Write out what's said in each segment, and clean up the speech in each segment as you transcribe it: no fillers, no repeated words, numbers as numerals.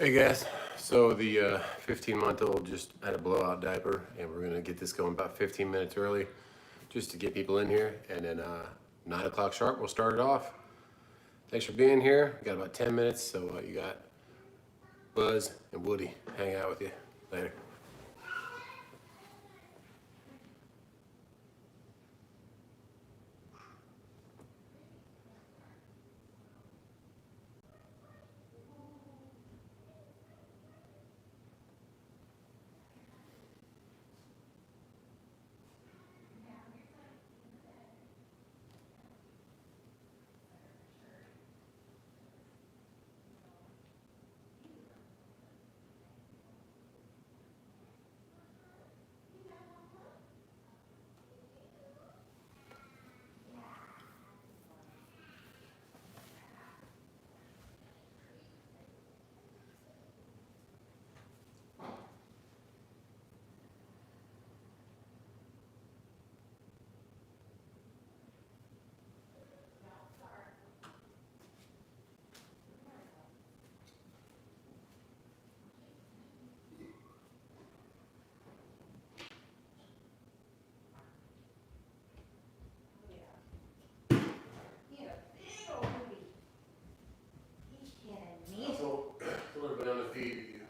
Hey guys, so the 15-month-old just had a blowout diaper, and we're gonna get this going about 15 minutes early, just to get people in here, and then 9 o'clock sharp we'll start it off. Thanks for being here. We got about 10 minutes, so you got Buzz and Woody hang out with you later. So, a little bit on the feed, you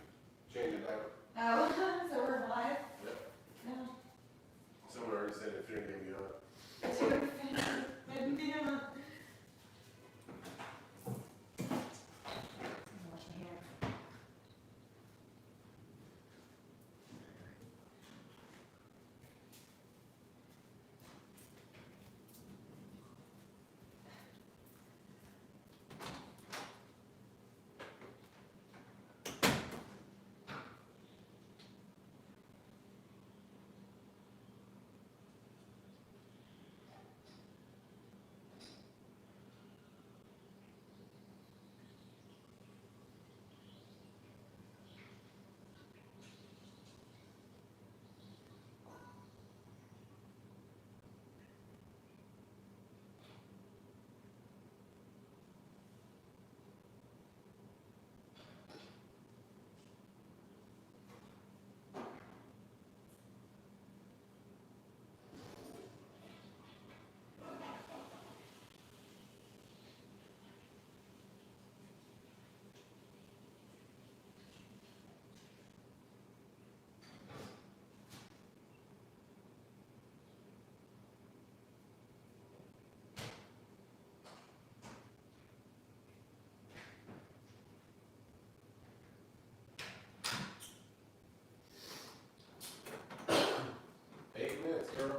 change the diaper. Oh, so we're live? Yep. No. Someone already said if you're gonna be on. Yeah. Eight minutes, girl.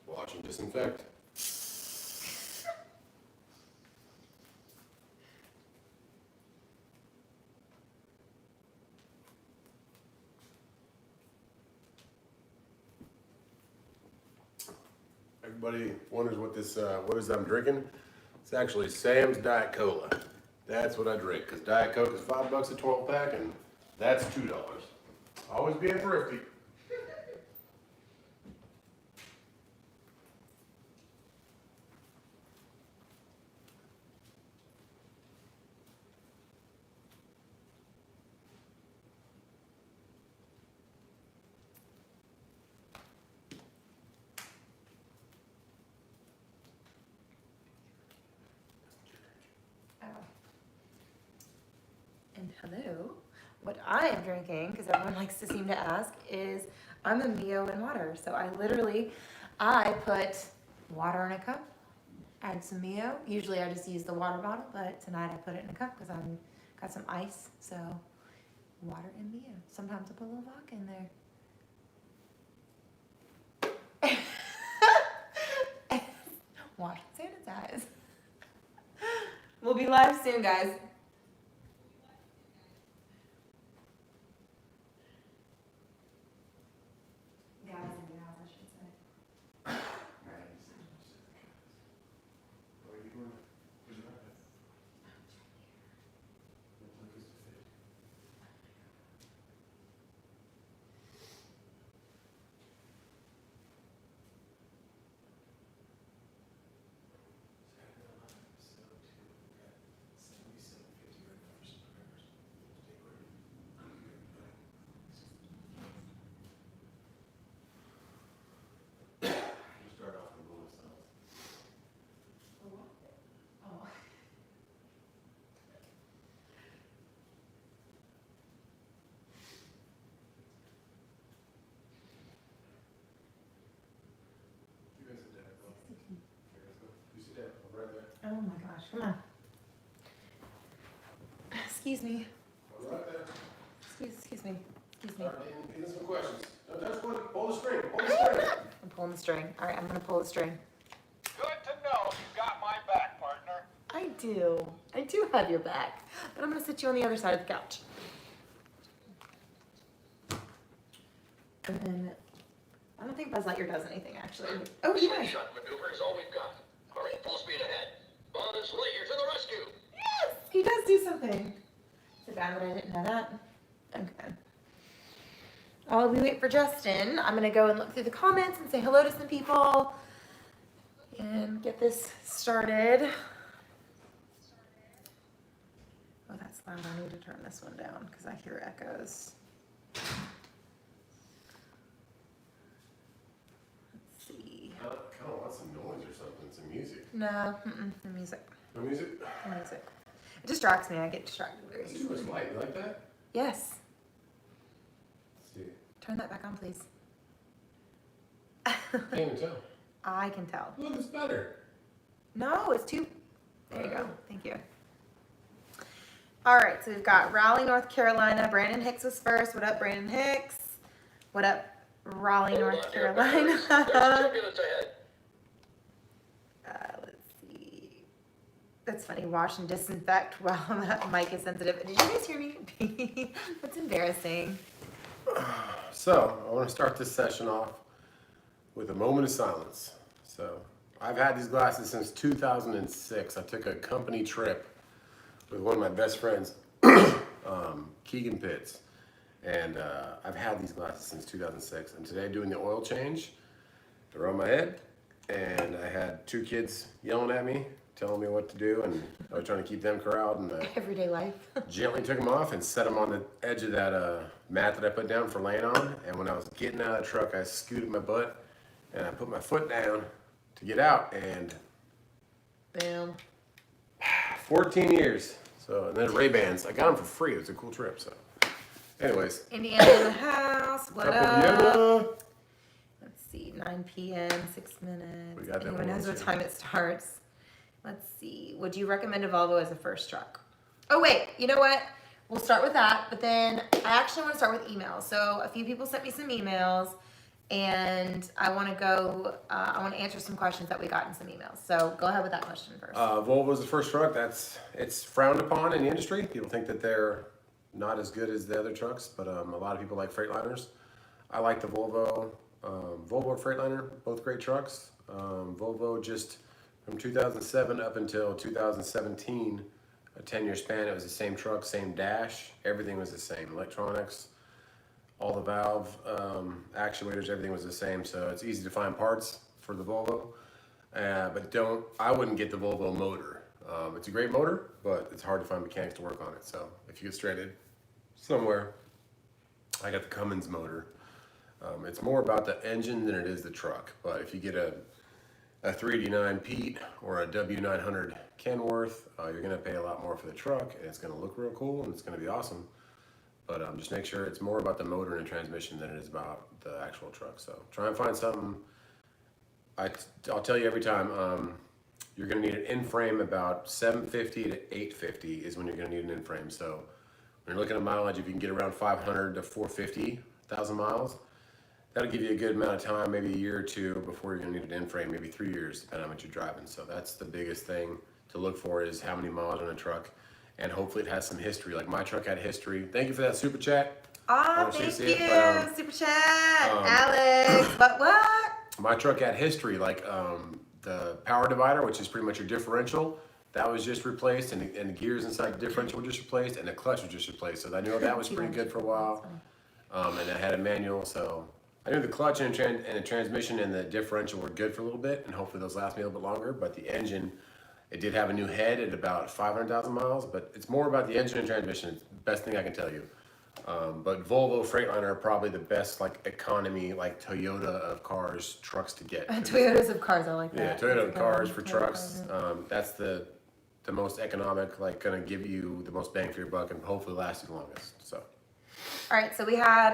Wash and disinfect. Everybody wonders what is I'm drinking. It's actually Sam's Diet Cola. That's what I drink, because Diet Coke is $5 a 12 pack, and that's $2. Always being thrifty. Oh. And hello. What I am drinking, because everyone likes to seem to ask, is I'm a Mio in water. So I literally I put water in a cup, add some Mio. Usually I just use the water bottle, but tonight I put it in a cup because I'm got some ice. So water and Mio. Sometimes I put a little vodka in there. Wash and sanitize. We'll be live soon, guys. Guys and gals, I should say. Oh. Oh my gosh, come on. Excuse me. Excuse me. Excuse me. Some questions. No, that's what, pull the string, pull the string. I'm pulling the string. All right, I'm gonna pull the string. Good to know you've got my back, partner. I do. I do have your back, but I'm gonna sit you on the other side of the couch. And then I don't think Buzz Lightyear does anything actually. Oh, he does. Slingshot maneuver is all we've got. All right, full speed ahead. Buzz Lightyear to the rescue. Yes, he does do something. Too bad that I didn't know that. Okay. While we wait for Justin, I'm gonna go and look through the comments and say hello to some people and get this started. Oh, that's loud. I need to turn this one down because I hear echoes. Let's see. I kind of want some noise or something, some music. No, no music. No music? No music. It distracts me. I get distracted very It's too much easily. light, you like that? Yes. Let's see. Turn that back on, please. Can't even tell. I can tell. Look, it's better. No, it's too. There you go. Thank you. All right, so we've got Raleigh, North Carolina. Brandon Hicks was first. What up, Brandon Hicks? What up, Raleigh, Hold North on here, Carolina? There's turbulence ahead. Let's see. That's funny. Wash and disinfect while that mic is sensitive. Did you guys hear me? That's embarrassing. So, I want to start this session off with a moment of silence. So, I've had these glasses since 2006. I took a company trip with one of my best friends, Keegan Pitts. And I've had these glasses since 2006. And today, doing the oil change, they're on my head. And I had two kids yelling at me, telling me what to do. And I was trying to keep them corralled. And I Everyday life. gently took them off and set them on the edge of that mat that I put down for laying on. And when I was getting out of the truck, I scooted my butt and I put my foot down to get out. And Boom. 14 years. So, and then Ray-Bans. I got them for free. It was a cool trip. So, anyways. Indiana in the house. What Up up? Indiana. Let's see. 9 p.m. 6 minutes. We got that Anyone one knows what too. time it starts? Let's see. Would you recommend a Volvo as a first truck? Oh, wait. You know what? We'll start with that. But then I actually want to start with emails. So a few people sent me some emails. And I want to go, I want to answer some questions that we got in some emails. So go ahead with that question first. Volvo's the first truck. It's frowned upon in the industry. People think that they're not as good as the other trucks, but a lot of people like Freightliners. I like the Volvo and Freightliner, both great trucks. Volvo just from 2007 up until 2017, a 10-year span, it was the same truck, same dash, everything was the same. Electronics, all the valve actuators, everything was the same. So it's easy to find parts for the Volvo, but I wouldn't get the Volvo motor. It's a great motor, but it's hard to find mechanics to work on it. So if you get stranded somewhere, I got the Cummins motor. It's more about the engine than it is the truck. But if you get a 389 Pete or a W900 Kenworth, you're gonna pay a lot more for the truck, and it's gonna look real cool, and it's gonna be awesome. But just make sure it's more about the motor and the transmission than it is about the actual truck. So try and find something I'll tell you every time. You're going to need an in-frame about 750 to 850 is when you're going to need an in-frame. So when you're looking at mileage, if you can get around 500 to 450,000 miles, that'll give you a good amount of time, maybe a year or two before you're going to need an in-frame, maybe 3 years, depending on what you're driving. So that's the biggest thing to look for is how many miles on a truck. And hopefully it has some history. Like my truck had history. Thank you for that super chat. Oh, thank you. Super chat. Alex. What? My truck had history. Like the power divider, which is pretty much your differential, that was just replaced, and the gears inside the differential were just replaced, and the clutch was just replaced. So I knew that was pretty good for a while. And I had a manual, so I knew the clutch and the transmission and the differential were good for a little bit, and hopefully those last me a little bit longer. But the engine, it did have a new head at about 500,000 miles, but it's more about the engine and transmission. It's the best thing I can tell you. But Volvo Freightliner are probably the best like economy, like Toyota of cars, trucks to get. Toyotas of cars, I like that. Yeah, Toyota of cars for trucks. That's the most economic, like gonna give you the most bang for your buck and hopefully last you the longest. So. All right, so we had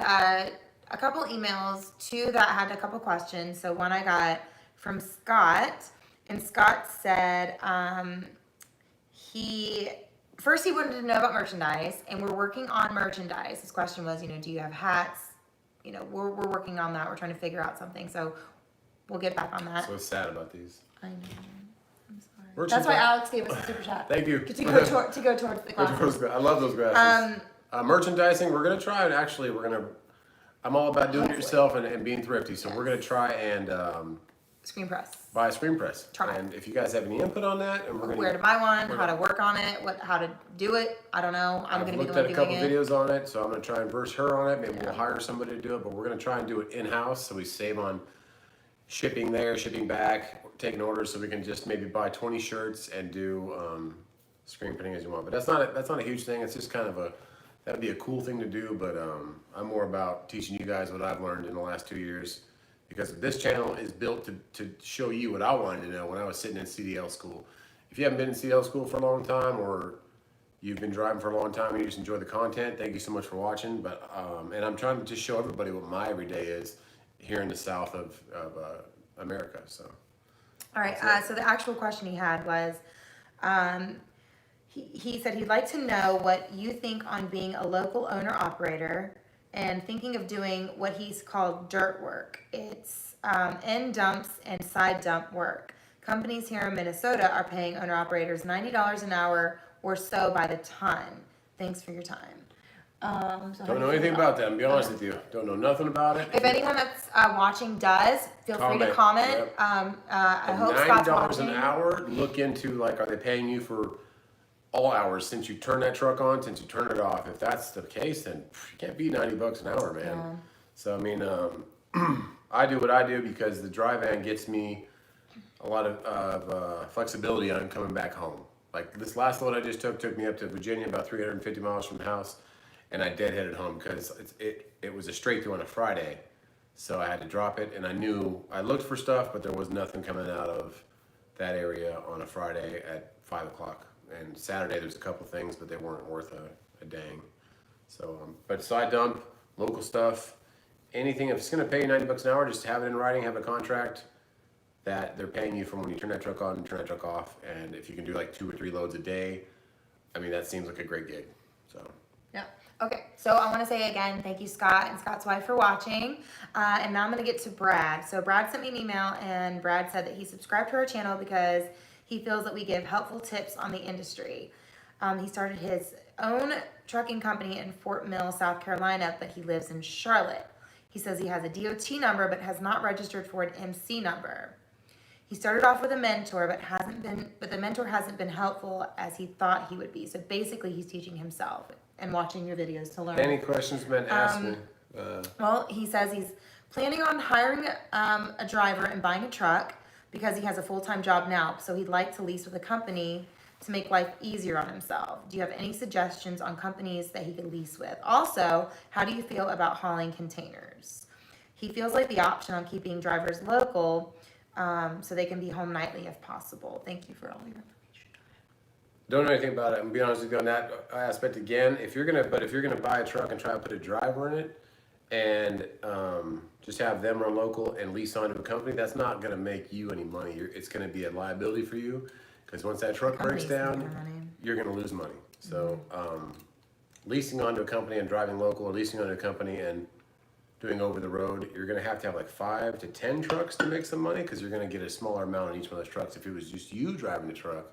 a couple emails, two that had a couple questions. So one I got from Scott, and Scott said he wanted to know about merchandise, and we're working on merchandise. His question was, do you have hats? We're working on that. We're trying to figure out something. So we'll get back on that. So sad about these. I know. I'm sorry. That's why Alex gave us a super chat. Thank you. To go towards the glasses. I love those glasses. Merchandising, we're gonna try, and actually I'm all about doing it yourself and being thrifty. So we're gonna try and screen press. Buy a screen press. Try. And if you guys have any input on that, and where to buy one, how to work on it, how to do it, I don't know. I'm gonna be the one doing it. I've looked at a couple videos on it, so I'm gonna try and verse her on it. Maybe we'll hire somebody to do it, but we're gonna try and do it in-house so we save on shipping there, shipping back, taking orders, so we can just maybe buy 20 shirts and do screen printing as you want. But that's not a huge thing. It's just kind of that'd be a cool thing to do. But I'm more about teaching you guys what I've learned in the last 2 years. Because this channel is built to show you what I wanted to know when I was sitting in CDL school. If you haven't been in CDL school for a long time, or you've been driving for a long time and you just enjoy the content, thank you so much for watching. But and I'm trying to just show everybody what my everyday is here in the south of America. So. All right. So the actual question he had was, he said he'd like to know what you think on being a local owner operator and thinking of doing what he's called dirt work. It's end dumps and side dump work. Companies here in Minnesota are paying owner operators $90 an hour or so by the ton. Thanks for your time. Don't know anything about that, I'll be honest with you. Don't know nothing about it. If anyone that's watching does, feel free to comment. Yep. I hope Scott's watching. $90 an hour, look into like, are they paying you for all hours since you turn that truck on, since you turn it off? If that's the case, then you can't beat $90 an hour, man. Yeah. So, I mean, I do what I do because the dry van gets me a lot of flexibility on coming back home. Like this last load I just took me up to Virginia, about 350 miles from the house, and I deadheaded home because it was a straight through on a Friday. So I had to drop it, and I looked for stuff, but there was nothing coming out of that area on a Friday at 5 o'clock. And Saturday there's a couple things, but they weren't worth a dang. So, but side dump, local stuff, anything. If it's gonna pay you $90 an hour, just have it in writing, have a contract that they're paying you from when you turn that truck on and turn that truck off. And if you can do like 2 or 3 loads a day, I mean, that seems like a great gig. So. Yeah. Okay. So I want to say again, thank you, Scott and Scott's wife, for watching. And now I'm going to get to Brad. So Brad sent me an email, and Brad said that he subscribed to our channel because he feels that we give helpful tips on the industry. He started his own trucking company in Fort Mill, South Carolina, but he lives in Charlotte. He says he has a DOT number but has not registered for an MC number. He started off with a mentor but the mentor hasn't been helpful as he thought he would be. So basically he's teaching himself and watching your videos to learn. Any questions, man, ask me. Well, he says he's planning on hiring a driver and buying a truck because he has a full-time job now. So he'd like to lease with a company to make life easier on himself. Do you have any suggestions on companies that he could lease with? Also, how do you feel about hauling containers? He feels like the option on keeping drivers local so they can be home nightly if possible. Thank you for all your information. Don't know anything about it. I'm be honest with you on that aspect again. If you're gonna buy a truck and try to put a driver in it, and just have them run local and lease onto a company, that's not going to make you any money. It's going to be a liability for you because once that truck breaks down, you're going to lose money. So leasing onto a company and driving local, or leasing onto a company and doing over the road, you're going to have like 5 to 10 trucks to make some money because you're going to get a smaller amount on each one of those trucks. If it was just you driving the truck,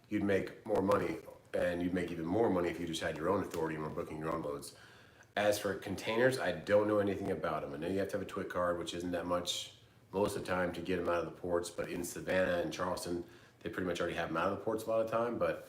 you'd make more money, and you'd make even more money if you just had your own authority and were booking your own loads. As for containers, I don't know anything about them. I know you have to have a TWIC card, which isn't that much most of the time to get them out of the ports, but in Savannah and Charleston, they pretty much already have them out of the ports a lot of the time. But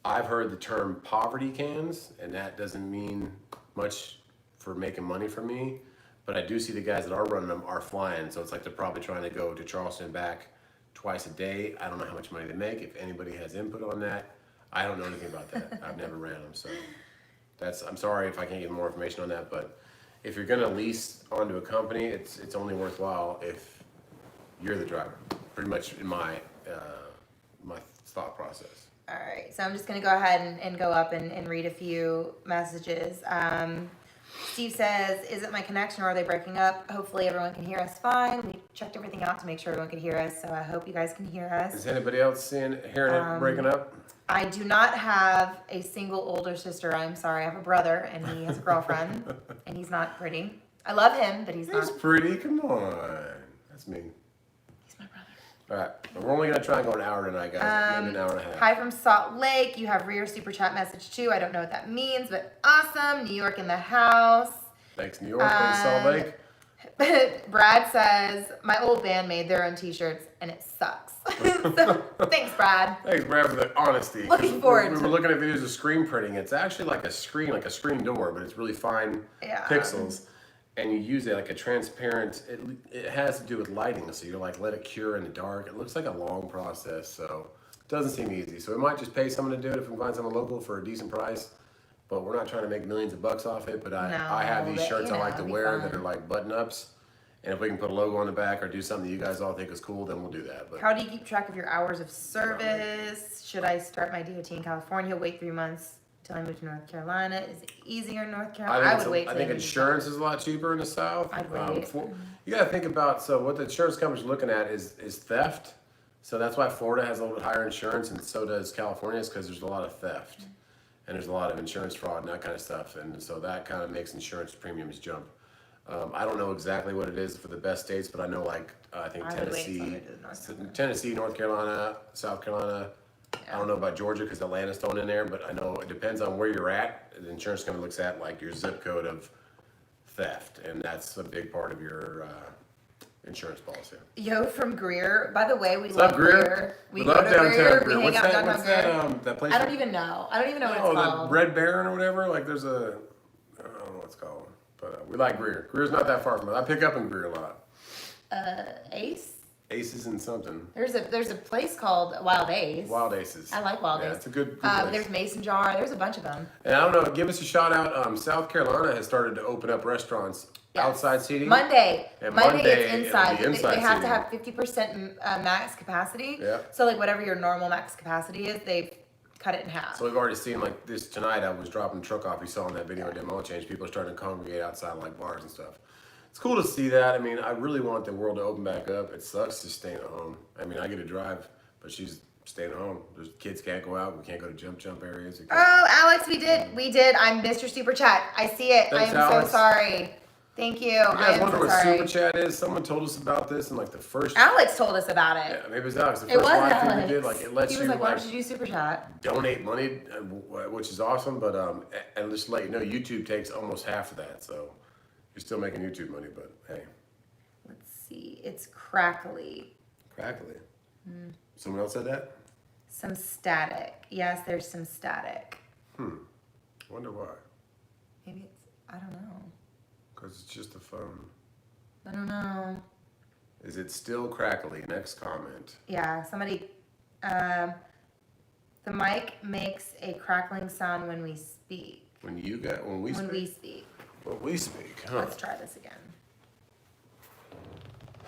I've heard the term poverty cans, and that doesn't mean much for making money for me. But I do see the guys that are running them are flying, so it's like they're probably trying to go to Charleston and back twice a day. I don't know how much money they make. If anybody has input on that, I don't know anything about that. I've never ran them, so I'm sorry if I can't get more information on that. But if you're gonna lease onto a company, it's only worthwhile if you're the driver. Pretty much in my my thought process. All right, so I'm just gonna go ahead and go up and read a few messages. Steve says, is it my connection or are they breaking up? Hopefully everyone can hear us fine. We checked everything out to make sure everyone could hear us, so I hope you guys can hear us. Is anybody else hearing it breaking up? I do not have a single older sister. I'm sorry. I have a brother and he has a girlfriend and he's not pretty. I love him, but he's not. He's pretty, come on. That's me. He's my brother. All right, we're only gonna try and go an hour tonight, guys. Maybe an hour and a half. Hi from Salt Lake. You have rear super chat message too. I don't know what that means, but awesome. New York in the house. Thanks, New York. Thanks, Salt Lake. Brad says, my old band made their own t-shirts and it sucks. So, thanks, Brad. Thanks, Brad, for the honesty. Looking forward We were looking at videos of screen printing. It's actually like a screen door, but it's really fine pixels. And you use it like a transparent, it has to do with lighting. So you're like, let it cure in the dark. It looks like a long process, so it doesn't seem easy. So we might just pay someone to do it if we find someone local for a decent price. But we're not trying to make millions of bucks off it. But I have these shirts I like to wear that are like button ups. And if we can put a logo on the back or do something that you guys all think is cool, then we'll do that. But how do you keep track of your hours of service? Should I start my DOT in California, wait 3 months until I move to North Carolina? Is it easier in North Carolina? I would wait. I think insurance is a lot cheaper in the South. I'd wait. You got to think about, so what the insurance company's looking at is theft. So that's why Florida has a little bit higher insurance, and so does California, is because there's a lot of theft. And there's a lot of insurance fraud and that kind of stuff. And so that kind of makes insurance premiums jump. I don't know exactly what it is for the best states, but I know I think Tennessee, North Carolina, South Carolina. Yeah. I don't know about Georgia because Atlanta's thrown in there, but I know it depends on where you're at. The insurance company looks at like your zip code of theft, and that's a big part of your insurance policy. Yo from Greer. By the way, we love Greer. We love downtown Greer. We hang out downtown Greer. That place? I don't even know. What it's called. The Red Baron or whatever. Like there's a, I don't know what it's called. But we like Greer. Greer's not that far from it. I pick up in Greer a lot. Ace? Aces and something. There's a place called Wild Ace. Wild Aces. I like Wild Ace. Yeah, it's a good place. There's Mason Jar. There's a bunch of them. And I don't know, give us a shout out. South Carolina has started to open up restaurants outside seating. Monday it's inside. Inside they have to have 50% max capacity. Yeah. So like whatever your normal max capacity is, they've cut it in half. So we've already seen like this tonight. I was dropping the truck off. You saw in that video on Demo Change. People are starting to congregate outside like bars and stuff. It's cool to see that. I mean, I really want the world to open back up. It sucks just staying at home. I mean, I get to drive, but she's staying at home. There's kids can't go out. We can't go to jump areas. Oh, Alex, we did. I missed your super chat. I see it. Thanks, I am Alex. so sorry. Thank you. You guys wonder so what sorry. super chat is? Someone told us about this in like the first. Alex told us about it. Yeah, maybe it was Alex. The It first was live feed Alex. we did, like it lets He was you like, why don't you do super chat? donate money, which is awesome. But and just to let you know, YouTube takes almost half of that, so you're still making YouTube money. But hey. Let's see. It's crackly. Crackly. Someone else said that? Some static. Yes, there's some static. Wonder why. Maybe it's, I don't know. Because it's just a phone. I don't know. Is it still crackly? Next comment. Yeah, somebody, the mic makes a crackling sound when we speak. When we speak. When we speak, huh? Let's try this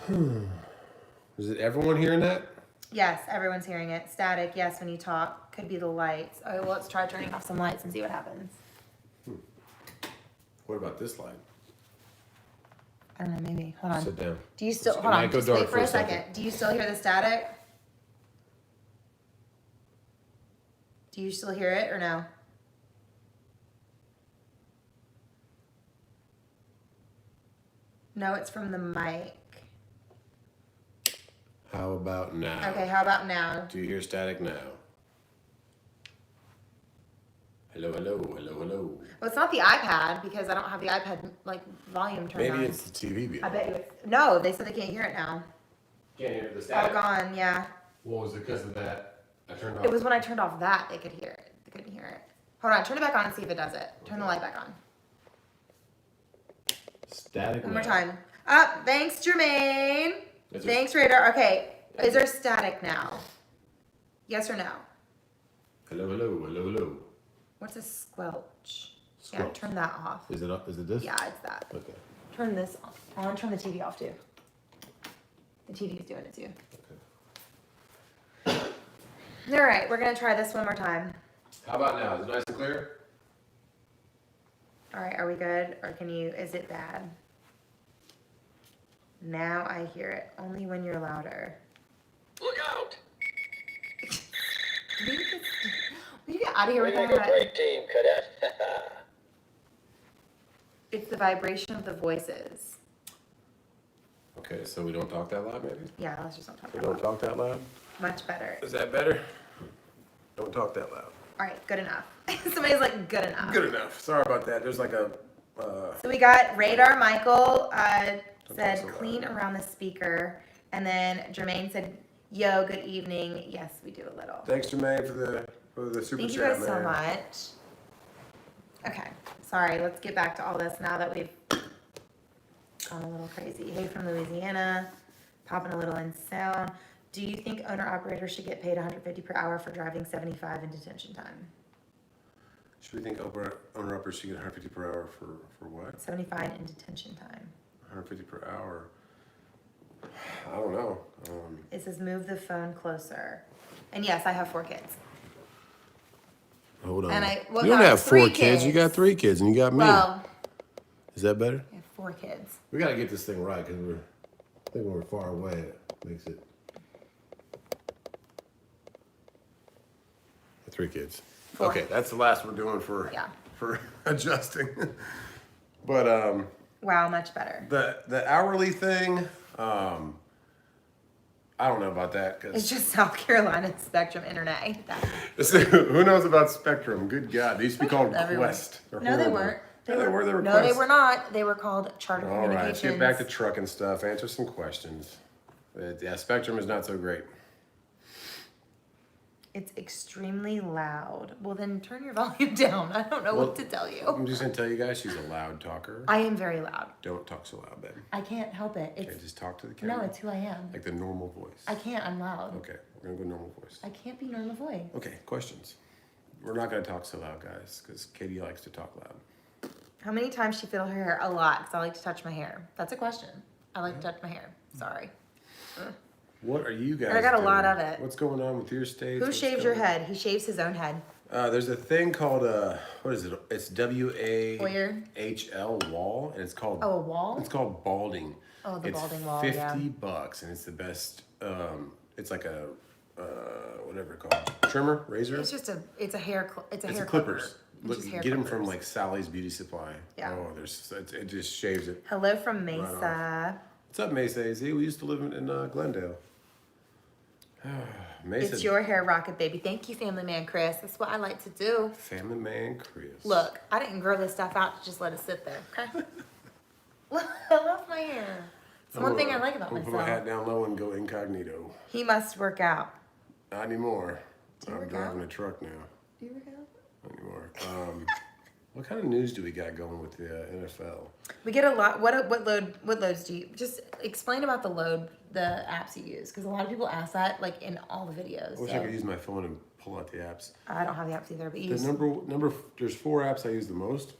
again. Is it everyone hearing that? Yes, everyone's hearing it. Static, yes, when you talk. Could be the lights. Oh, well, let's try turning off some lights and see what happens. What about this light? I don't know, maybe. Hold on. Sit down. Do you still, It hold might on, go just dark wait for for a a second. second. Do you still hear the static? Do you still hear it or no? No, it's from the mic. How about now? Okay, how about now? Do you hear static now? Hello, hello, hello, hello. Well, it's not the iPad because I don't have the iPad like volume turned on. Maybe it's the TV being. I bet you it's, no, they said they can't hear it now. Can't hear the All static. gone, yeah. What was it because of that? I turned off. It was when I turned off that, they could hear it. They couldn't hear it. Hold on, turn it back on and see if it does it. Turn the light back on. Static. One more now. time. Thanks, Jermaine. Is it- Thanks, Radar. Okay, is there static now? Yes or no? Hello, hello, hello, hello. What's a squelch? Yeah, Squelch. turn that off. Is it up? Is it this? Yeah, it's that. Okay. Turn this on. Turn the TV off too. The TV is doing it too. Okay. All right, we're gonna try this one more time. How about now? Is it nice and clear? All right, are we good? Or is it bad? Now I hear it, only when you're louder. Look out! Will you get out of here We with make a that? great team, cadet. It's the vibration of the voices. Okay, so we don't talk that loud, maybe? Yeah, let's just not talk We about don't talk that loud? it. Much better. Is that better? Don't talk that loud. All right, good enough. Somebody's like, good enough. Good enough. Sorry about that. There's like a. So we got Radar Michael said so loud. clean around the speaker. And then Jermaine said, yo, good evening. Yes, we do a little. Thanks, Jermaine, for the super Thank you chat, guys so man. much. Okay, sorry, let's get back to all this now that we've gone a little crazy. Hey from Louisiana, popping a little in sound. Do you think owner-operators should get paid $150 per hour for driving 75 in detention time? Should we think owner-uppers should get 150 per hour for what? 75 in detention time. 150 per hour. I don't know. It says move the phone closer. And yes, I have 4 kids. Hold on. And well, you don't no, have 4 3 kids. You got 3 kids, and you got me. Well, Is that better? I have 4 kids. We gotta get this thing right because I think when we're far away, it makes it. 3 kids. 4. Okay, that's the last we're doing for adjusting. But Wow, much better. the hourly thing, I don't know about that It's because just South Carolina Spectrum Internet. Ain't that? who knows about Spectrum? Good God, they used to be called Everyone. Quest. They're No, they horrible. weren't. Yeah, they were. They were. No, Quest. they were not. They were called Charter All right, Communications. let's get back to trucking stuff. Answer some questions. Yeah, Spectrum is not so great. It's extremely loud. Well, then turn your volume down. I don't know what to tell you. I'm just gonna tell you guys, she's a loud talker. I am very loud. Don't talk so loud, babe. I can't help it. Okay, It's just talk to the camera. no, it's who I am. Like the normal voice. I can't. I'm loud. Okay, we're gonna go normal voice. I can't be normal voice. Okay, questions. We're not gonna talk so loud, guys, because Katie likes to talk loud. How many times she fiddle her hair? A lot, because I like to touch my hair. That's a question. I like to touch my hair. Sorry. What are you guys? I got a lot doing? of it. What's going on with your states? Who What's shaves your going- head? He shaves his own head. There's a thing called what is it? It's Hoyer? WAHL wall, and it's called. Oh, a wall? It's called balding. Oh, the it's balding wall, $50, yeah. and it's the best. It's like a whatever it's called, trimmer, razor. It's just it's a hair It's hair clippers. clipper. It's Look, just hair get them from clippers. like Sally's Beauty Supply. Yeah. Oh, it just shaves it. Hello from Right Mesa. What's up, Mesa AZ? We used to live in Glendale. Mesa. It's your hair rocket, baby. Thank you, family man Chris. That's what I like to do. Family man Chris. Look, I didn't grow this stuff out to just let it sit there. Okay? I love my hair. It's one thing I like about I'm gonna put my hat myself. down low and go incognito. He must work out. Not anymore. Do you I'm work driving out? a truck now. Do you work out? Not anymore. What kind of news do we got going with the NFL? We get a lot. What loads do you just explain about the apps you use? Because a lot of people ask that like in all the videos. I wish I could use my phone and pull out the apps. I don't have the apps either, but you The number there's 4 apps I use the most.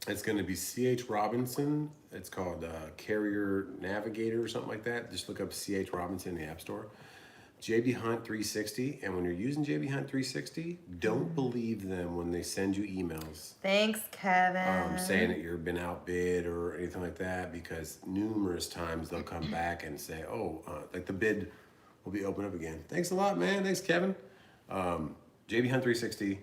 It's going to be CH Robinson. It's called Carrier Navigator or something like that. Just look up CH Robinson in the App Store. JB Hunt 360, and when you're using JB Hunt 360, don't believe them when they send you emails Thanks, Kevin. saying that you've been outbid or anything like that, because numerous times they'll come back and say, oh, like the bid will be open up again. Thanks a lot, man. Thanks, Kevin. JB Hunt 360.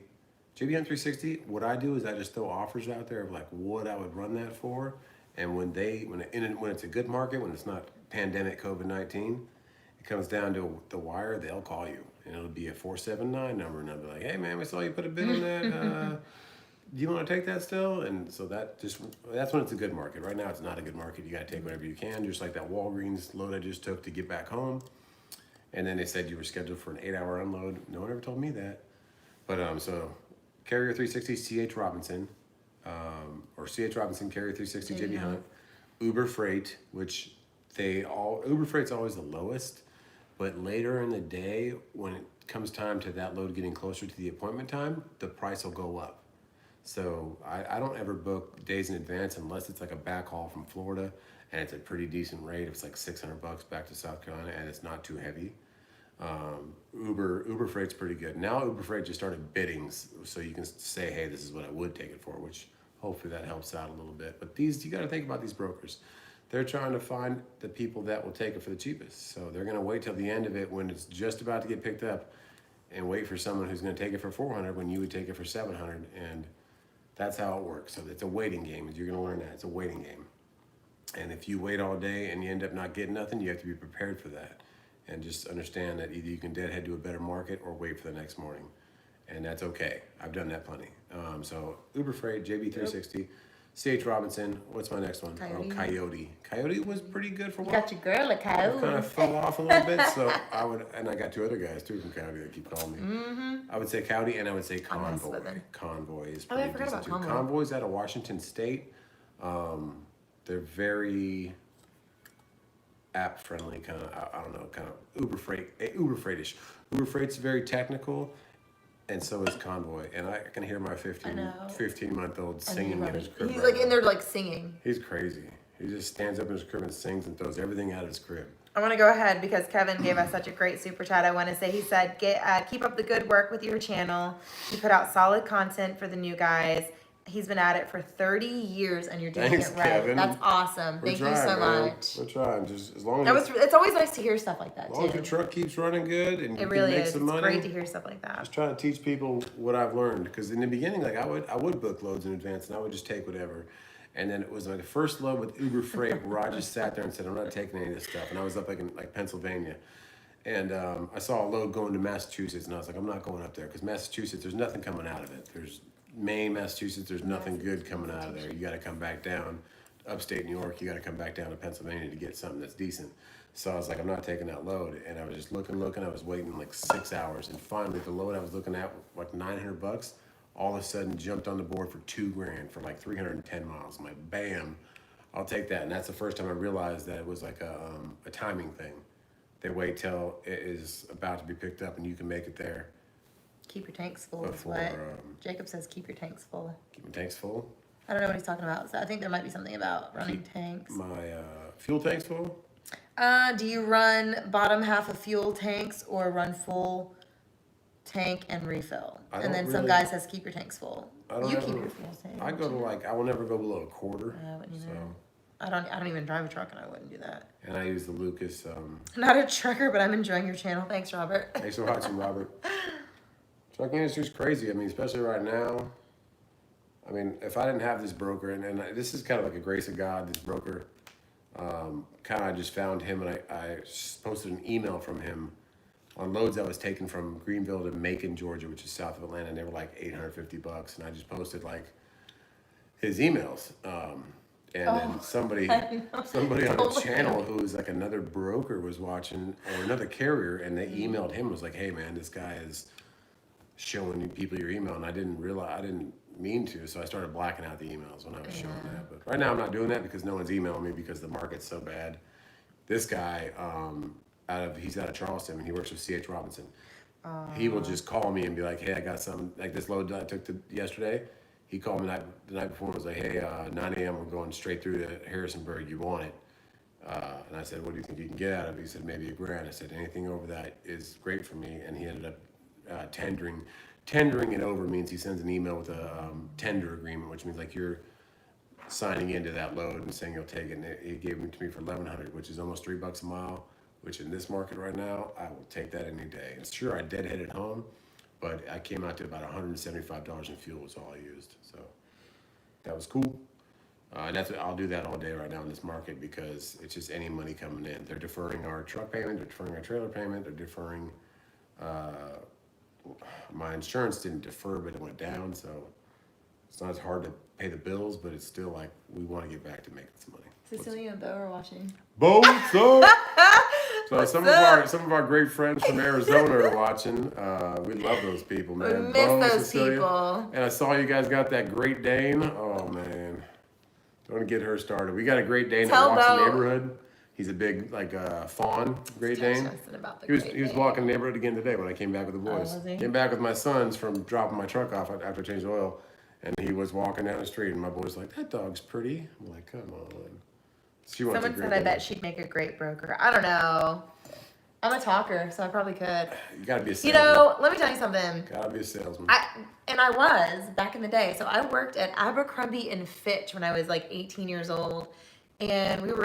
JB Hunt 360, what I do is I just throw offers out there of like what I would run that for. And when it's a good market, when it's not pandemic COVID-19, it comes down to the wire, they'll call you. And it'll be a 479 number, and I'll be like, hey man, we saw you put a bid on that. Do you want to take that still? And so that's when it's a good market. Right now it's not a good market. You got to take whatever you can, just like that Walgreens load I just took to get back home. And then they said you were scheduled for an 8-hour unload. No one ever told me that. But so Carrier 360 CH Robinson, or CH Robinson Carrier 360 JB Hunt, Uber Freight, which Uber Freight's always the lowest, but later in the day when it comes time to that load getting closer to the appointment time, the price will go up. So I don't ever book days in advance unless it's like a backhaul from Florida and it's a pretty decent rate. It's like $600 back to South Carolina and it's not too heavy. Uber Freight's pretty good. Now Uber Freight just started bidding, so you can say, hey, this is what I would take it for, which hopefully that helps out a little bit. But you got to think about these brokers. They're trying to find the people that will take it for the cheapest. So they're going to wait till the end of it when it's just about to get picked up and wait for someone who's going to take it for $400 when you would take it for $700. And that's how it works. So it's a waiting game. You're going to learn that. It's a waiting game. And if you wait all day and you end up not getting nothing, you have to be prepared for that. And just understand that either you can deadhead to a better market or wait for the next morning. And that's okay. I've done that plenty. So Uber Freight, JB360, CH Robinson. What's my next one? Coyote. Oh, Coyote. Coyote was pretty good for a You while. got your girl a coyote. Kind of fell off a little bit, so and I got two other guys too from Coyote that keep calling me. I would say Coyote, and I would say Convoy. Convoy is Oh, I pretty forgot decent about too. Convoy. Convoy's out of Washington State. They're very app friendly, kind of. I don't know, kind of Uber Freightish. Uber Freight's very technical, and so is Convoy. And I can hear my 15-month-old singing in his crib. He's right like in now. there like singing. He's crazy. He just stands up in his crib and sings and throws everything out of his crib. I want to go ahead because Kevin gave us such a great super chat. I want to say, he said, keep up the good work with your channel. You put out solid content for the new guys. He's been at it for 30 years and you're doing Thanks, it right. Kevin. That's awesome. Thank you so man. much. We're trying. Just as long as It's always nice to hear stuff like that as long as too. your truck keeps running good and you It really can make is. some It's money. great to hear stuff like that. Just trying to teach people what I've learned, because in the beginning, like I would book loads in advance and I would just take whatever. And then it was like the first load with Uber Freight where I just sat there and said, I'm not taking any of this stuff. And I was up in Pennsylvania. And I saw a load going to Massachusetts, and I was like, I'm not going up there, because Massachusetts, there's nothing coming out of it. There's Maine, Massachusetts, there's nothing good coming out of there. You got to come back down, upstate New York, you got to come back down to Pennsylvania to get something that's decent. So I was like, I'm not taking that load. And I was just looking, I was waiting like 6 hours. And finally, the load I was looking at, like $900, all of a sudden jumped on the board for $2,000 for like 310 miles. I'm like, bam, I'll take that. And that's the first time I realized that it was like a timing thing. They wait till it is about to be picked up and you can make it there. Keep your tanks full Before, is what Jacob says. Keep your tanks full. Keep my tanks full. I don't know what he's talking about. So I think there might be something about running tanks. My fuel tanks full. Do you run bottom half of fuel tanks or run full tank and refill? I And don't then some really- guy says keep your tanks full. I don't You ever- keep your fuel tank. I go to I will never go below a quarter. I wouldn't either. So, I don't even drive a truck and I wouldn't do that. and I use the Lucas. Not a trucker, but I'm enjoying your channel. Thanks, Robert. Thanks for watching, Robert. Trucking industry's crazy. I mean, especially right now. I mean, if I didn't have this broker, and this is kind of like a grace of God, this broker, kind of I just found him, and I posted an email from him on loads that was taken from Greenville to Macon, Georgia, which is south of Atlanta, and they were like $850, and I just posted like his emails. And then somebody on the channel who was like another broker was watching, or another carrier, and they emailed him, was like, hey man, this guy is showing people your email, and I didn't mean to, so I started blacking out the emails when I was showing that. But right now I'm not doing that because no one's emailing me because the market's so bad. This guy, he's out of Charleston and he works with CH Robinson. He will just call me and be like, hey, I got something, like this load that I took yesterday. He called me the night before and was like, hey, 9 a.m. we're going straight through to Harrisonburg. You want it? And I said, what do you think you can get out of it? He said, maybe $1,000. I said, anything over that is great for me. And he ended up tendering. Tendering it over means he sends an email with a tender agreement, which means like you're signing into that load and saying you'll take it. And he gave it to me for $1,100, which is almost $3 a mile, which in this market right now, I will take that any day. And sure, I deadheaded home, but I came out to about $175 in fuel was all I used. So that was cool. And that's I'll do that all day right now in this market because it's just any money coming in. They're deferring our truck payment, they're deferring our trailer payment, they're deferring. My insurance didn't defer, but it went down, so it's not as hard to pay the bills, but it's still like we want to get back to making some money. Cecilia and Bo are watching. Bo, what's up? So What's some up? of our great friends from Arizona are watching. We love those people, man. We Bo, miss those Cecilia. people. And I saw you guys got that Great Dane. Oh man, don't get her started. We got a Great Dane Tell that walks the Bo. neighborhood. He's a big fawn Great Dane. About the He was walking the neighborhood again today when I came back with the boys. was he? Came back with my sons from dropping my truck off after I changed the oil, and he was walking down the street, and my boy's like, "That dog's pretty." I'm like, "Come on." She wants a Someone Great said I Dane. bet she'd make a great broker. I don't know. I'm a talker, so I probably could. You gotta be a You salesman. know, let me tell you something. Gotta be a salesman. I was back in the day. So I worked at Abercrombie and Fitch when I was like 18 years old. And we were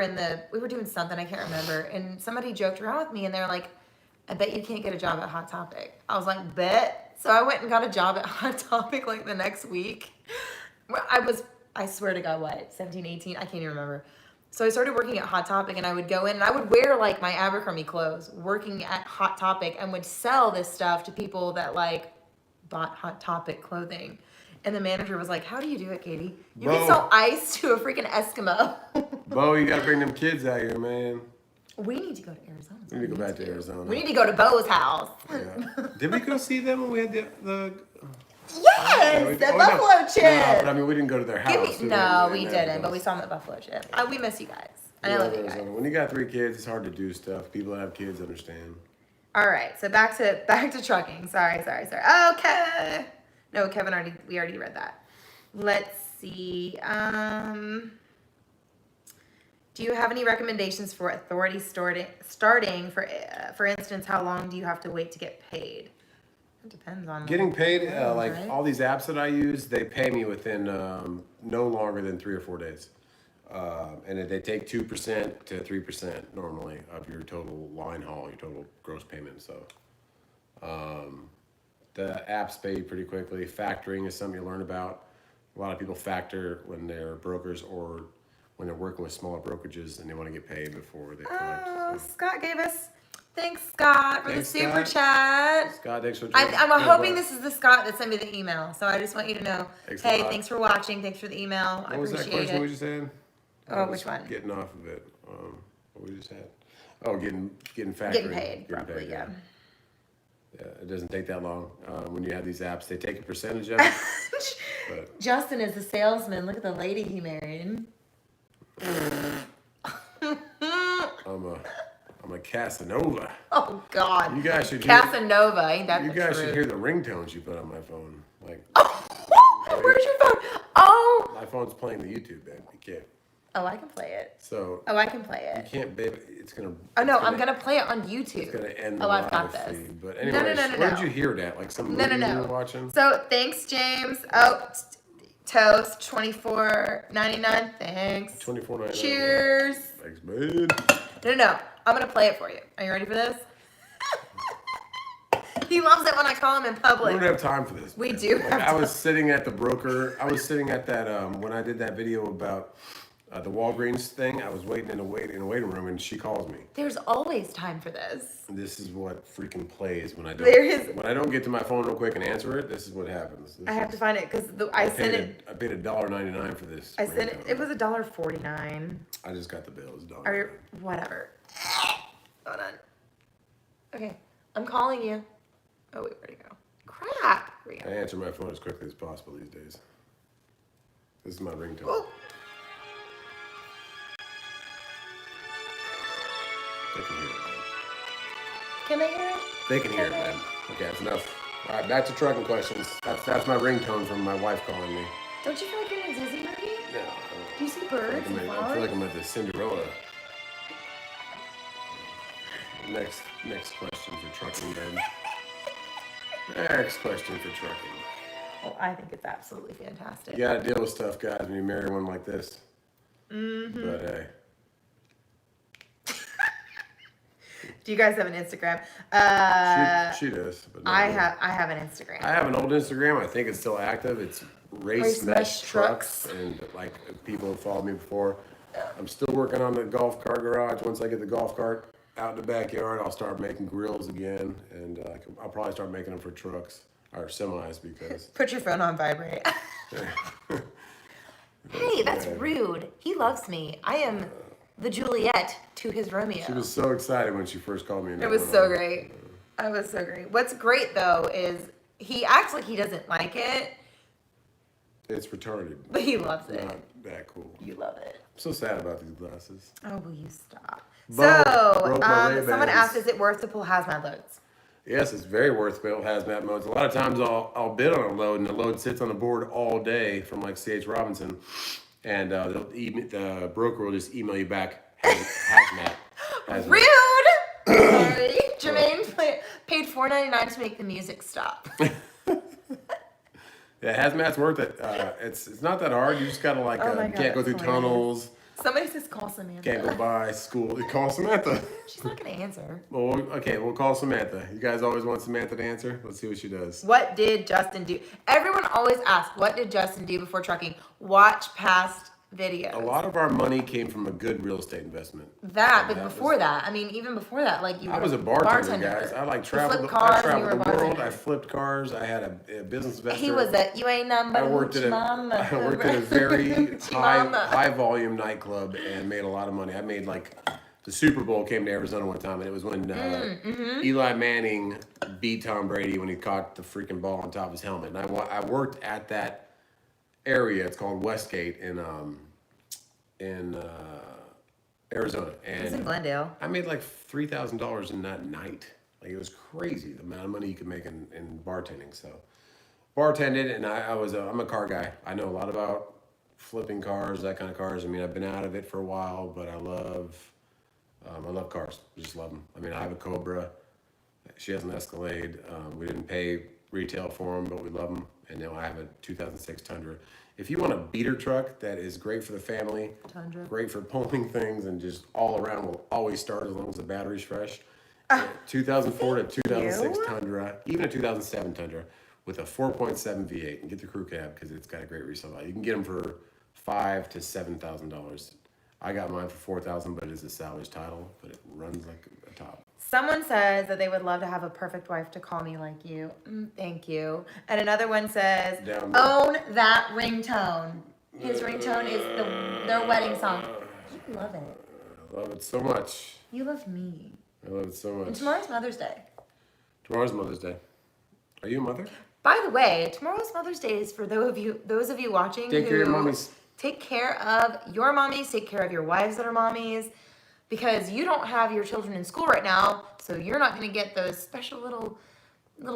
doing something, I can't remember. And somebody joked around with me and they're like, I bet you can't get a job at Hot Topic. I was like, bet. So I went and got a job at Hot Topic like the next week. I swear to God, what, 17, 18? I can't even remember. So I started working at Hot Topic and I would go in and I would wear like my Abercrombie clothes working at Hot Topic and would sell this stuff to people that like bought Hot Topic clothing. And the manager was like, how do you do it, Katie? You can Bo. sell ice to a freaking Eskimo. Bo, you gotta bring them kids out here, man. We need to go to Arizona. We need to go back to Arizona. We need to go to Bo's house. Yeah. Did we go see them when we had the Yes, the oh, Buffalo no. Chip. No, but I mean, we didn't go to their house. We didn't, but we saw them at Buffalo Chip. We miss you guys. I love you guys. When you got 3 kids, it's hard to do stuff. People that have kids understand. All right, so back to trucking. Sorry. Okay. No, Kevin we already read that. Let's see. Do you have any recommendations for authority starting? For instance, how long do you have to wait to get paid? It depends on Getting paid, like right? all these apps that I use, they pay me within no longer than 3 or 4 days. And they take 2% to 3% normally of your total line haul, your total gross payment. So the apps pay you pretty quickly. Factoring is something you learn about. A lot of people factor when they're brokers or when they're working with smaller brokerages and they want to get paid before they collect. Oh, So. Scott gave us. Thanks, Scott, for Thanks, the super Scott. chat. Scott, thanks for I'm hoping this is the Scott that sent me the email. So I just want you to know. Thanks a Hey, lot. thanks for watching. Thanks for the email. I What was that appreciate question we it. just had? Oh, I was which one? Getting off of it. What we just had. Oh, getting factoring. Getting paid, probably, yeah. Yeah, it doesn't take that long. When you have these apps, they take a percentage of it. But Justin is the salesman. Look at the lady he married. I'm a Casanova. Oh God. You guys should Casanova. Ain't that You the guys truth? should hear the ringtones you put on my phone. Like Where's your phone? Oh. my phone's playing the YouTube, man. You can't. Oh, I can play it. So Oh, I can play you it. can't, babe. It's gonna. Oh no, it's I'm gonna play it on YouTube. It's gonna end the Oh, I've live got this. feed. But No, anyways, no. where did you hear that? Like some No, movie you no. were watching? So thanks, James. Oh, toast, $24.99. Thanks. $24.99. Cheers. Thanks, man. No. I'm gonna play it for you. Are you ready for this? He loves it when I call him in We public. don't have time for this. We man. do Like, have I was sitting at the broker. I was sitting at that when I did that video about the Walgreens thing. I was waiting in a waiting room, and she calls me. There's always time for this. And this is what freaking plays when I don't. There is- When I don't get to my phone real quick and answer it. This is what happens. I have to find it because I sent it. I paid $1.99 for this. I sent it. ringtone. It was $1.49 I just got the bill. It's $1.99. or whatever. Hold on. Okay, I'm calling you. Oh wait, where'd it go? Crap. Here we I go. answer my phone as quickly as possible these days. This is my ringtone. Oh. They can hear it, man. Can I hear it? They can hear it, man. Okay, that's enough. All right, back to trucking questions. That's my ringtone from my wife calling me. Don't you feel like you're in a Disney movie? No, Do you see I birds and feel flowers? like I'm at the Cinderella. Next question for trucking then. Next question for trucking. Well, I think it's absolutely fantastic. You gotta deal with tough guys when you marry one like this. Mm-hmm. But hey. Do you guys have an Instagram? She does. But I have an Instagram. I have an old Instagram. I think it's still active. It's Race Mesh Trucks. And like people have followed me before. I'm still working on the golf cart garage. Once I get the golf cart out in the backyard, I'll start making grills again. And I'll probably start making them for trucks or semis because. Put your phone on vibrate. Hey, that's rude. He loves me. I am the Juliet to his Romeo. She was so excited when she first called me. It was so great. It was so great. What's great though is he acts like he doesn't like it. It's retarded. But he loves it. Not that cool. You love it. I'm so sad about these glasses. Oh, will you stop? Broke So, my Ray-Bans. someone asked, is it worth to pull hazmat loads? Yes, it's very worth it. Hazmat modes. A lot of times I'll bid on a load, and the load sits on the board all day from like C.H. Robinson, and the broker will just email you back hazmat. Rude. Sorry, Jermaine paid $4.99 to make the music stop. Yeah, hazmat's worth it. It's not that hard. You just gotta like Oh my you God, can't go that's through hilarious. tunnels. Somebody says call Samantha. Can't go by school. Call Samantha. She's not gonna answer. Well, okay, we'll call Samantha. You guys always want Samantha to answer? Let's see what she does. What did Justin do? Everyone always asks, what did Justin do before trucking? Watch past videos. A lot of our money came from a good real estate investment. But before that, I mean, even before that, like you were I was a bartender, guys. I like traveled. I traveled the world. I flipped cars. I had a business investor. He was you ain't nothing but I worked at a very high volume nightclub and made a lot of money. I made like the Super Bowl came to Arizona one time, and it was when Eli Manning beat Tom Brady when he caught the freaking ball on top of his helmet. And I worked at that area. It's called Westgate in Arizona, and It's in Glendale. I made like $3,000 in that night. Like it was crazy the amount of money you could make in bartending. So bartended, and I'm a car guy. I know a lot about flipping cars, that kind of cars. I mean, I've been out of it for a while, but I love cars. I just love them. I mean, I have a Cobra. She has an Escalade. We didn't pay retail for them, but we love them. And now I have a 2006 Tundra. If you want a beater truck that is great for the family, Tundra. great for pulling things, and just all around, will always start as long as the battery's fresh. 2004 to 2006 Tundra, even a 2007 Tundra with a 4.7 V8, and get the crew cab because it's got a great resale value. You can get them for $5,000 to $7,000. I got mine for $4,000, but it's a salvage title, but it runs like a top. Someone says that they would love to have a perfect wife to call me like you. Thank you. And another one says, own that ringtone. His ringtone is their wedding song. You love it. I love it so much. You love me. I love it so much. And tomorrow's Mother's Day. Tomorrow's Mother's Day. Are you a mother? By the way, tomorrow's Mother's Day is for those of you watching Take care of your mommies. Take care of your mommies. Take care of your wives that are mommies. Because you don't have your children in school right now, so you're not going to get those special little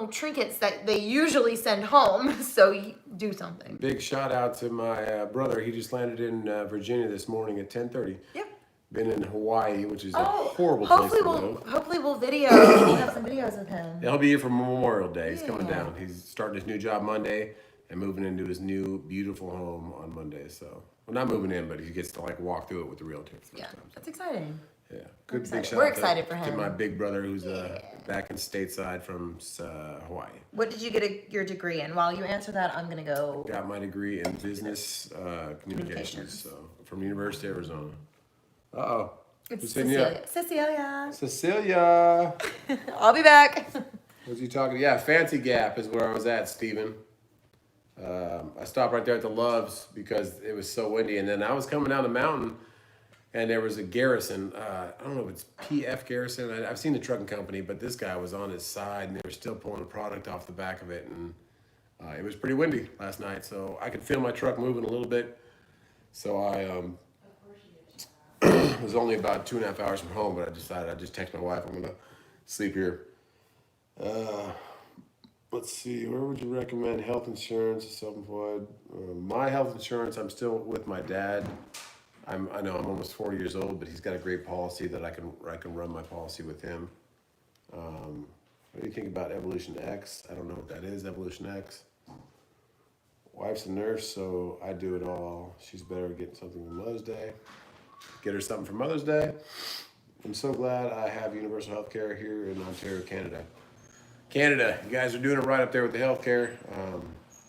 trinkets that they usually send home. So you do something. Big shout out to my brother. He just landed in Virginia this morning at 10:30. Yep. Been in Hawaii, which is a horrible place to live. Hopefully we'll we'll have some videos of him. He'll be here for Memorial Day. He's coming down. He's starting his new job Monday and moving into his new beautiful home on Monday. So, well, not moving in, but he gets to like walk through it with the realtor for the first time. So. That's exciting. Yeah, good big shout We're out excited for him. to my big brother who's back in stateside from Hawaii. What did you get your degree in? While you answer that, I'm gonna go. Got my degree in business communications, so from University of Arizona. Uh-oh. It's Cecilia. Cecilia. I'll be back. Was you talking? Yeah, Fancy Gap is where I was at, Steven. I stopped right there at the Loves because it was so windy, and then I was coming down the mountain. And there was a Garrison, I don't know if it's PF Garrison. I've seen the trucking company, but this guy was on his side and they were still pulling a product off the back of it. And it was pretty windy last night, so I could feel my truck moving a little bit. So I was only about 2.5 hours from home, but I decided I'd just text my wife, I'm gonna sleep here. Let's see, where would you recommend health insurance, self-employed? My health insurance, I'm still with my dad. I know I'm almost 40 years old, but he's got a great policy that I can run my policy with him. What do you think about Evolution X? I don't know what that is, Evolution X. Wife's a nurse, so I do it all. She's better at getting something for Mother's Day. Get her something for Mother's Day. I'm so glad I have universal health care here in Ontario, Canada. Canada, you guys are doing it right up there with the healthcare.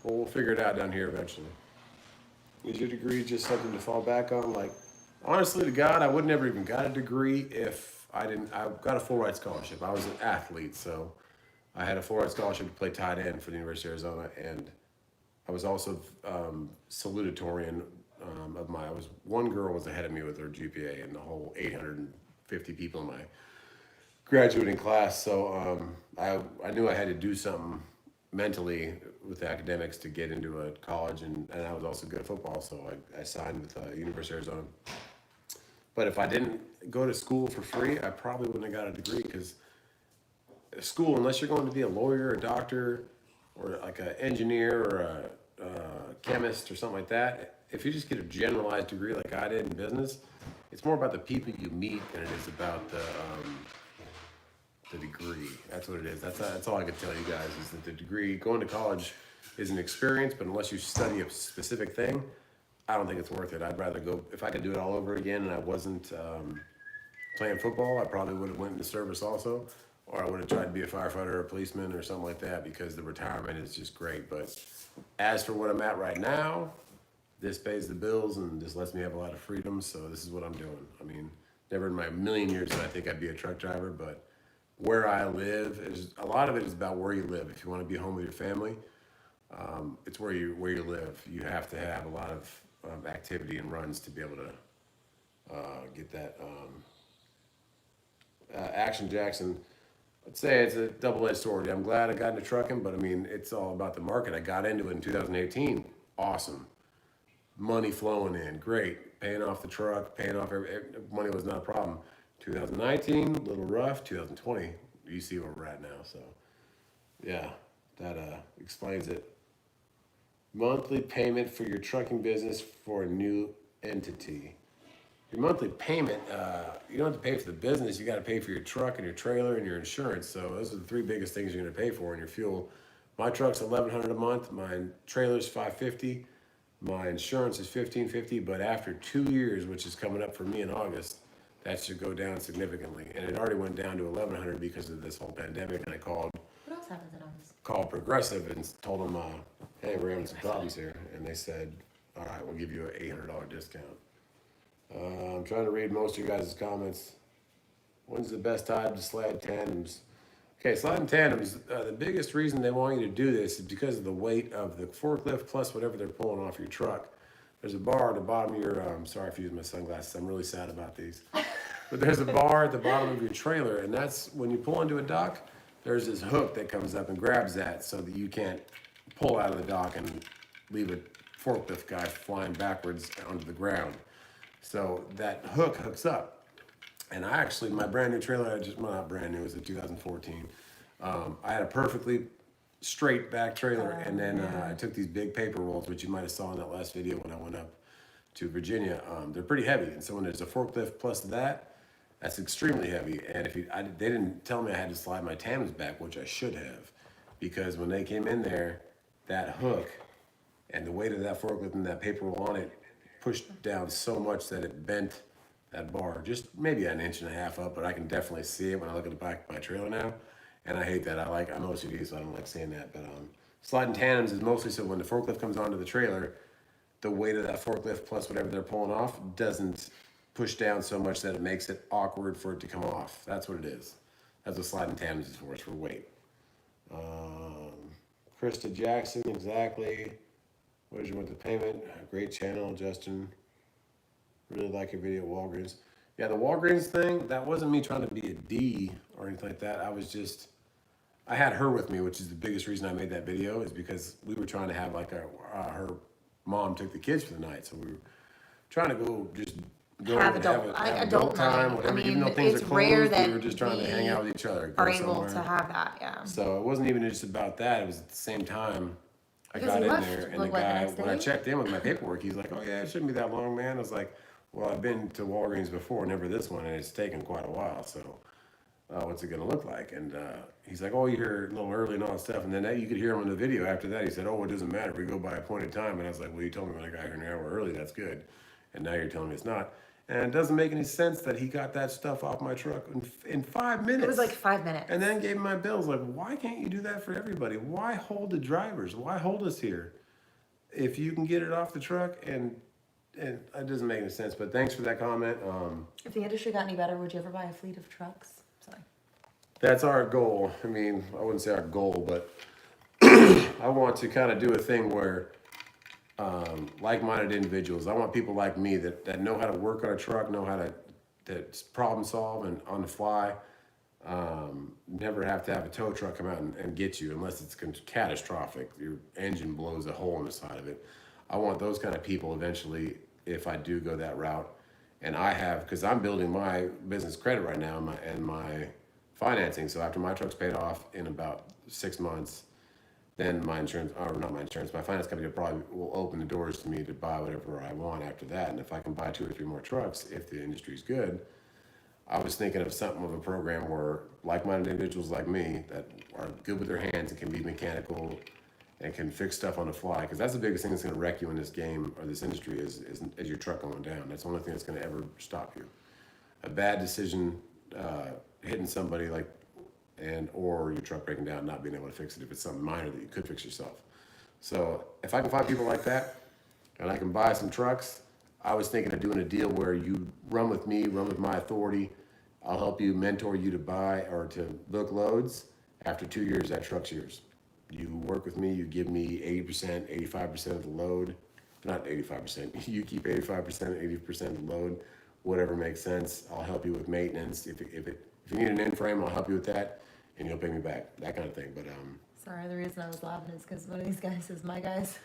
Well, we'll figure it out down here eventually. Is your degree just something to fall back on? Like, honestly to God, I would never even got a degree if I got a full ride scholarship. I was an athlete, so I had a full ride scholarship to play tight end for the University of Arizona, and I was also salutatorian one girl was ahead of me with her GPA and the whole 850 people in my graduating class. So I knew I had to do something mentally with academics to get into a college, and I was also good at football, so I signed with University of Arizona. But if I didn't go to school for free, I probably wouldn't have got a degree, because school, unless you're going to be a lawyer, a doctor, or like an engineer or a chemist or something like that, if you just get a generalized degree like I did in business, it's more about the people you meet than it is about the degree. That's what it is. That's all I can tell you guys, is that the degree, going to college is an experience, but unless you study a specific thing, I don't think it's worth it. I'd rather go, if I could do it all over again and I wasn't playing football, I probably would have went into service also, or I would have tried to be a firefighter or a policeman or something like that, because the retirement is just great. But as for what I'm at right now, this pays the bills and this lets me have a lot of freedom, so this is what I'm doing. I mean, never in my million years did I think I'd be a truck driver, but where I live is, a lot of it is about where you live. If you want to be home with your family, it's where you live. You have to have a lot of activity and runs to be able to get that. Action Jackson, I'd say it's a double-edged sword. I'm glad I got into trucking, but I mean, it's all about the market. I got into it in 2018. Awesome. Money flowing in, great. Paying off the truck, paying off money was not a problem. 2019, a little rough. 2020, you see where we're at now. So, yeah, that explains it. Monthly payment for your trucking business for a new entity. Your monthly payment, you don't have to pay for the business. You got to pay for your truck and your trailer and your insurance. So those are the three biggest things you're going to pay for, and your fuel. My truck's $1,100 a month. My trailer's $550. My insurance is $1,550. But after 2 years, which is coming up for me in August, that should go down significantly. And it already went down to $1,100 because of this whole pandemic. And I called What else happens in August? Progressive and told them, hey, we're having some problems here. And they said, all right, we'll give you an $800 discount. I'm trying to read most of you guys' comments. When's the best time to slide tandems? Okay, sliding tandems, the biggest reason they want you to do this is because of the weight of the forklift plus whatever they're pulling off your truck. There's a bar at the bottom of your, sorry if you use my sunglasses, I'm really sad about these. But there's a bar at the bottom of your trailer, and that's when you pull into a dock, there's this hook that comes up and grabs that so that you can't pull out of the dock and leave a forklift guy flying backwards onto the ground. So that hook hooks up. And I actually, my brand new trailer, well, not brand new, it was a 2014. I had a perfectly straight back trailer, and then I took these big paper rolls, which you might have saw in that last video when I went up to Virginia. They're pretty heavy, and so when there's a forklift plus that's extremely heavy. And they didn't tell me I had to slide my tandems back, which I should have, because when they came in there, that hook and the weight of that forklift and that paper roll on it pushed down so much that it bent that bar just maybe an inch and a half up, but I can definitely see it when I look at the back of my trailer now. And I hate that. I'm OCD, so I don't like seeing that. But sliding tandems is mostly so when the forklift comes onto the trailer, the weight of that forklift plus whatever they're pulling off doesn't push down so much that it makes it awkward for it to come off. That's what it is. That's what sliding tandems is for. It's for weight. Krista Jackson, exactly. What did you want the payment? Great channel, Justin. Really like your video at Walgreens. Yeah, the Walgreens thing, that wasn't me trying to be a D or anything like that. I had her with me, which is the biggest reason I made that video, is because we were trying to have like her mom took the kids for the night. So we were trying to go Have adult time, whatever. Even though things it's are rare closed, that we were just trying to hang out with each other. are able to have that, yeah. So it wasn't even just about that. It was at the same time, I got in there, and the guy, when I checked in with my paperwork, he's like, oh yeah, it shouldn't be that long, man. I was like, well, I've been to Walgreens before, never this one, and it's taken quite a while. So what's it gonna look like? And he's like, oh, you're a little early and all that stuff. And then you could hear him in the video after that. He said, oh, it doesn't matter. We go by appointed time. And I was like, well, you told me when I got here an hour early. That's good. And now you're telling me it's not. And it doesn't make any sense that he got that stuff off my truck in 5 minutes. It was like 5 minutes. And then gave me my bills. Like, why can't you do that for everybody? Why hold the drivers? Why hold us here? If you can get it off the truck, and it doesn't make any sense. But thanks for that comment. If the industry got any better, would you ever buy a fleet of trucks? Sorry. That's our goal. I mean, I wouldn't say our goal, but I want to kind of do a thing where like-minded individuals, I want people like me that know how to work on a truck, know how to problem solve and on the fly, never have to have a tow truck come out and get you unless it's catastrophic. Your engine blows a hole in the side of it. I want those kind of people eventually if I do go that route. And I have, because I'm building my business credit right now and my financing. So after my truck's paid off in about 6 months, then my insurance, or not my insurance, my finance company probably will open the doors to me to buy whatever I want after that. And if I can buy 2 or 3 more trucks, if the industry's good, I was thinking of something of a program where like-minded individuals like me that are good with their hands and can be mechanical and can fix stuff on the fly. Because that's the biggest thing that's going to wreck you in this game or this industry is your truck going down. That's the only thing that's going to ever stop you. A bad decision, hitting somebody or your truck breaking down, not being able to fix it if it's something minor that you could fix yourself. So if I can find people like that and I can buy some trucks, I was thinking of doing a deal where you run with me, run with my authority. I'll help you, mentor you to buy or to book loads. After 2 years, that truck's yours. You work with me, you give me 80%, 85% of the load. Not 85%, you keep 85%, 80% of the load, whatever makes sense. I'll help you with maintenance. If you need an in-frame, I'll help you with that, and you'll pay me back, that kind of thing. But Sorry, the reason I was laughing is because one of these guys says, my guys,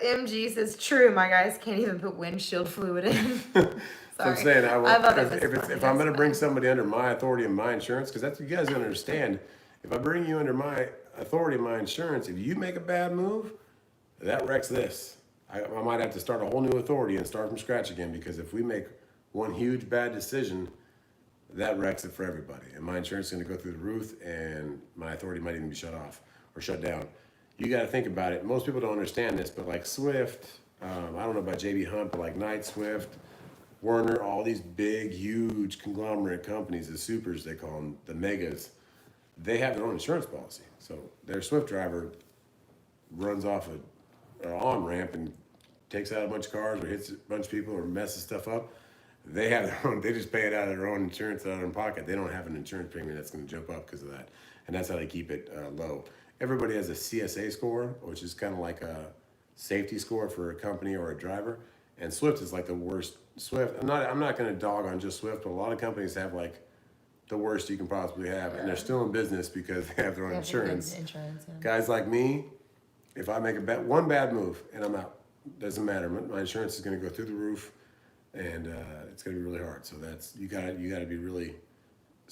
MG says, true, my guys can't even put windshield fluid in. so I'm saying if I'm going to bring funny. somebody under my authority and my insurance, because that's you guys don't understand. If I bring you under my authority and my insurance, if you make a bad move, that wrecks this. I might have to start a whole new authority and start from scratch again, because if we make one huge bad decision, that wrecks it for everybody. And my insurance is going to go through the roof, and my authority might even be shut off or shut down. You got to think about it. Most people don't understand this, but like Swift, I don't know about JB Hunt, but like Knight Swift, Werner, all these big, huge conglomerate companies, the supers, they call them, the megas, they have their own insurance policy. So their Swift driver runs off an on-ramp and takes out a bunch of cars or hits a bunch of people or messes stuff up. They have their own, they just pay it out of their own insurance out of their own pocket. They don't have an insurance premium that's going to jump up because of that. And that's how they keep it low. Everybody has a CSA score, which is kind of like a safety score for a company or a driver. And Swift is like the worst. Swift, I'm not going to dog on just Swift, but a lot of companies have like the worst you can possibly have. And they're still in business because they have their own insurance. Guys like me, if I make one bad move and I'm out, doesn't matter. My insurance is going to go through the roof. And it's going to be really hard. So that's you got to be really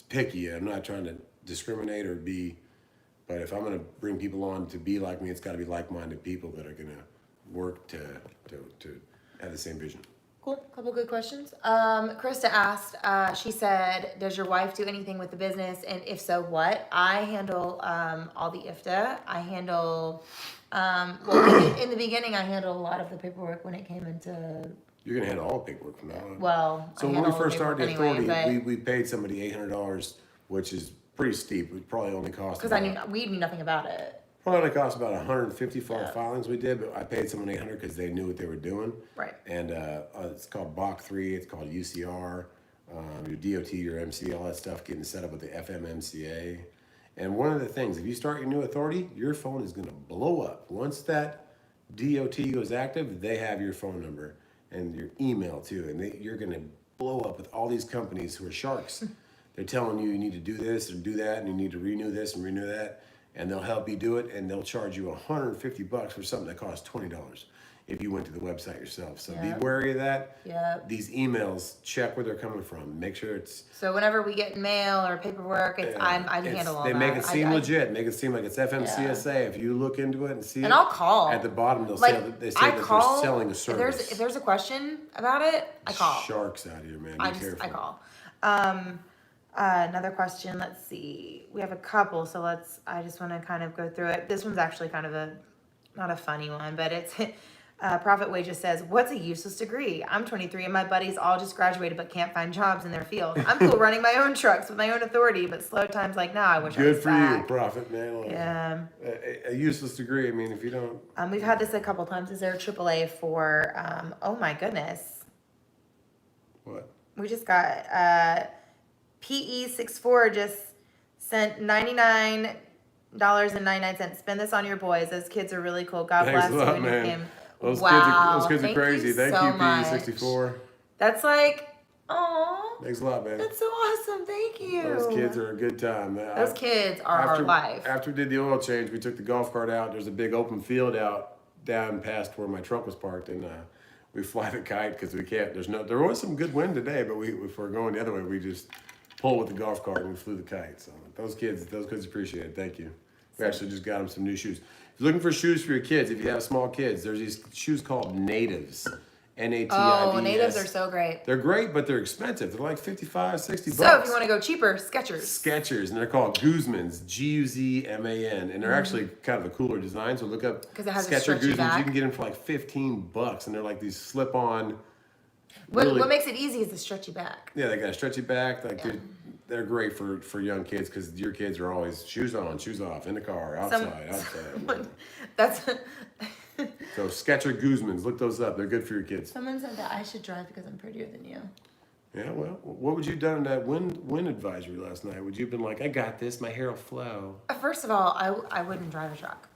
picky. I'm not trying to discriminate or but if I'm going to bring people on to be like me, it's got to be like-minded people that are going to work to have the same vision. Cool. Couple good questions. Krista asked, she said, does your wife do anything with the business? And if so, what? I handle all the IFTA. I handle, in the beginning, I handled a lot of the paperwork when it came into... You're going to handle all paperwork from now on. Well, so when we first started the authority, we paid somebody $800, which is pretty steep. It probably only cost... Because we knew nothing about it. Probably only cost about $150 for our filings we did, but I paid someone $800 because they knew what they were doing. Right. And it's called BOC 3, it's called UCR, your DOT, your MC, all that stuff, getting set up with the FMMCA. And one of the things, if you start your new authority, your phone is going to blow up. Once that DOT goes active, they have your phone number and your email too. And you're going to blow up with all these companies who are sharks. They're telling you need to do this and do that, and you need to renew this and renew that. And they'll help you do it, and they'll charge you $150 for something that costs $20 if you went to the website yourself. So be wary of that. Yeah. These emails, check where they're coming from. Make sure it's... So whenever we get mail or paperwork, I handle all that. They make it seem legit. Make it seem like it's FMCSA. Yeah. If you look into it and see and I'll call. At the bottom, they say that they're selling a service. If there's a question about it, I call. Sharks out here, man. Be careful. I call. Another question. Let's see. We have a couple, so I just want to kind of go through it. This one's actually kind of not a funny one, but it's Profit Wages says, "What's a useless degree? I'm 23 and my buddies all just graduated but can't find jobs in their field. I'm cool running my own trucks with my own authority, but slow times like now, I wish I Good was for back." you, Profit, man. Yeah. A useless degree. I mean, if you don't. We've had this a couple times. Is there a AAA for? Oh my goodness. What? We just got PE64 just sent $99.99. Spend this on your boys. Those kids are really cool. God Thanks bless a you lot, and your man. family. Those Wow. kids are crazy. Thank so you, much. PE64. That's like, oh, Thanks a lot, man. that's so awesome. Thank you. Those kids are a good time. Those kids are our life. After we did the oil change, we took the golf cart out. There's a big open field out down past where my truck was parked, and we fly the kite because we can't. There was some good wind today, but if we're going the other way, we just pull with the golf cart and we flew the kite. So those kids appreciate it. Thank you. We actually just got them some new shoes. If you're looking for shoes for your kids, if you have small kids, there's these shoes called Natives. Natives. Oh, Natives are so great. They're great, but they're expensive. They're like $55, $60. So if you want to go cheaper, Skechers. Skechers, and they're called Guzmans, Guzman, and they're actually kind of a cooler design. So look up 'Cause it has a Skechers stretchy Guzmans. back. You can get them for like $15, and they're like these slip-on. What makes it easy is the stretchy back. Yeah, they got a stretchy back. Like they're great for young kids because your kids are always shoes on, shoes off, in the car, outside. That's. So Skechers Guzmans, look those up. They're good for your kids. Someone said that I should drive because I'm prettier than you. Yeah, well, what would you have done in that wind advisory last night? Would you have been like, I got this, my hair will flow? First of all, I wouldn't drive a truck.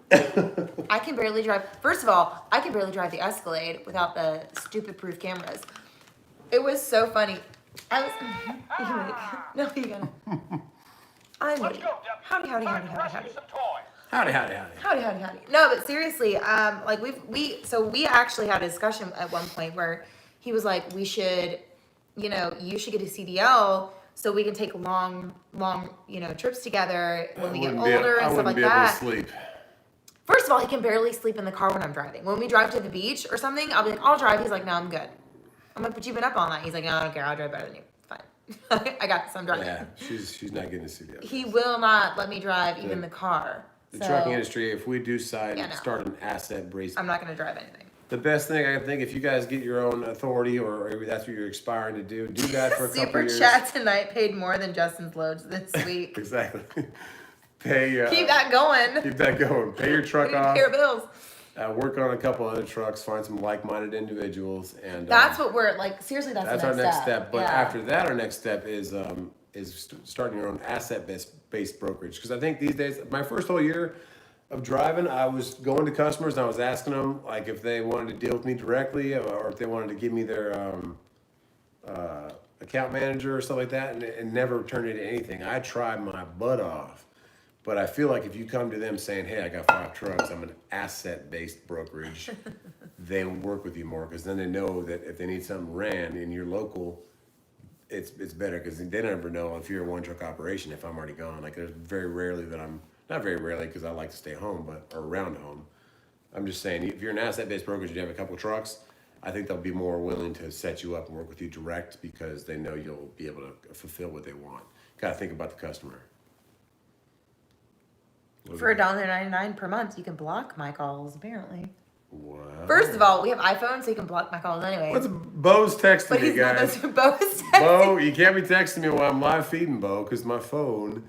I can barely drive. First of all, I can barely drive the Escalade without the stupid proof cameras. It was so funny. I was. No, you gotta. I'm Let's Nate. go, Deputy. Howdy. Time to rescue some toys. Howdy. Howdy. No, but seriously, like we actually had a discussion at one point where he was like, you should get a CDL so we can take long, trips together when we get older and stuff like that. I wouldn't be able to sleep. First of all, he can barely sleep in the car when I'm driving. When we drive to the beach or something, I'll be like, I'll drive. He's like, no, I'm good. I'm like, but you've been up all night. He's like, no, I don't care. I'll drive better than you. Fine. I got this. I'm driving. Yeah, she's not getting a CDL. He will not let me drive even the car. The trucking industry, if we do start an asset-based, I'm not going to drive anything. the best thing I can think, if you guys get your own authority or that's what you're aspiring to do that for a couple Super years. chat tonight paid more than Justin's loads this week. Exactly. Pay. Keep that going. Keep that going. Pay your truck off. Pay your bills. Work on a couple other trucks. Find some like-minded individuals, and That's what we're like. Seriously, that's our next step. But Yeah. after that, our next step is starting your own asset-based brokerage. Because I think these days, my first whole year of driving, I was going to customers and I was asking them like if they wanted to deal with me directly or if they wanted to give me their account manager or stuff like that, and never turned into anything. I tried my butt off. But I feel like if you come to them saying, hey, I got 5 trucks, I'm an asset-based brokerage, they'll work with you more because then they know that if they need something ran in your local, it's better because they never know if you're a one-truck operation if I'm already gone. Like there's very rarely that not very rarely because I like to stay home or around home. I'm just saying if you're an asset-based brokerage and you have a couple trucks, I think they'll be more willing to set you up and work with you direct because they know you'll be able to fulfill what they want. Got to think about the customer. For $1.99 per month, you can block my calls, apparently. Wow. First of all, we have iPhones, so you can block my calls anyway. What's Bo's texting But me, he's not guys? Bo's Bo, you can't be texting me while I'm live feeding Bo because my phone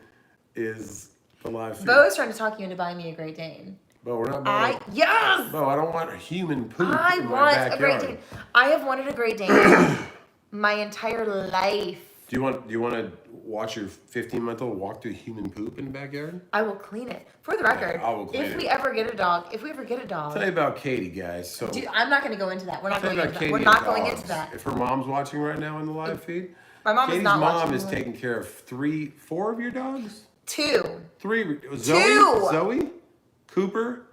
is the live feed. Bo is trying to talk you into buying me a Great Dane. Bo, we're not buying. Yes! Bo, I don't want a human poop I in my want backyard. a Great Dane. I have wanted a Great Dane my entire life. Do you want to watch your 15-month-old walk through human poop in the backyard? I will clean it. For the record, I will clean if it. we ever get a dog, Tell you about Katie, guys. So Dude, I'm not going to go into that. We're not tell going you into about that. Katie We're and not going dogs. into that. If her mom's watching right now in the live feed, My mom Katie's is not mom watching. is taking care of 4 of your dogs. 2. 3. Two! Zoe, Cooper,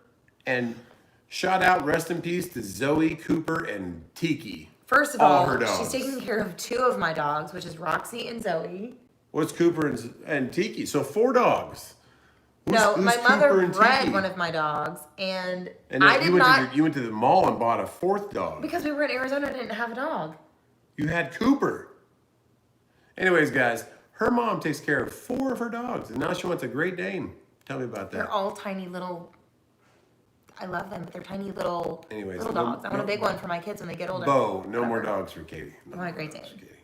and shout out, rest in peace to Zoe, Cooper, and Tiki. First of All all, her dogs. she's taking care of 2 of my dogs, which is Roxy and Zoe. What's Cooper and Tiki? So 4 dogs. No, Who's my mother Cooper and bred Tiki? one of my dogs, and And I then did not you went to the mall and bought a 4th dog. because we were in Arizona and didn't have a dog. You had Cooper. Anyways, guys, Her mom takes care of 4 of her dogs, and now she wants a Great Dane. Tell me about They're that. all tiny little. I love them, but they're tiny little Anyways, little no- dogs. I want no- a big one for my kids when they get older. Bo, no more Whatever. dogs for Katie. No I want a more Great dogs Dane. for Katie.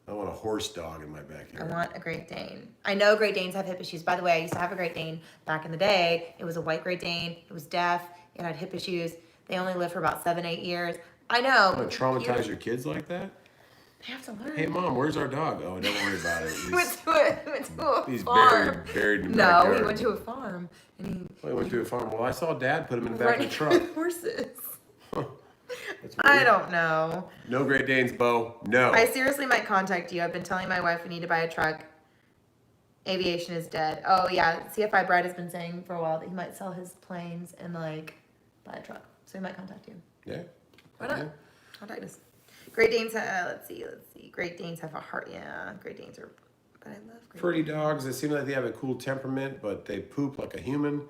I want a horse dog in my I backyard. want a Great Dane. I know Great Danes have hip issues. By the way, I used to have a Great Dane back in the day. It was a white Great Dane. It was deaf. It had hip issues. They only lived for about 7-8 years. I know. You want to traumatize your kids like that? They have to learn. Hey, Mom, where's our dog? Oh, don't worry about it. He went to a He's farm. buried in the No, backyard. he went to a farm and Well, he went to a farm. Well, I saw Dad put him in the back running of the truck. horses. That's I weird. don't know. No Great Danes, Bo. No. I seriously might contact you. I've been telling my wife we need to buy a truck. Aviation is dead. Oh yeah, CFI Brad has been saying for a while that he might sell his planes and like buy a truck. So he might contact you. Yeah. Why not? Contact us. Great Danes. Let's see. Great Danes have a heart. Yeah, Great Danes are. But I love Great Pretty dogs. They seem like they have a cool temperament, but they poop like a human,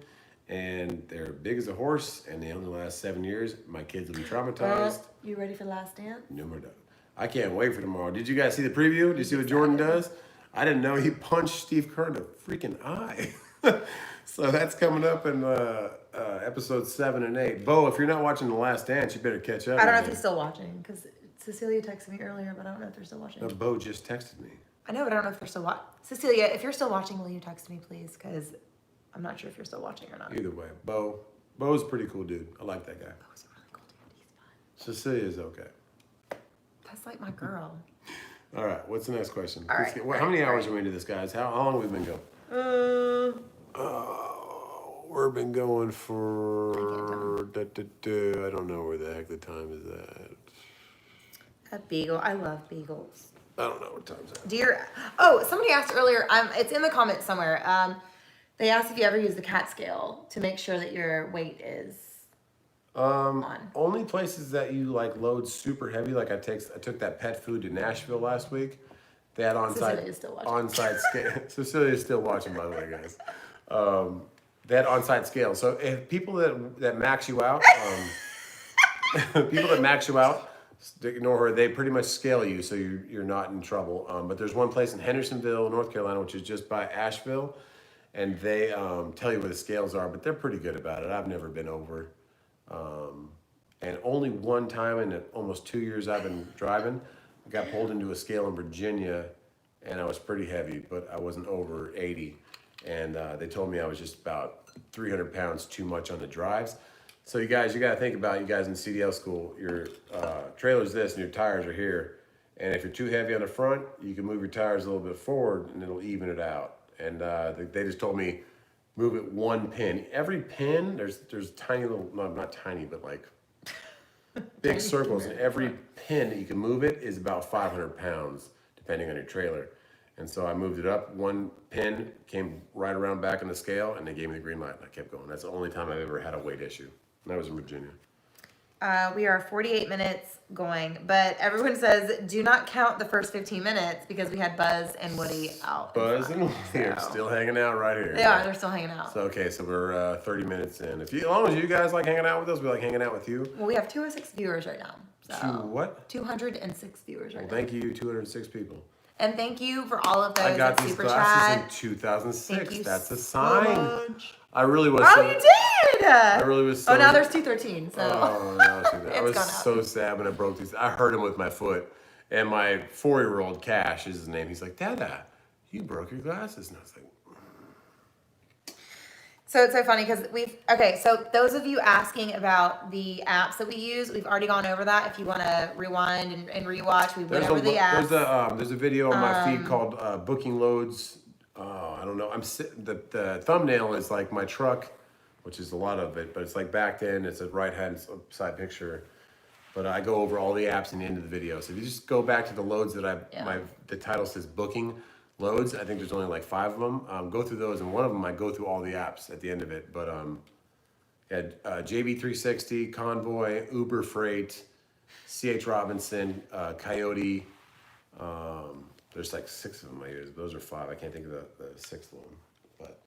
and they're big as a horse, and they only last 7 years. My kids will be traumatized. You ready for the last dance? No more dogs. I can't wait for tomorrow. Did you guys see the preview? Did you see what Jordan does? I didn't know he punched Steve Kerr in the freaking eye. So that's coming up in episodes 7 and 8. Bo, if you're not watching The Last Dance, you better catch up. I don't know if man. he's still watching because Cecilia texted me earlier, but I don't know if they're still watching. No, Bo just texted me. I know, but I don't know if they're still watching. Cecilia, if you're still watching, will you text me, please? Because I'm not sure if you're still watching or not. Either way, Bo's a pretty cool dude. I like that guy. Oh, he's a really cool dude. He's fun. Cecilia's okay. That's like my girl. All right, what's the next question? All Let's right, get- how many hours are we into this, guys? How long have we been going? We've been going for. I don't know where the heck the time is at. A beagle. I love beagles. I don't know what time's at. Dear. Oh, somebody asked earlier. It's in the comments somewhere. They asked if you ever use the cat scale to make sure that your weight is on. Only places that you like load super heavy, like I took that pet food to Nashville last week. They had Cecilia's still watching. on-site scale. Cecilia's still watching, by the way, guys. They had on-site scale. So if people that max you out, people that max you out, ignore her. They pretty much scale you, so you're not in trouble. But there's one place in Hendersonville, North Carolina, which is just by Asheville, and they tell you where the scales are. But they're pretty good about it. I've never been over. And only one time in the almost 2 years I've been driving, I got pulled into a scale in Virginia, and I was pretty heavy, but I wasn't over 80. And they told me I was just about 300 pounds too much on the drives. So you guys, you got to think about, you guys in CDL school, your trailer's this and your tires are here. And if you're too heavy on the front, you can move your tires a little bit forward and it'll even it out. And they just told me, move it 1 pin. Every pin, there's tiny little, not tiny, but like big circles. And every pin that you can move it is about 500 pounds, depending on your trailer. And so I moved it up 1 pin, came right around back on the scale, and they gave me the green light, and I kept going. That's the only time I've ever had a weight issue. And that was in Virginia. We are 48 minutes going, but everyone says do not count the first 15 minutes because we had Buzz and Woody out. Buzz and Woody are still hanging out right here. They are. They're still hanging out. So, okay, so we're 30 minutes in. As long as you guys like hanging out with us, we like hanging out with you. Well, we have 206 viewers right now. So What? 206 viewers right Well, thank you, 206 people. And thank you for all of those I got that these super glasses chat. in 2006. Thank you That's a so sign. much. I really was. Oh, so, you did! I really was so. Oh, now there's 213. So. Oh, no, I was gone up. so sad when I broke these. I hurt him with my foot. And my 4-year-old, Cash is his name. He's like, Dada, you broke your glasses. And I was like, So it's so funny because so those of you asking about the apps that we use, we've already gone over that. If you want to rewind and rewatch, we went over the apps. there's a video on my feed called Booking Loads. I don't know. The thumbnail is like my truck, which is a lot of it, but it's like backed in. It's a right-hand side picture. But I go over all the apps in the end of the video. So if you just go back to the loads that the title says Booking Loads. I think there's only like 5 of them. Go through those, and one of them I go through all the apps at the end of it. But JB360, Convoy, Uber Freight, CH Robinson, Coyote. There's like 6 of them I use. Those are 5. I can't think of the 6th one. But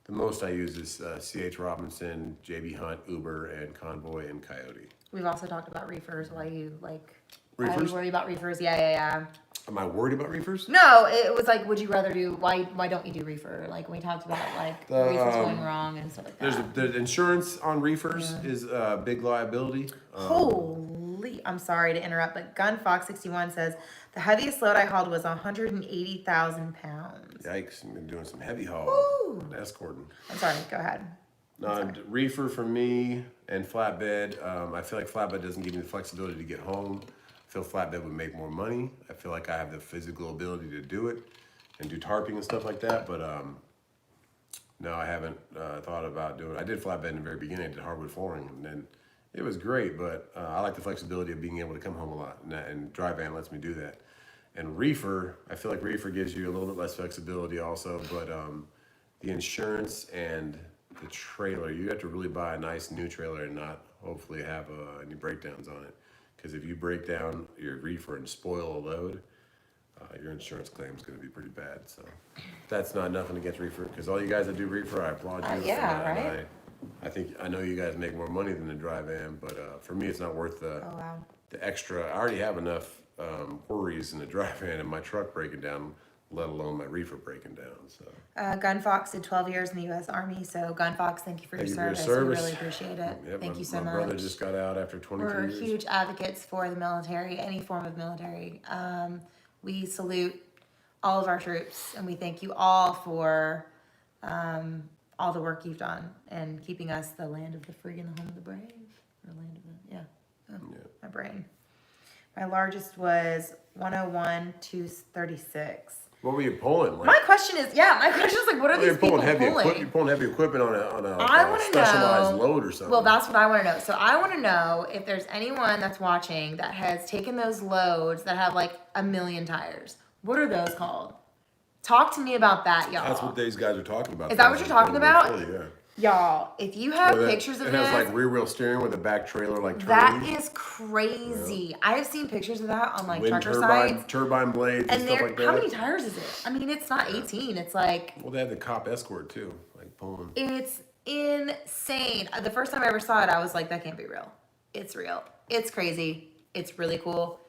the most I use is CH Robinson, JB Hunt, Uber, and Convoy, and Coyote. We've also talked about reefers. Why you Reefers? worry about reefers? Yeah. Am I worried about reefers? No, it was like, would you rather do, why don't you do reefer? Like, we talked about, like, reefers going wrong and stuff like that. There's insurance on reefers is a big liability. Holy, I'm sorry to interrupt, but GunFox61 says, the heaviest load I hauled was 180,000 pounds. Yikes, I'm doing some heavy haul. Woo. Escorting. I'm sorry, go ahead. No, reefer for me and flatbed. I feel like flatbed doesn't give me the flexibility to get home. I feel flatbed would make more money. I feel like I have the physical ability to do it and do tarping and stuff like that. But no, I haven't thought about doing it. I did flatbed in the very beginning. I did hardwood flooring, and then it was great. But I like the flexibility of being able to come home a lot, and dry van lets me do that. And reefer, I feel like reefer gives you a little bit less flexibility also. But the insurance and the trailer, you have to really buy a nice new trailer and not hopefully have any breakdowns on it. Because if you break down your reefer and spoil a load, your insurance claim is going to be pretty bad. So that's not nothing against reefer. Because all you guys that do reefer, I applaud you. Yeah, right? I know you guys make more money than the dry van, but for me, it's not worth the wow. the extra. I already have enough worries in the dry van and my truck breaking down, let alone my reefer breaking down. So GunFox did 12 years in the U.S. Army, so GunFox, thank you for your service. We really appreciate it. Yep, thank you so much. My brother just got out after 23 We're years. huge advocates for the military, any form of military. We salute all of our troops, and we thank you all for all the work you've done and keeping us the land of the free and the home of the brave. Or land of the, yeah. Oh, Yeah. my brain. My largest was 101 to 36. What were you pulling? Like, My question is, like, what are you're these people pulling pulling? You're pulling heavy equipment on I a wanna specialized know- load or something. Well, that's what I want to know. So I want to know if there's anyone that's watching that has taken those loads that have like 1 million tires. What are those called? Talk to me about that, y'all. That's what these guys are talking about. Is that what you're talking about? Yeah. Y'all, if you have Where pictures of it has this, like rear wheel steering with a back trailer like that turning. is crazy. I have seen pictures of that on like Wind trucker sites. turbine blades and And stuff there, like that. how many tires is it? I mean, it's not 18. It's like, Well, they have the cop escort too, like pulling. it's insane. The first time I ever saw it, I was like, that can't be real. It's real. It's crazy. It's really cool.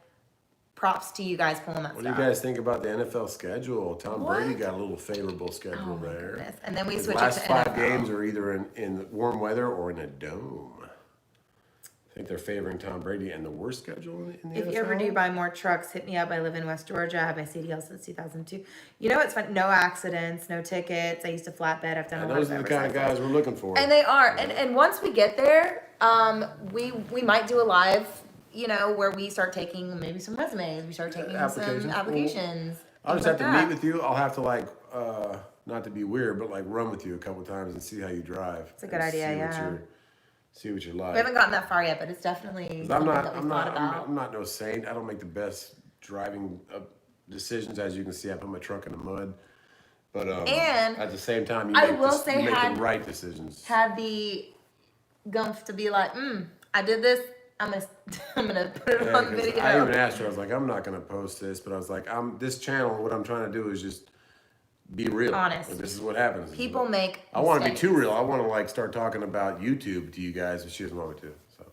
Props to you guys pulling that What do stuff. you guys think about the NFL schedule? Tom What? Brady got a little favorable schedule Oh my there. goodness. And then we His switch it last to 5 NFL. games are either in warm weather or in a dome. I think they're favoring Tom Brady and the worst schedule in the If NFL. you ever do buy more trucks, hit me up. I live in West Georgia. I have my CDL since 2002. You know what's fun? No accidents, no tickets. I used to flatbed. I've done a And lot those of are the kind of Eversize. guys we're looking for. And they are. And once we get there, we might do a live, where we start taking maybe some resumes. We start taking Applications. some applications. I'll just things have like to that. meet with you. I'll have to not to be weird, but like run with you a couple times and see how you drive. It's a good idea, yeah. See what you're like. We haven't gotten that far yet, but it's definitely something that we've thought about. I'm not no saint. I don't make the best driving decisions. As you can see, I put my truck in the mud. But And at the same time, you I make, will say you make had- the right decisions. Had the gumph to be like, I did this. I'm gonna put it Yeah, on 'cause video. I even asked her. I was like, I'm not gonna post this, but I was like, this channel. What I'm trying to do is just be real. Honest. Like, this is what happens. People make I want to be mistakes. too real. I want to like start talking about YouTube to you guys, but she doesn't want me to. So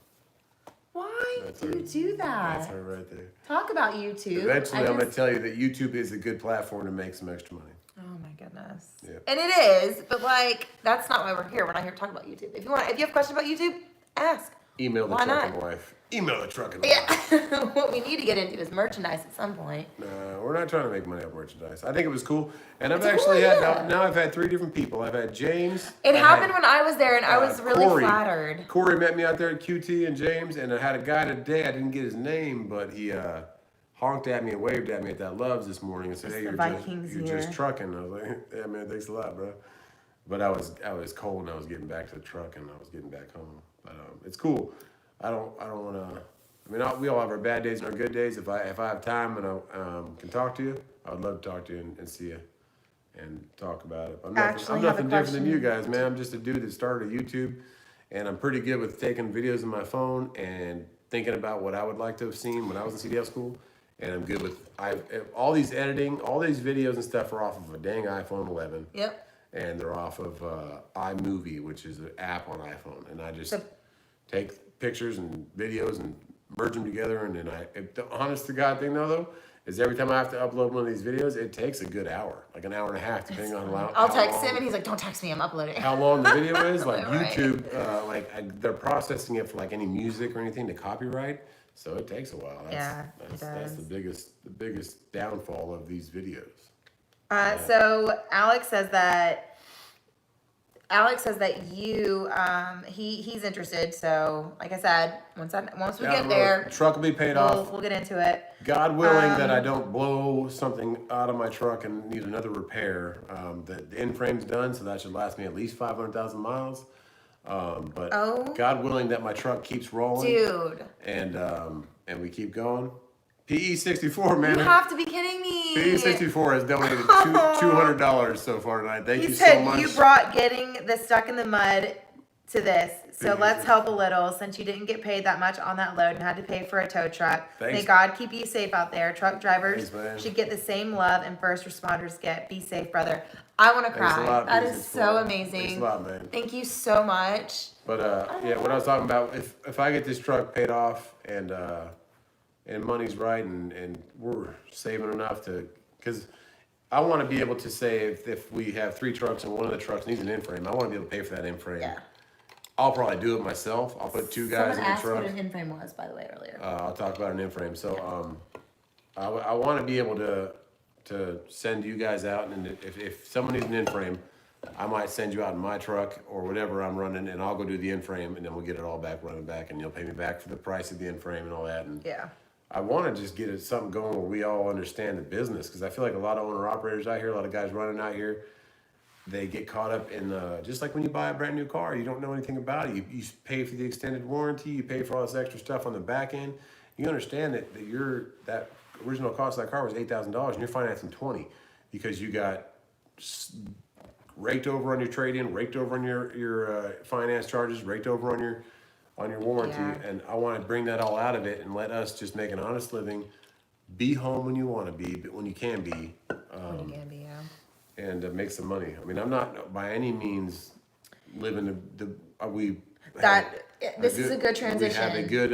Why That's do her. you do that's that? her right there. Talk about YouTube. Eventually, I I'm gonna just- tell you that YouTube is a good platform to make some extra money. Oh my goodness. Yeah. And it is, but like that's not why we're here. We're not here to talk about YouTube. If you have questions about YouTube, ask. Email the Why trucking not? wife. Email the trucking wife. Yeah. What we need to get into is merchandise at some point. No, we're not trying to make money off merchandise. I think it was cool, and I've It's actually cool, had yeah. now I've had 3 different people. I've had James. It I happened had, when I was there, and I was really Corey. flattered. Corey met me out there at QT and James, and I had a guy today. I didn't get his name, but he honked at me and waved at me at that Love's this morning and said, It's "Hey, the you're Vikings just here. trucking." I was like, "Yeah, man, thanks a lot, bro." But I was cold and I was getting back to the truck and I was getting back home. But it's cool. I don't want to. I mean, we all have our bad days and our good days. If I have time and I can talk to you, I would love to talk to you and see you and talk about it. I'm Actually, nothing have a different than you question. guys, man. I'm just a dude that started a YouTube, and I'm pretty good with taking videos on my phone and thinking about what I would like to have seen when I was in CDL school. And I'm good with all these editing, all these videos and stuff are off of a dang iPhone 11. Yep. And they're off of iMovie, which is an app on iPhone. And I just So- take pictures and videos and merge them together. And then the honest to God thing though, is every time I have to upload one of these videos, it takes a good hour, like an hour and a half, depending on I'll text him and he's like, don't text me, I'm uploading. how long the video is. Like Right. YouTube, they're processing it for like any music or anything to copyright, so it takes a while. That's the biggest downfall of these videos. So Alex says that you he's interested. So like I said, once we get there, truck will be paid off. We'll get into it. God willing that I don't blow something out of my truck and need another repair. The end frame's done, so that should last me at least 500,000 miles. But God willing that my truck keeps rolling, dude, and we keep going. PE64, man. You have to be kidding me. PE64 has donated $200 so far tonight. Thank you so said much. You brought getting the stuck in the mud to this, so let's help a little since you didn't get paid that much on that load and had to pay for a tow truck. Thanks. May God keep you safe out there. Truck drivers Thanks, should get the same love and first responders get. Be safe, brother. I want to cry. That is so amazing. Thanks a lot, man. Thank you so much. But yeah, what I was talking about, if I get this truck paid off and money's right and we're saving enough to, because I want to be able to say if we have 3 trucks and one of the trucks needs an end frame, I want to be able to pay for that end frame. Yeah. I'll probably do it myself. I'll put 2 guys Someone in the asked truck. what an in frame was, by the way, earlier. I'll talk about an end frame. So I want to be able to send you guys out, and if someone needs an end frame, I might send you out in my truck or whatever I'm running, and I'll go do the end frame, and then we'll get it all running back, and you'll pay me back for the price of the end frame and all that. And Yeah. I want to just get something going where we all understand the business, because I feel like a lot of owner operators out here, a lot of guys running out here, they get caught up in just like when you buy a brand new car, you don't know anything about it. You pay for the extended warranty, you pay for all this extra stuff on the back end. You understand that that original cost of that car was $8,000 and you're financing $20,000 because you got raked over on your trade-in, raked over on your finance charges, raked over on your warranty. Yeah. And I want to bring that all out of it and let us just make an honest living, be home when you want to be, but when you can be. When you can be, yeah. And make some money. I mean, I'm not by any means living This is a good transition. We have a good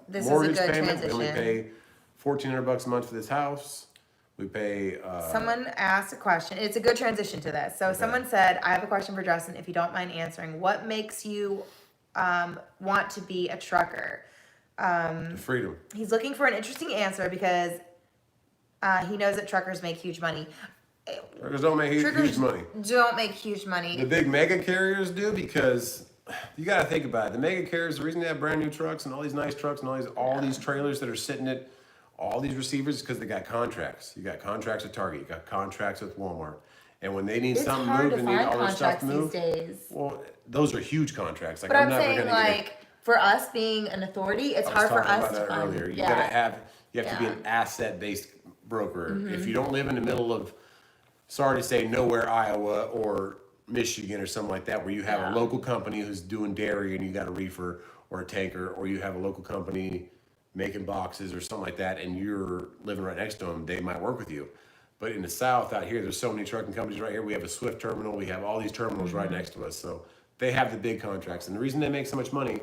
This is a mortgage good payment. We only transition. pay $1,400 a month for this house. We pay. Someone asked a question. It's a good transition to this. So someone said, I have a question for Justin, if you don't mind answering. What makes you want to be a trucker? Freedom. He's looking for an interesting answer because he knows that truckers make huge money. Truckers don't make huge money. Don't make huge money. The big mega carriers do, because you got to think about it. The mega carriers, the reason they have brand new trucks and all these nice trucks and all these trailers that are sitting at all these receivers is because they got contracts. You got contracts with Target. You got contracts with Walmart. And when they need It's something hard moved to and need find all their stuff contracts these moved, days. well, those are huge contracts. Like But I'm never saying, gonna like, for us being an authority, it's I was hard for talking us about to that find. earlier. You Yeah. have to be Yeah. Mm-hmm. an asset-based broker. If you don't live in the middle of, sorry to say, nowhere, Iowa or Michigan or something like that, where you have a local company who's doing dairy and you got a reefer or a tanker, or you have a local company making boxes or something like that, and you're living right next to them, they might work with you. But in the South out here, there's so many trucking companies right here. We have a Swift terminal. We have all these terminals right next to us. So they have the big contracts. And the reason they make so much money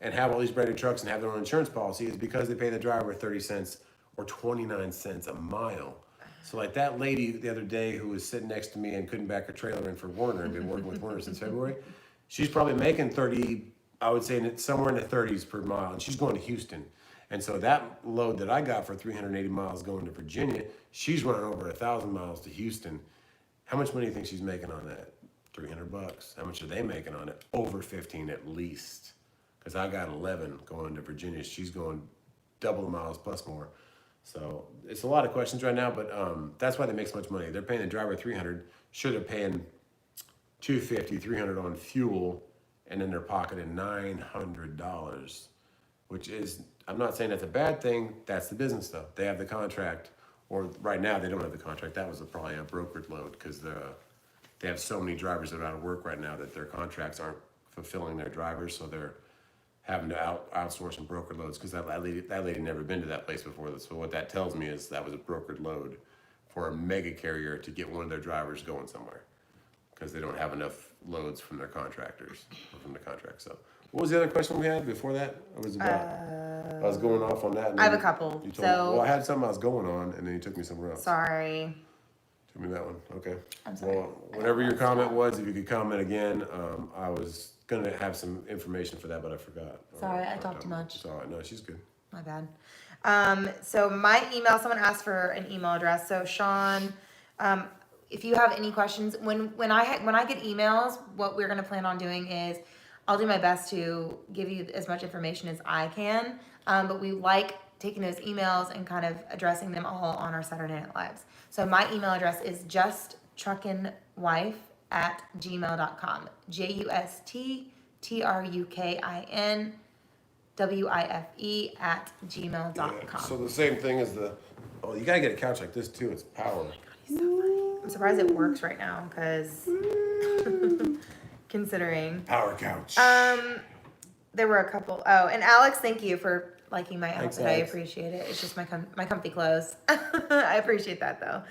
and have all these brand new trucks and have their own insurance policy is because they pay the driver 30 cents or 29 cents a mile. So like that lady the other day who was sitting next to me and couldn't back her trailer in for Warner and been working with Warner since February, she's probably making 30, I would say somewhere in the 30s per mile, and she's going to Houston. And so that load that I got for 380 miles going to Virginia, she's running over 1,000 miles to Houston. How much money do you think she's making on that? $300. How much are they making on it? Over 15 at least. Because I got 11 going to Virginia. She's going double the miles plus more. So it's a lot of questions right now, but that's why they make so much money. They're paying the driver $300. Sure, they're paying $250, $300 on fuel, and then they're pocketing $900, which is, I'm not saying that's a bad thing. That's the business though. They have the contract, or right now they don't have the contract. That was probably a brokered load because they have so many drivers that are out of work right now that their contracts aren't fulfilling their drivers, so they're having to outsource and broker loads, because that lady never been to that place before. So what that tells me is that was a brokered load for a mega carrier to get one of their drivers going somewhere, because they don't have enough loads from their contractors or from the contract. So What was the other question we had before that? It was about. I was going off on that. And I have then a couple. You told So me, well, I had something I was going on, and then you took me somewhere else. sorry. Took me that one. Okay. I'm sorry. Well, whatever your comment was, if you could comment again, I was gonna have some information for that, but I forgot. Sorry, I talked too much. It's all right. No, she's good. My bad. So my email, someone asked for an email address. So Sean, if you have any questions, when I get emails, what we're gonna plan on doing is I'll do my best to give you as much information as I can. But we like taking those emails and kind of addressing them all on our Saturday Night Lives. So my email address is justtruckinwife@gmail.com. JUSTTRUKINWIFE@gmail.com. So the same thing as the. Oh, you gotta get a couch like this too. It's power. I'm surprised it works right now because considering. Power couch. There were a couple. Oh, and Alex, thank you for liking my Thanks, outfit. I Alex. appreciate it. It's just my comfy clothes. I appreciate that though.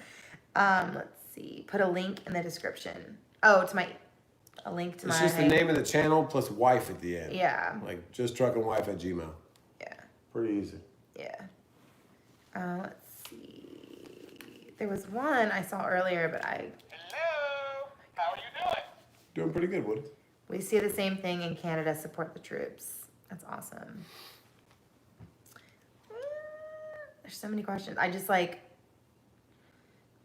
Let's see. Put a link in the description. Oh, a link to It's my. just the name of the channel plus wife at the end. Yeah. Like just truckandwife@gmail. Yeah. Pretty easy. Yeah. Let's see. There was one I saw earlier, but Hello. How are you doing? Doing pretty good, Woody. we see the same thing in Canada. Support the troops. That's awesome. There's so many questions. I just like.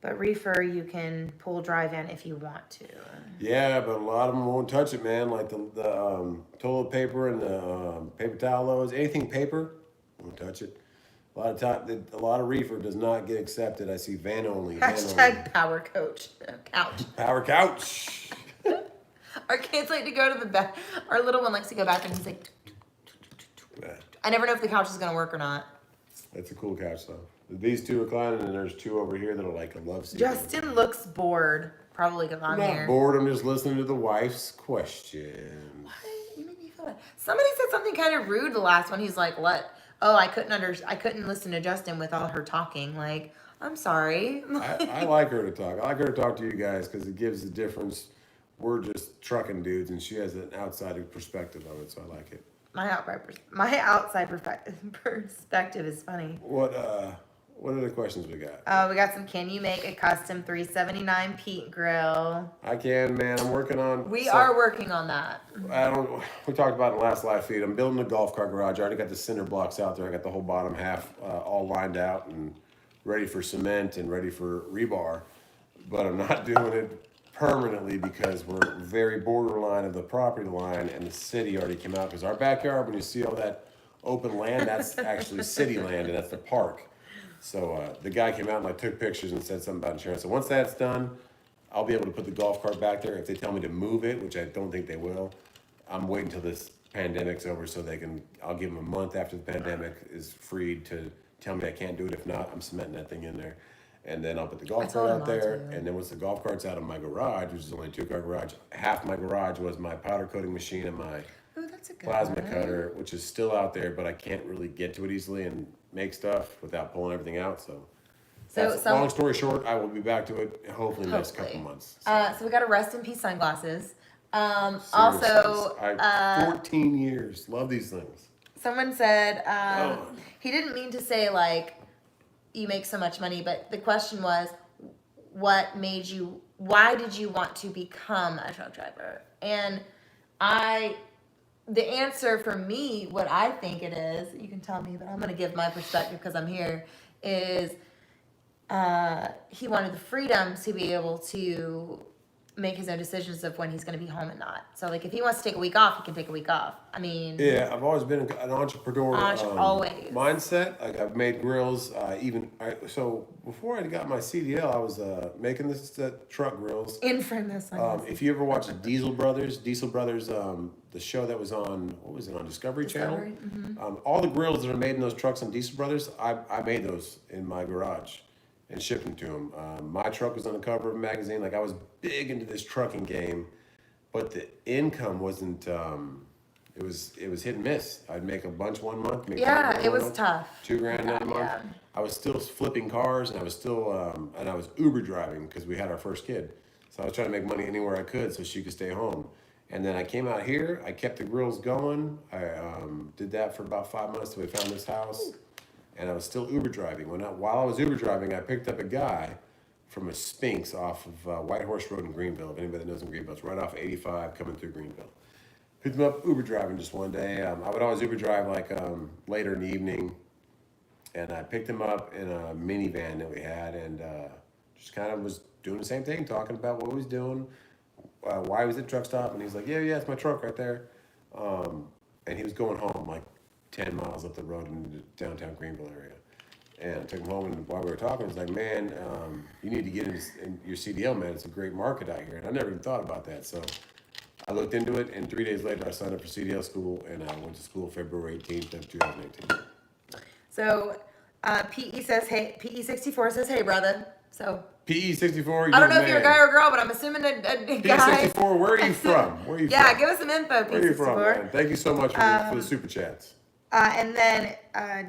But reefer, you can pull drive in if you want to. Yeah, but a lot of them won't touch it, man. Like the toilet paper and the paper towel loads, anything paper, won't touch it. A lot of reefer does not get accepted. I see van only. Van only. Hashtag power coach. Couch. Power couch. Our kids like to go to the bath. Our little one likes to go back and he's like. Yeah, I never know if the couch is gonna work or not. that's a cool couch though. These two reclining, and there's two over here that are like a love seat. Justin looks bored. Probably because I'm I'm not here. bored. I'm just listening to the wife's questions. You made me feel bad. Somebody said something kind of rude the last one. He's like, "What? Oh, I couldn't listen to Justin with all her talking." Like, I'm sorry. I like her to talk. I like her to talk to you guys because it gives the difference. We're just trucking dudes, and she has an outside perspective of it, so I like it. My outside perspective is funny. What other questions we got? We got some. Can you make a custom 379 Pete grill? I can, man. I'm working on. We are working on that. We talked about it in the last live feed. I'm building a golf cart garage. I already got the cinder blocks out there. I got the whole bottom half all lined out and ready for cement and ready for rebar. But I'm not doing it permanently because we're very borderline of the property line, and the city already came out. Because our backyard, when you see all that open land, that's actually city land, and that's the park. So the guy came out and I took pictures and said something about insurance. So once that's done, I'll be able to put the golf cart back there. If they tell me to move it, which I don't think they will, I'm waiting till this pandemic's over so they can. I'll give them a month after the pandemic is freed to tell me I can't do it. If not, I'm cementing that thing in there, and then I'll put the golf cart out there. And then once the golf cart's out of my garage, which is only a 2-car garage, half my garage was my powder coating machine and my Oh, that's a good plasma one. cutter, which is still out there, but I can't really get to it easily and make stuff without pulling everything out. So long story short, I will be back to it hopefully in the next couple months. So we got a rest in peace sunglasses. Seriously, Also, 14 years. Love these things. someone said he didn't mean to say like you make so much money, but the question was, why did you want to become a truck driver? And the answer for me, what I think it is, you can tell me, but I'm going to give my perspective because I'm here, is he wanted the freedom to be able to make his own decisions of when he's going to be home and not. So, like, if he wants to take a week off, he can take a week off. I mean... Yeah, I've always been an entrepreneur always. mindset. Like, I've made grills. So, before I got my CDL, I was making this truck grills. In front of this one. If you ever watched Diesel Brothers, the show that was on, what was it, on Discovery Channel? Mm-hmm. All the grills that are made in those trucks on Diesel Brothers, I made those in my garage and shipped them to them. My truck was on the cover of a magazine. Like, I was big into this trucking game, but the income wasn't, it was hit and miss. I'd make a bunch one month. It was tough. $2,000 that month. Yeah. I was still flipping cars, and I was still, and I was Uber driving because we had our first kid. So I was trying to make money anywhere I could so she could stay home. And then I came out here. I kept the grills going. I did that for about 5 months till we found this house. And I was still Uber driving. While I was Uber driving, I picked up a guy from a Sphinx off of White Horse Road in Greenville. If anybody that knows in Greenville, it's right off 85 coming through Greenville. Picked him up Uber driving just one day. I would always Uber drive like later in the evening. And I picked him up in a minivan that we had and just kind of was doing the same thing, talking about what he was doing, why he was at the truck stop. And he's like, yeah, it's my truck right there. And he was going home like 10 miles up the road in the downtown Greenville area. And I took him home, and while we were talking, I was like, man, you need to get in your CDL, man. It's a great market out here. And I never even thought about that. So I looked into it, and 3 days later, I signed up for CDL school, and I went to school February 18th of 2018. So PE64 says, hey, brother. So PE64, I don't know if you're a guy or a girl, but I'm assuming a guy. PE64, where are you from? Yeah, give us some info, PE64. Where are you from, man? Thank you so much for the super chats. And then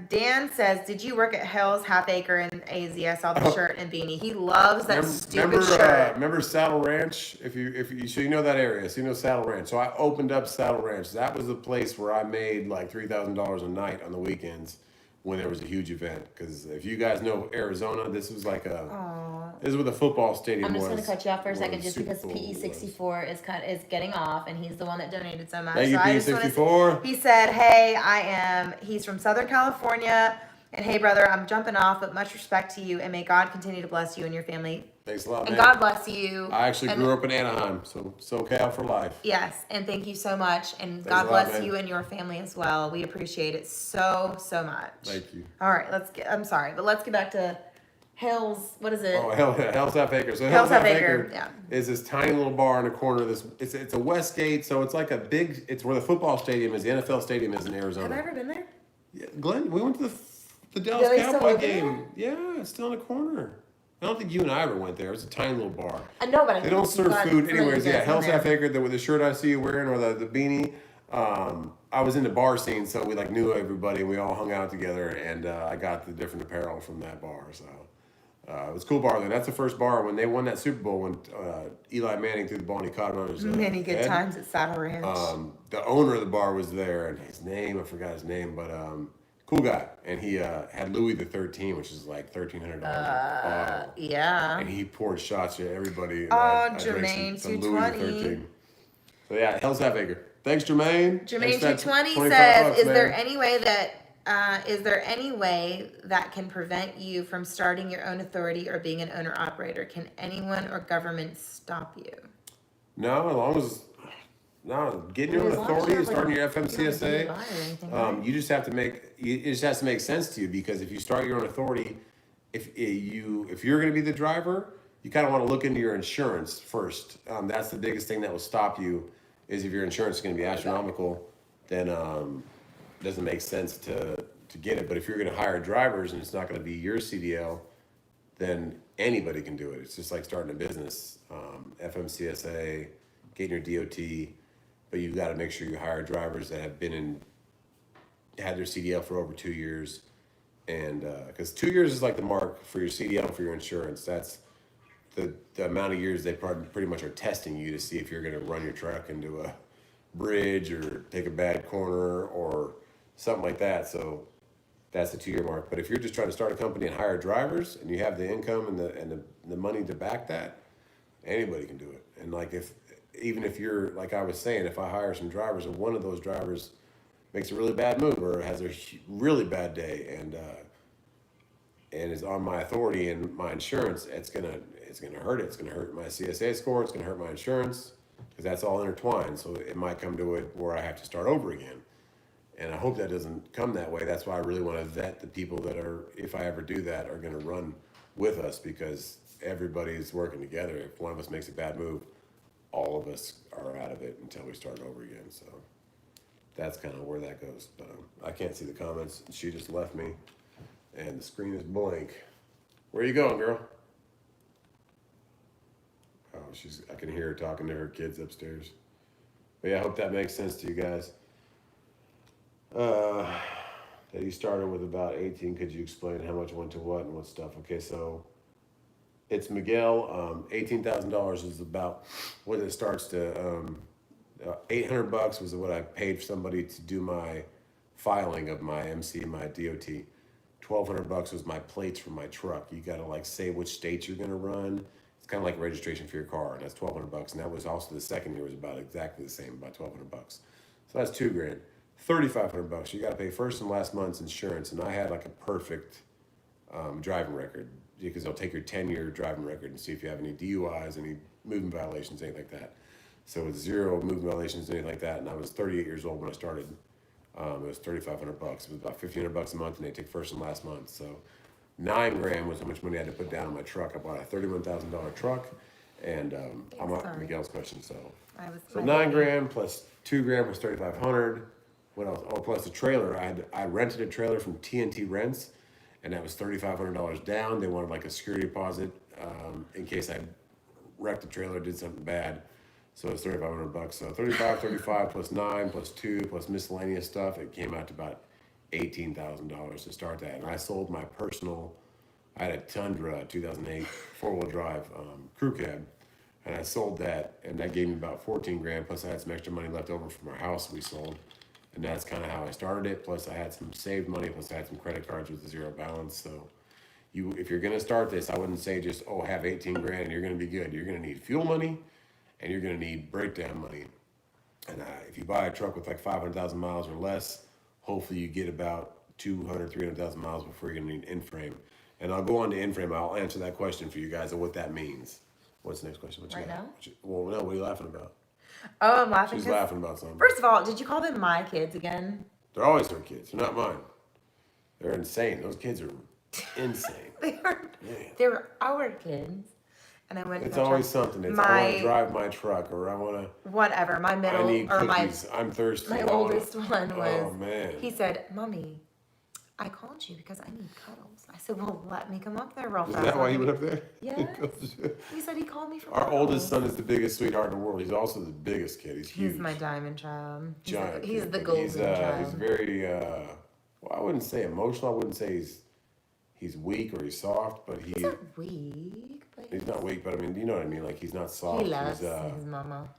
Dan says, did you work at Hell's Half Acre in AZ? I saw the shirt and beanie. He loves that stupid shirt. Remember Saddle Ranch? If you know that area, so you know Saddle Ranch. So I opened up Saddle Ranch. That was the place where I made like $3,000 a night on the weekends when there was a huge event. Because if you guys know Arizona, this was like this is where the football stadium was. I'm just going to cut you off for a second just because PE64 is getting off, and he's the one that donated so much. Thank you, PE64. He said, hey, he's from Southern California, and hey, brother, I'm jumping off, but much respect to you, and may God continue to bless you and your family. Thanks a lot, and man. God bless you. I actually grew up in Anaheim, so SoCal for life. Yes, and thank you so much, and Thanks God bless man. you and your family as well. We appreciate it so much. Thank you. All right, let's get back to Hell's, what is it? Oh, Hell's Half Acre. So Hell's Half Acre, yeah. Is this tiny little bar in the corner of this. It's a Westgate, so it's like it's where the football stadium is, the NFL stadium is in Arizona. Have I ever been there? Yeah, Glenn, we went to the Dallas Cowboy game. Yeah, it's still in the corner. I don't think you and I ever went there. It was a tiny little bar. I know, but they don't serve food. Anyways, yeah, Hell's Half Acre, with the shirt I see you wearing or the beanie. I was in the bar scene, so we like knew everybody, and we all hung out together, and I got the different apparel from that bar. So it was a cool bar. Then that's the first bar when they won that Super Bowl when Eli Manning threw the ball and he caught him on his many good head. times at Saddle Ranch. The owner of the bar was there, and his name I forgot his name, but cool guy, and he had Louis the 13, which is like $1,300 a bottle. Yeah. And he poured shots at everybody. Jermaine, some Louis 220. the 13. So yeah, Hell's Half Acre. Thanks, Jermaine. Jermaine Thanks 220 $25, says, is man. there any way that can prevent you from starting your own authority or being an owner operator? Can anyone or government stop you? No, as long as getting your own authority, starting your FMCSA, you just have to it just has to make sense to you, because if you start your own authority, if you're going to be the driver, you kind of want to look into your insurance first. That's the biggest thing that will stop you, is if your insurance is going to be astronomical, then it doesn't make sense to get it. But if you're going to hire drivers and it's not going to be your CDL, then anybody can do it. It's just like starting a business. FMCSA, getting your DOT, but you've got to make sure you hire drivers that have had their CDL for over 2 years, and because 2 years is like the mark for your CDL for your insurance. That's the amount of years they pretty much are testing you to see if you're going to run your truck into a bridge or take a bad corner or something like that. So that's the 2-year mark. But if you're just trying to start a company and hire drivers, and you have the income and the money to back that, anybody can do it. And like even if you're, like I was saying, if I hire some drivers and one of those drivers makes a really bad move or has a really bad day and is on my authority and my insurance, it's gonna hurt it. It's gonna hurt my CSA score. It's gonna hurt my insurance, because that's all intertwined. So it might come to it where I have to start over again. And I hope that doesn't come that way. That's why I really want to vet the people that are, if I ever do that, are going to run with us, because everybody's working together. If one of us makes a bad move, all of us are out of it until we start over again. So that's kind of where that goes. But I can't see the comments. She just left me, and the screen is blank. Where you going, girl? Oh, I can hear her talking to her kids upstairs. But yeah, I hope that makes sense to you guys. That you started with about 18. Could you explain how much went to what and what stuff? Okay, so it's Miguel. $18,000 is about what it starts to. $800 was what I paid for somebody to do my filing of my MC and my DOT. $1,200 was my plates for my truck. You got to like say which states you're going to run. It's kind of like registration for your car, and that's $1,200. And that was also the second year was about exactly the same, about $1,200. So that's $2,000. $3,500. You got to pay first and last month's insurance, and I had like a perfect driving record because they'll take your 10-year driving record and see if you have any DUIs, any movement violations, anything like that. So with 0 movement violations, anything like that, and I was 38 years old when I started. It was $3,500. It was about $1,500 a month, and they take first and last month. So $9,000 was how much money I had to put down on my truck. I bought a $31,000 truck, and I'm up Miguel's question. So $9,000 plus $2,000 was $3,500. What else? Oh, plus the trailer. I rented a trailer from TNT Rents, and that was $3,500 down. They wanted like a security deposit in case I wrecked the trailer, did something bad. So it's $3,500. So 35 plus 9 plus 2 plus miscellaneous stuff. It came out to about $18,000 to start that. And I sold my personal. I had a Tundra 2008 4-wheel drive crew cab, and I sold that, and that gave me about $14,000. Plus I had some extra money left over from our house we sold, and that's kind of how I started it. Plus I had some saved money. Plus I had some credit cards with a 0 balance. So if you're gonna start this, I wouldn't say just have $18,000 and you're gonna be good. You're gonna need fuel money. And you're going to need breakdown money. And if you buy a truck with like 500,000 miles or less, hopefully you get about 200, 300,000 miles before you're going to need in-frame. And I'll go on to in-frame. I'll answer that question for you guys and what that means. What's the next question? What you right got? now? Well, no, what are you laughing about? Oh, I'm laughing. She's laughing about something. First of all, did you call them my kids again? They're always her kids. They're not mine. They're insane. Those kids are insane. They're our kids. And I went. It's always something. It's I want to drive my truck, or I want to. Whatever. My middle I need or cookies. I'm thirsty. My oldest one was. Oh man. He said, "Mommy, I called you because I need cuddles." I said, "Well, let me come up there real fast." Is that why you went up there? Yes. He said he called me for. Our cuddles. oldest son is the biggest sweetheart in the world. He's also the biggest kid. He's huge. He's my diamond child. Giant. He's the golden child. He's very. Well, I wouldn't say emotional. I wouldn't say he's weak or he's soft, but he's not weak. But he's not weak, but I mean, you know what I mean. Like he's not soft. He loves he's his mama.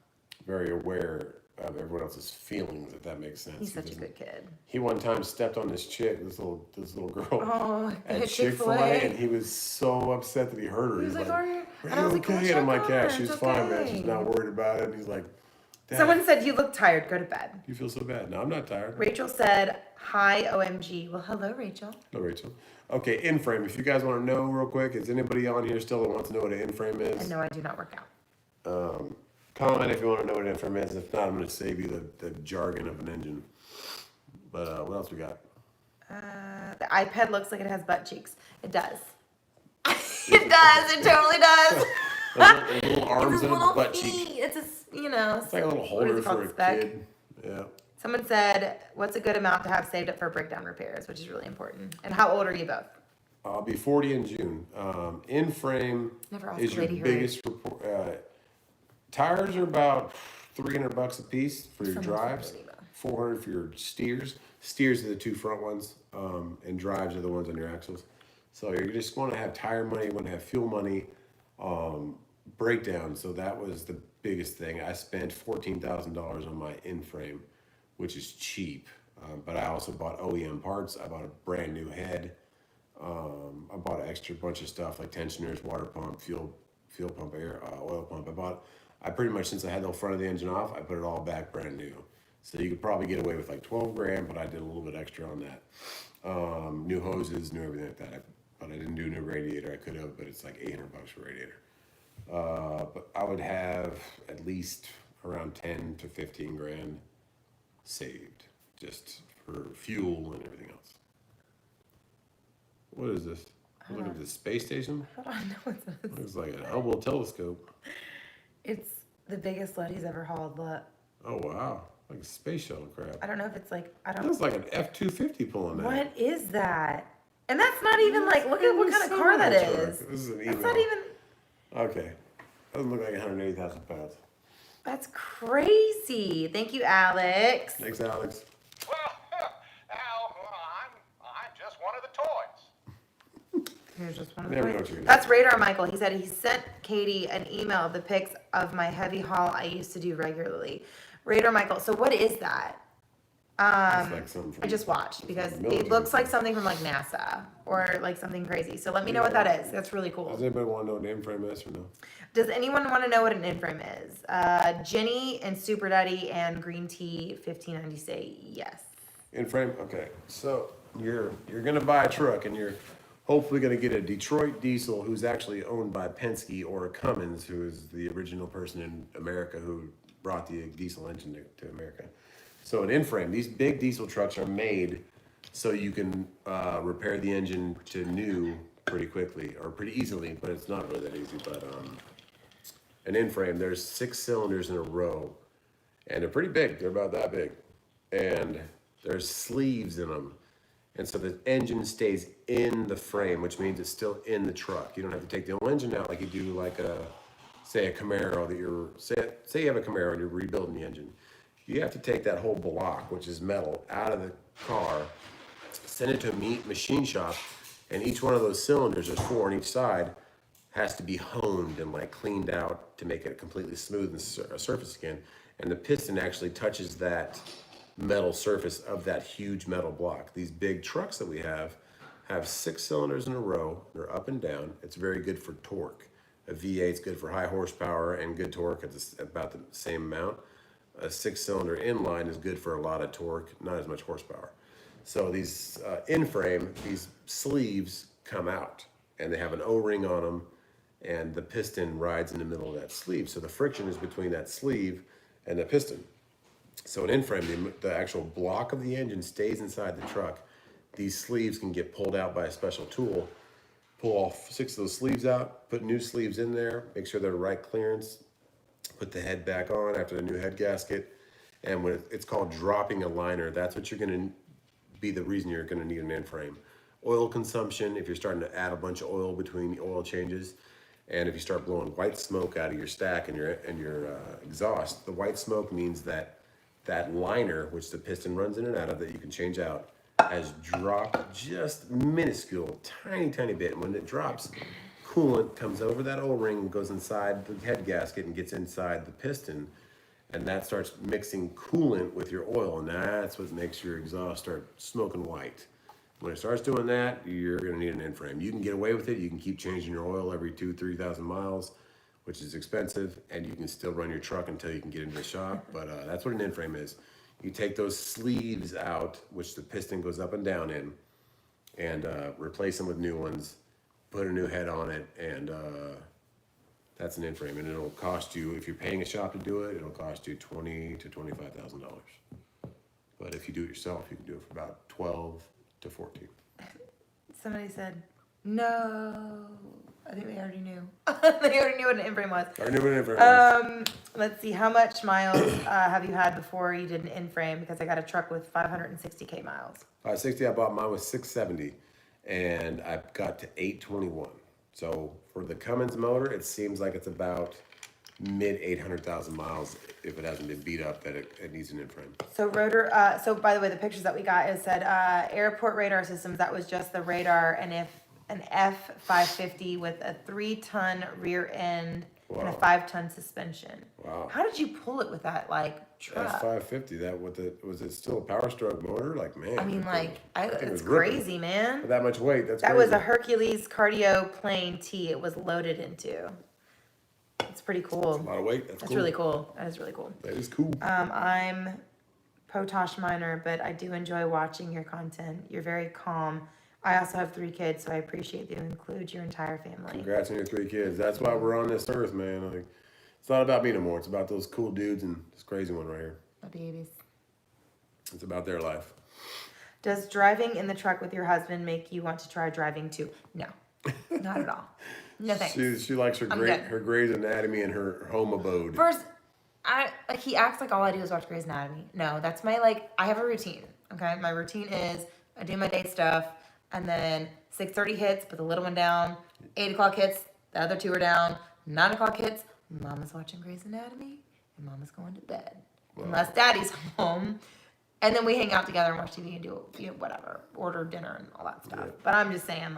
Very aware of everyone else's feelings, if that makes sense. He's such a good kid. He one time stepped on this little girl at Chick-fil-A, and he was so upset that he hurt her. He was like, "Are you okay?" And I'm like, "Yeah, she's fine, man. She's not worried about it." And he's like, Dad, someone said, "You look tired. Go to bed." You feel so bad. No, I'm not tired. Rachel said, "Hi, OMG." Well, hello, Rachel. Hello, Rachel. Okay, in-frame. If you guys want to know real quick, is anybody on here still that wants to know what an in-frame is? No, I do not work out. Comment if you want to know what an in-frame is. If not, I'm going to save you the jargon of an engine. But what else we got? The iPad looks like it has butt cheeks. It does. It does. It totally does. Those little arms and a butt cheek. It's It's like a little holder for a kid. Yeah. Someone said, "What's a good amount to have saved up for breakdown repairs?" Which is really important. And how old are you both? I'll be 40 in June. In-frame is your biggest report. Tires are about $300 a piece for your drives, $400 for your steers. Steers are the 2 front ones, and drives are the ones on your axles. So you're just going to have tire money, you're going to have fuel money, breakdown. So that was the biggest thing. I spent $14,000 on my in-frame, which is cheap. But I also bought OEM parts. I bought a brand new head. I bought an extra bunch of stuff like tensioners, water pump, fuel pump, oil pump. I pretty much, since I had the front of the engine off, I put it all back brand new. So you could probably get away with like $12,000, but I did a little bit extra on that. New hoses, new everything like that. But I didn't do a new radiator. I could have, but it's like $800 for radiator. But I would have at least around 10 to 15 grand saved just for fuel and everything else. What is this? Look at the space station. I don't know what this is. Looks like an Hubble telescope. It's the biggest load he's ever hauled. Look. Oh wow, like a space shuttle crap. I don't know if it's like That's like an F-250 pulling that. What is that? And that's not even like. Look at what kind of car that is. This is an email. That's not even. Okay, doesn't look like 180,000 pounds. That's crazy. Thank you, Alex. Thanks, Alex. Well, Al, I'm just one of the toys. Here's just one of Never know the what you're gonna That's Radar Michael. He said he sent Katie an email of the pics of my heavy haul I used to do regularly. Radar Michael. So what is that? like something from I just watched because military it looks like thing. something from like NASA or like something crazy. So let me know what that is. That's really cool. Does anybody want to know what an in-frame is or no? Does anyone want to know what an in-frame is? Jenny and Super Daddy and Green Tea 1590 say yes. In-frame? Okay. So you're gonna buy a truck and you're hopefully gonna get a Detroit diesel who's actually owned by Penske or a Cummins, who is the original person in America who brought the diesel engine to America. So an in-frame, these big diesel trucks are made so you can repair the engine to new pretty quickly or pretty easily, but it's not really that easy. But an in-frame, there's 6 cylinders in a row, and they're pretty big. They're about that big, and there's sleeves in them, and so the engine stays in the frame, which means it's still in the truck. You don't have to take the whole engine out like you do like say a Camaro that you're say you have a Camaro and you're rebuilding the engine. You have to take that whole block, which is metal, out of the car, send it to a machine shop, and each one of those cylinders, there's 4 on each side, has to be honed and like cleaned out to make it completely smooth and surface again. And the piston actually touches that metal surface of that huge metal block. These big trucks that we have 6 cylinders in a row. They're up and down. It's very good for torque. A V8's good for high horsepower and good torque at about the same amount. A 6-cylinder inline is good for a lot of torque, not as much horsepower. So these in-frame, these sleeves come out and they have an O-ring on them, and the piston rides in the middle of that sleeve. So the friction is between that sleeve and the piston. So an in-frame, the actual block of the engine stays inside the truck. These sleeves can get pulled out by a special tool. Pull all 6 of those sleeves out, put new sleeves in there, make sure they're the right clearance, put the head back on after the new head gasket. And when it's called dropping a liner, that's what you're gonna be the reason you're gonna need an in-frame. Oil consumption, if you're starting to add a bunch of oil between the oil changes, and if you start blowing white smoke out of your stack and your exhaust, the white smoke means that that liner, which the piston runs in and out of that you can change out, has dropped just minuscule, tiny bit. And when it drops, coolant comes over that O-ring, goes inside the head gasket and gets inside the piston, and that starts mixing coolant with your oil, and that's what makes your exhaust start smoking white. When it starts doing that, you're gonna need an in-frame. You can get away with it. You can keep changing your oil every 2,000-3,000 miles, which is expensive, and you can still run your truck until you can get into the shop. But that's what an in-frame is. You take those sleeves out, which the piston goes up and down in, and replace them with new ones, put a new head on it, and that's an in-frame. And it'll cost you, if you're paying a shop to do it, it'll cost you $20,000 to $25,000. But if you do it yourself, you can do it for about 12 to 14. Somebody said, no. I think they already knew. They already knew what an in-frame was. I knew what an in-frame was. Let's see. How much miles have you had before you did an in-frame? Because I got a truck with 560K miles. 560, I bought mine with 670, and I got to 821. So for the Cummins motor, it seems like it's about mid 800,000 miles if it hasn't been beat up that it needs an in-frame. So rotor, so by the way, the pictures that we got, it said airport radar systems. That was just the radar, and if an F550 with a 3-ton rear end and a 5-ton suspension. Wow. How did you pull it with that truck? F550, that with it, was it still a Power Stroke motor? Like, man. I mean, it it's was crazy, ripping. man. For that much weight, that's That crazy. was a Hercules cardio plane T. It was loaded into. It's pretty cool. That's a lot of weight. That's really cool. That is really cool. That is cool. I'm Potosh Minor, but I do enjoy watching your content. You're very calm. I also have 3 kids, so I appreciate that you include your entire family. Congrats on your 3 kids. That's why we're on this earth, man. Like, it's not about me no more. It's about those cool dudes and this crazy one right here. My babies. It's about their life. Does driving in the truck with your husband make you want to try driving too? No, not at all. No thanks. She likes her good. her Grey's Anatomy and her home abode. First, he acts like all I do is watch Grey's Anatomy. No, that's my I have a routine. Okay, my routine is I do my day stuff, and then 6:30 hits, put the little one down. 8 o'clock hits, the other 2 are down. 9 o'clock hits, Mama's watching Grey's Anatomy, and Mama's going to bed. Wow. Unless Daddy's home, and then we hang out together and watch TV and do whatever, order dinner and all that stuff. Yeah. But I'm just saying,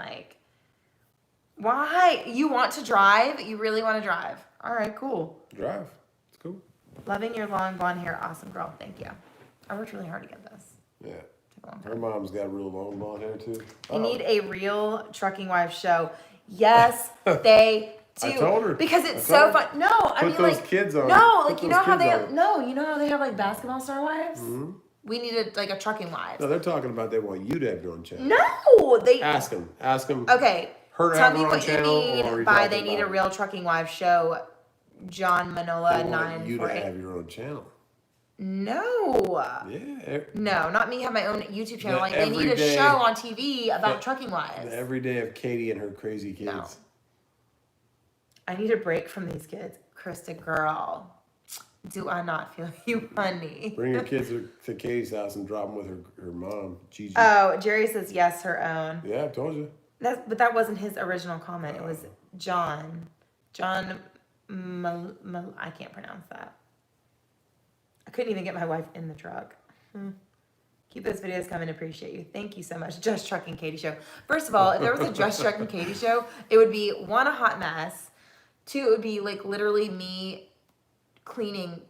why? You want to drive? You really want to drive? All right, cool. Drive. It's cool. Loving your long blonde hair. Awesome, girl. Thank you. I worked really hard to get this. Yeah. Took a long Her time. mom's got real long blonde hair too. They need a real trucking wife show. Yes, they do. I told her. Because it's I so told her. fun. No, I Put mean those like kids on. No, Put like you those know how kids they on have, it. no, you know how they have like basketball star wives? Mm-hmm. We needed like a trucking wives. No, they're talking about they want you to have your own channel. No, they Ask them. Ask them. Okay. Her to Tell have me her own what you channel, or are mean we by talking they need a about real trucking wives show. John Manola They want you to 948. have your own channel. No. Yeah. No, not me have my own YouTube channel. The Like they need a everyday- show on TV about trucking wives. The everyday of Katie and her crazy kids. No. I need a break from these kids. Krista girl. Do I not feel you, honey? Bring your kids to Katie's house and drop them with her mom, Gigi. Oh, Jerry says yes, her own. Yeah, I told you. But that wasn't his original comment. It was John. I can't pronounce that. I couldn't even get my wife in the truck. Keep those videos coming. Appreciate you. Thank you so much. Just Trucking Katie show. First of all, if there was a Just Trucking Katie show, it would be one, a hot mess. Two, it would be like literally me cleaning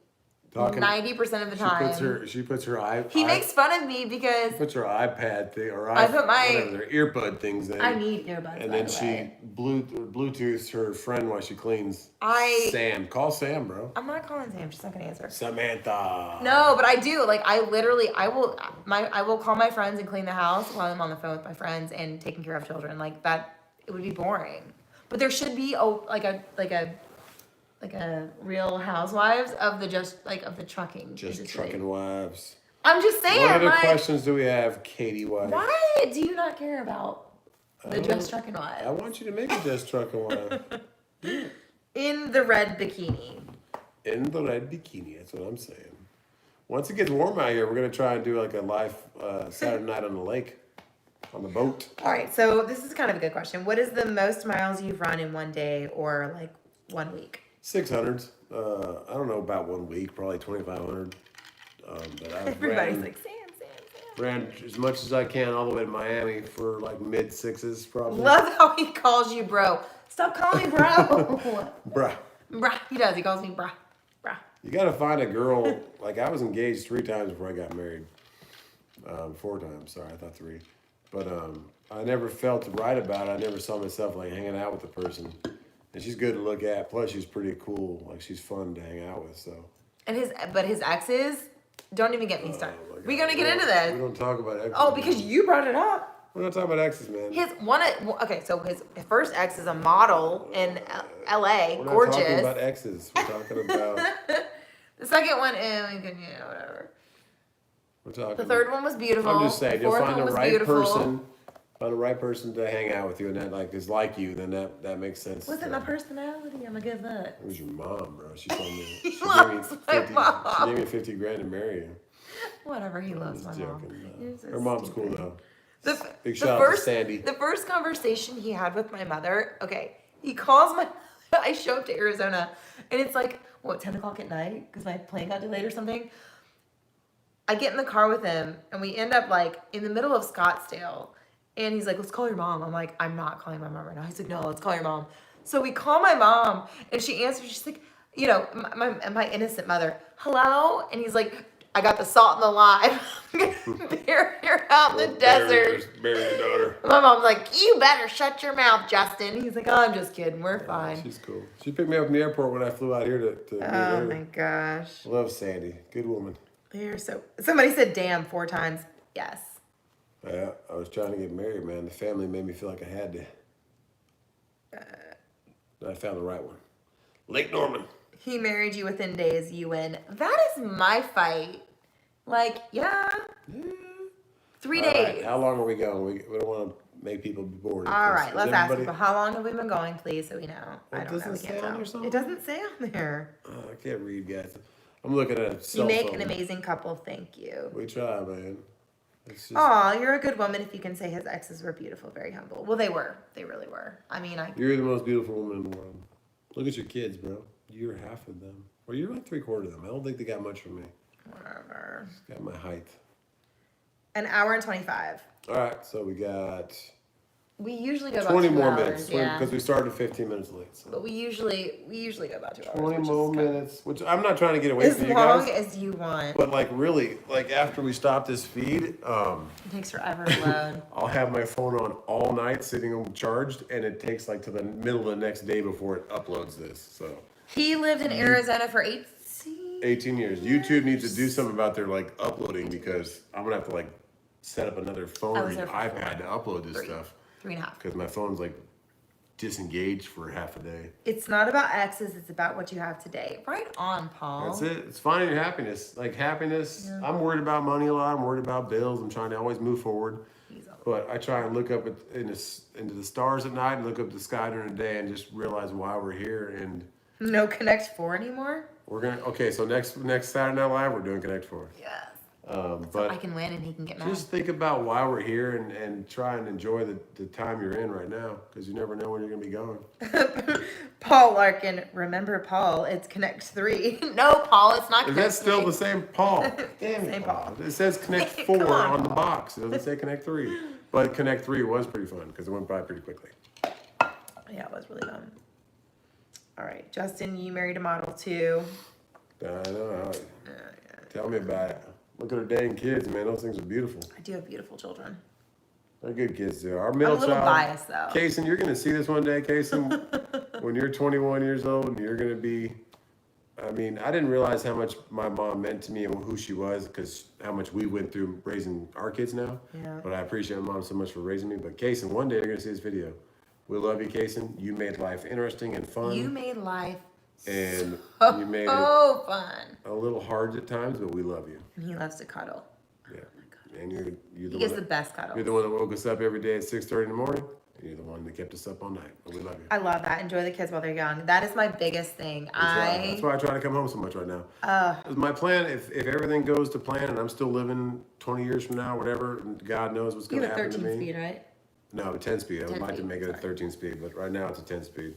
Talking- 90% of the time. She puts her iPad. He makes fun of me because Puts her iPad thing or I put my- whatever, their earbud things in. I need earbuds. And by then the she way. Bluetooths her friend while she cleans. Sam. Call Sam, bro. I'm not calling Sam. She's not gonna answer. Samantha. No, but I do. Like I will call my friends and clean the house while I'm on the phone with my friends and taking care of children. Like that, it would be boring. But there should be like a Real Housewives of the of the trucking. Just industry. trucking wives. I'm just saying. What other like, questions do we have, Katie Wife? why do you not care about the Just Trucking Wives? I want you to make a Just Trucking Wife. In the red bikini. In the red bikini, that's what I'm saying. Once it gets warm out here, we're going to try and do like a live Saturday night on the lake, on the boat. All right, so this is kind of a good question. What is the most miles you've run in one day or like 1 week? 600s. I don't know about 1 week, probably 2,500. But I've Everybody's ran, like, Sam. ran as much as I can all the way to Miami for like mid sixes, probably. Love how he calls you bro. Stop calling me bro. Bruh. Bruh. He does. He calls me bruh. Bruh. You got to find a girl. Like I was engaged 3 times before I got married. 4 times. Sorry, I thought 3. But I never felt right about it. I never saw myself like hanging out with the person. And she's good to look at. Plus, she's pretty cool. Like she's fun to hang out with. So. And his exes, don't even get me started. Oh, my God. We're gonna get into We this. don't talk about exes. Oh, because you brought it up. We're not talking about exes, man. So his first ex is a model in L.A. We're not Gorgeous. talking about exes. We're talking about. The second one, whatever. We're talking. The third one was beautiful. I'm just saying, The you'll fourth find one the was right beautiful. person. Find the right person to hang out with you, and that is like you. Then that makes sense. Wasn't my personality? I'm a good look. It was your mom, bro. She told me. He She gave me loves my 50. mom. She gave me 50 grand to marry you. Whatever. He loves Just my mom. joking. You're so Her mom's stupid. cool though. The Big shout out to first, Sandy. The first conversation he had with my mother, okay, he calls my, I show up to Arizona, and it's like, 10 o'clock at night, because my plane got delayed or something. I get in the car with him, and we end up, like, in the middle of Scottsdale, and he's like, let's call your mom. I'm like, I'm not calling my mom right now. He's like, no, let's call your mom. So we call my mom, and she answers, she's like, my innocent mother, hello? And he's like, I got the salt and the lime. Bury her out in the desert. Bury your daughter. My mom's like, you better shut your mouth, Justin. He's like, oh, I'm just kidding. We're fine. She's cool. She picked me up from the airport when I flew out here to meet Oh her. my gosh. Love Sandy. Good woman. You're so. Somebody said damn 4 times. Yes. Yeah, I was trying to get married, man. The family made me feel like I had to. And I found the right one. Lake Norman. He married you within days, you win. That is my fight. Like, yeah. 3 All days. right, how long are we going? We don't want to make people be bored. All right, Is let's ask everybody- people. How long have we been going, please, so we know? Well, I don't know. doesn't We it can't say on tell. there somewhere? It doesn't say on there. Oh, I can't read, guys. I'm looking at a You cell make phone. an amazing couple. Thank you. We try, man. It's just, Aw, you're a good woman if you can say his exes were beautiful, very humble. Well, they were. They really were. I mean, You're the most beautiful woman in the world. Look at your kids, bro. You're half of them. Well, you're like 3/4 of them. I don't think they got much from me. Whatever. Got my height. An hour and 25. All right, so we got We usually go about 20 2 more hours, minutes yeah. because we started 15 minutes late. So. But we usually go about 2 hours. 20 which is more kind of- minutes, which I'm not trying to get away As from you long guys. as you want. But like really, like after we stop this feed, It takes forever to load. I'll have my phone on all night sitting charged, and it takes like to the middle of the next day before it uploads this. So He lived in Arizona for 18 years. YouTube needs to do something about their like uploading because I'm gonna have to like set up another phone I or was there for iPad to upload this stuff 3.5. because my phone's like disengaged for half a day. It's not about exes, it's about what you have today. Right on, Paul. That's it. It's finding your happiness. Like happiness. Yeah. I'm worried about money a lot. I'm worried about bills. I'm trying to always move forward. He's all- But I try and look up into the stars at night and look up the sky during the day and just realize why we're here. And No Connect 4 anymore? we're gonna so next Saturday Night Live we're doing Connect 4. Yes. But So I can win and he can get mad. just think about why we're here and try and enjoy the time you're in right now because you never know when you're gonna be gone. Paul Larkin, remember Paul, it's Connect 3. No, Paul, it's not Is Connect that still 3. the same Paul? Damn Same it, Paul. It says Connect Come 4 on, on the Paul. box. It doesn't say Connect 3. But Connect 3 was pretty fun because it went by pretty quickly. Yeah, it was really fun. All right, Justin, you married a model too. I know. Tell me about it. Look at her dang kids, man. Those things are beautiful. I do have beautiful children. They're good kids too. Our I'm a middle little child, biased though. Kason, you're gonna see this one day, Kason. When you're 21 years old, and you're gonna be. I mean, I didn't realize how much my mom meant to me and who she was, because how much we went through raising our kids now. Yeah. But I appreciate my mom so much for raising me. But Kason, one day you're gonna see this video. We love you, Kason. You made life interesting and fun. You made life and so you made it fun. a little hard at times, but we love you. And he loves to cuddle. Yeah. And you're He the gives one the best cuddles. you're the one that woke us up every day at 6:30 in the morning. And you're the one that kept us up all night. But we love you. I love that. Enjoy the kids while they're young. That is my biggest thing. That's why I try to come home so much right now. My plan, if everything goes to plan and I'm still living 20 years from now, whatever, God knows what's You going to have a happen 13 to me. speed, right? No, a 10 speed. I would 10 like to speed, make it a sorry. 13 speed, but right now it's a 10 speed.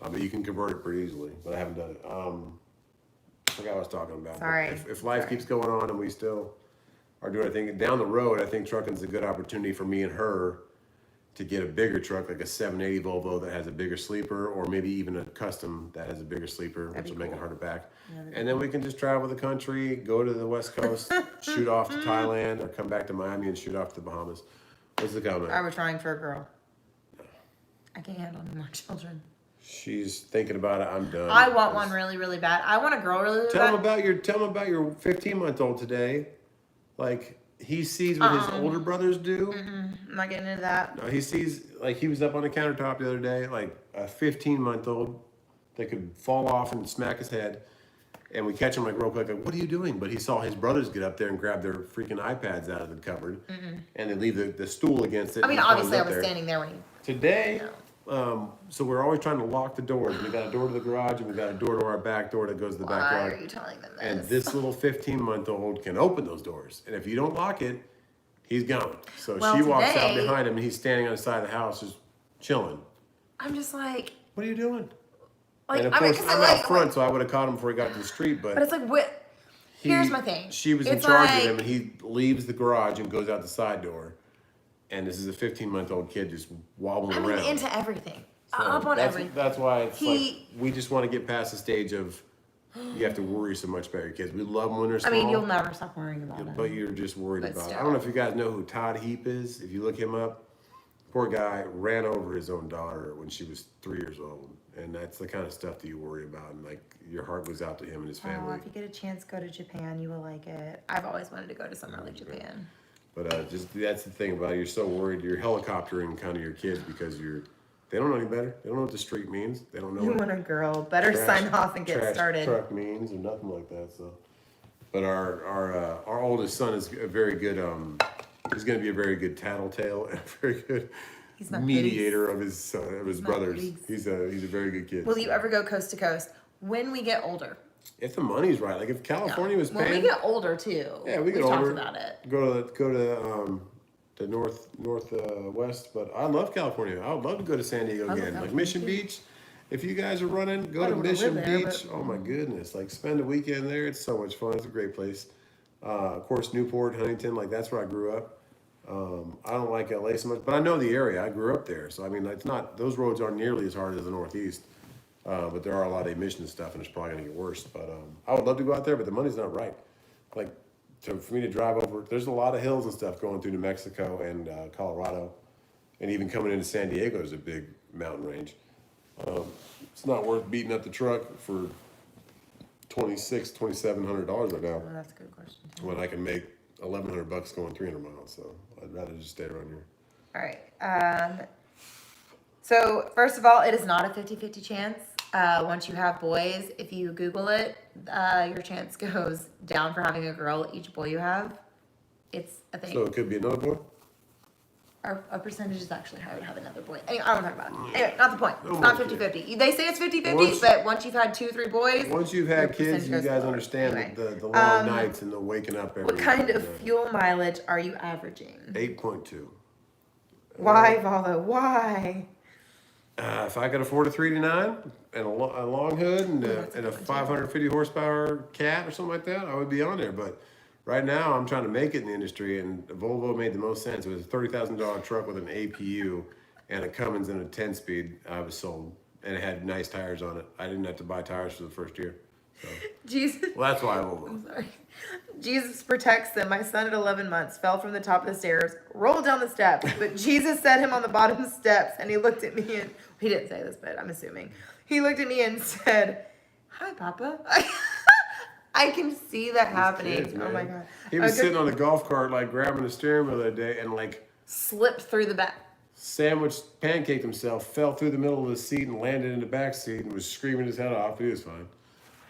But you can convert it pretty easily, but I haven't done it. I forgot what I was talking about. But Sorry. If life Sorry. keeps going on and we still are doing, I think down the road, I think trucking's a good opportunity for me and her to get a bigger truck, like a 780 Volvo that has a bigger sleeper, or maybe even a custom that has a bigger sleeper, which be will make it cool. harder back. And then we can just travel the country, go to the West Coast, shoot off to Thailand, or come back to Miami and shoot off to the Bahamas. What's the comment? Are we trying for a girl? I can't handle any more children. She's thinking about it. I'm done. I want one really, really bad. I want a girl really, really Tell him bad. about your 15-month-old today. Like he sees what his older brothers do. I'm not getting into that. No, he sees like he was up on the countertop the other day, like a 15-month-old that could fall off and smack his head. And we catch him like real quick, like, what are you doing? But he saw his brothers get up there and grab their freaking iPads out of the cupboard, and they leave the stool against it. I mean, and he obviously, I climbs was up there. standing there when he. Today, so we're always trying to lock the doors. We got a door to the garage, and we got a door to our back door that goes to the Why backyard. are you telling them this? And this little 15-month-old can open those doors. And if you don't lock it, he's gone. So Well, she walks out today- behind him and he's standing on the side of the house just chilling. I'm just like, What are you doing? like And of I mean, course, 'cause I'm like, out front, so I would have caught him before he got to the street. But it's like, what? Here's my thing. She was in It's charge like- of him, and he leaves the garage and goes out the side door. And this is a 15-month-old kid just wobbling I mean, around. into everything. So Up on that's, everything. That's why it's He- like we just want to get past the stage of you have to worry so much about your kids. We love them when they're I small. mean, you'll never stop worrying about it. But you're just worried But about it. still. I don't know if you guys know who Todd Heap is. If you look him up, poor guy ran over his own daughter when she was 3 years old. And that's the kind of stuff that you worry about. And like your heart goes out to him and his Oh, family. if you get a chance, go to Japan. You will like it. I've always wanted to go to somewhere like Japan. But just that's the thing about it. You're so worried. You're helicoptering kind of your kids because they don't know any better. They don't know what the street means. They don't know You what want a girl? Better trash- sign off and get trash started. truck means or nothing like that. So, but our oldest son is a very good. He's going to be a very good tattletale and a very good He's my mediator of his my brothers. goodies. He's a very good kid. Will you ever go coast to coast when we get older? If the money's right, like if California was When paying, we get older too. yeah, we get We've older. talked about it. Go to the northwest, but I love California. I would love to go to San Diego love again, like California, Mission too. Beach. If you guys are running, go I to don't wanna Mission live there, Beach. but- Oh my goodness, like spend a weekend there. It's so much fun. It's a great place. Of course, Newport, Huntington, like that's where I grew up. I don't like LA so much, but I know the area. I grew up there, so I mean, it's not those roads aren't nearly as hard as the Northeast. But there are a lot of emissions stuff, and it's probably gonna get worse. But I would love to go out there, but the money's not right. Like, for me to drive over, there's a lot of hills and stuff going through New Mexico and Colorado, and even coming into San Diego is a big mountain range. It's not worth beating up the truck for $2,700 right now Well, that's a good question. when I can make $1,100 going 300 miles. So I'd rather just stay around here. All right. So first of all, it is not a 50-50 chance. Once you have boys, if you Google it, your chance goes down for having a girl each boy you have. It's a thing. So it could be another boy. Our percentage is actually higher to have another boy. Anyway, I don't want to talk about it. Anyway, not the point. No It's not more 50-50. They say it's 50-50, Once- but once you've had 2-3 boys, Once you've your had kids, percentage you goes guys lower. understand Anyway. the long nights and the waking up every What kind night, of fuel mileage are you averaging? 8.2. Why, Valo? Why? If I could afford a 389 and a long hood and that's a a good one, too. 550 horsepower cat or something like that, I would be on there. But right now, I'm trying to make it in the industry, and Volvo made the most sense. It was a $30,000 truck with an APU and a Cummins and a 10-speed. I was sold, and it had nice tires on it. I didn't have to buy tires for the first year. So, Jesus. well, that's why Volvo. I'm sorry. Jesus protects them. My son at 11 months fell from the top of the stairs, rolled down the steps, but Jesus set him on the bottom steps, and he looked at me and he didn't say this, but I'm assuming he looked at me and said, "Hi, Papa." I can see that happening. Kids, oh my man. god. He was A good- sitting on a golf cart, like grabbing the steering wheel the other day, and like slipped through the back. sandwiched, pancaked himself, fell through the middle of the seat and landed in the back seat and was screaming his head off. He was fine.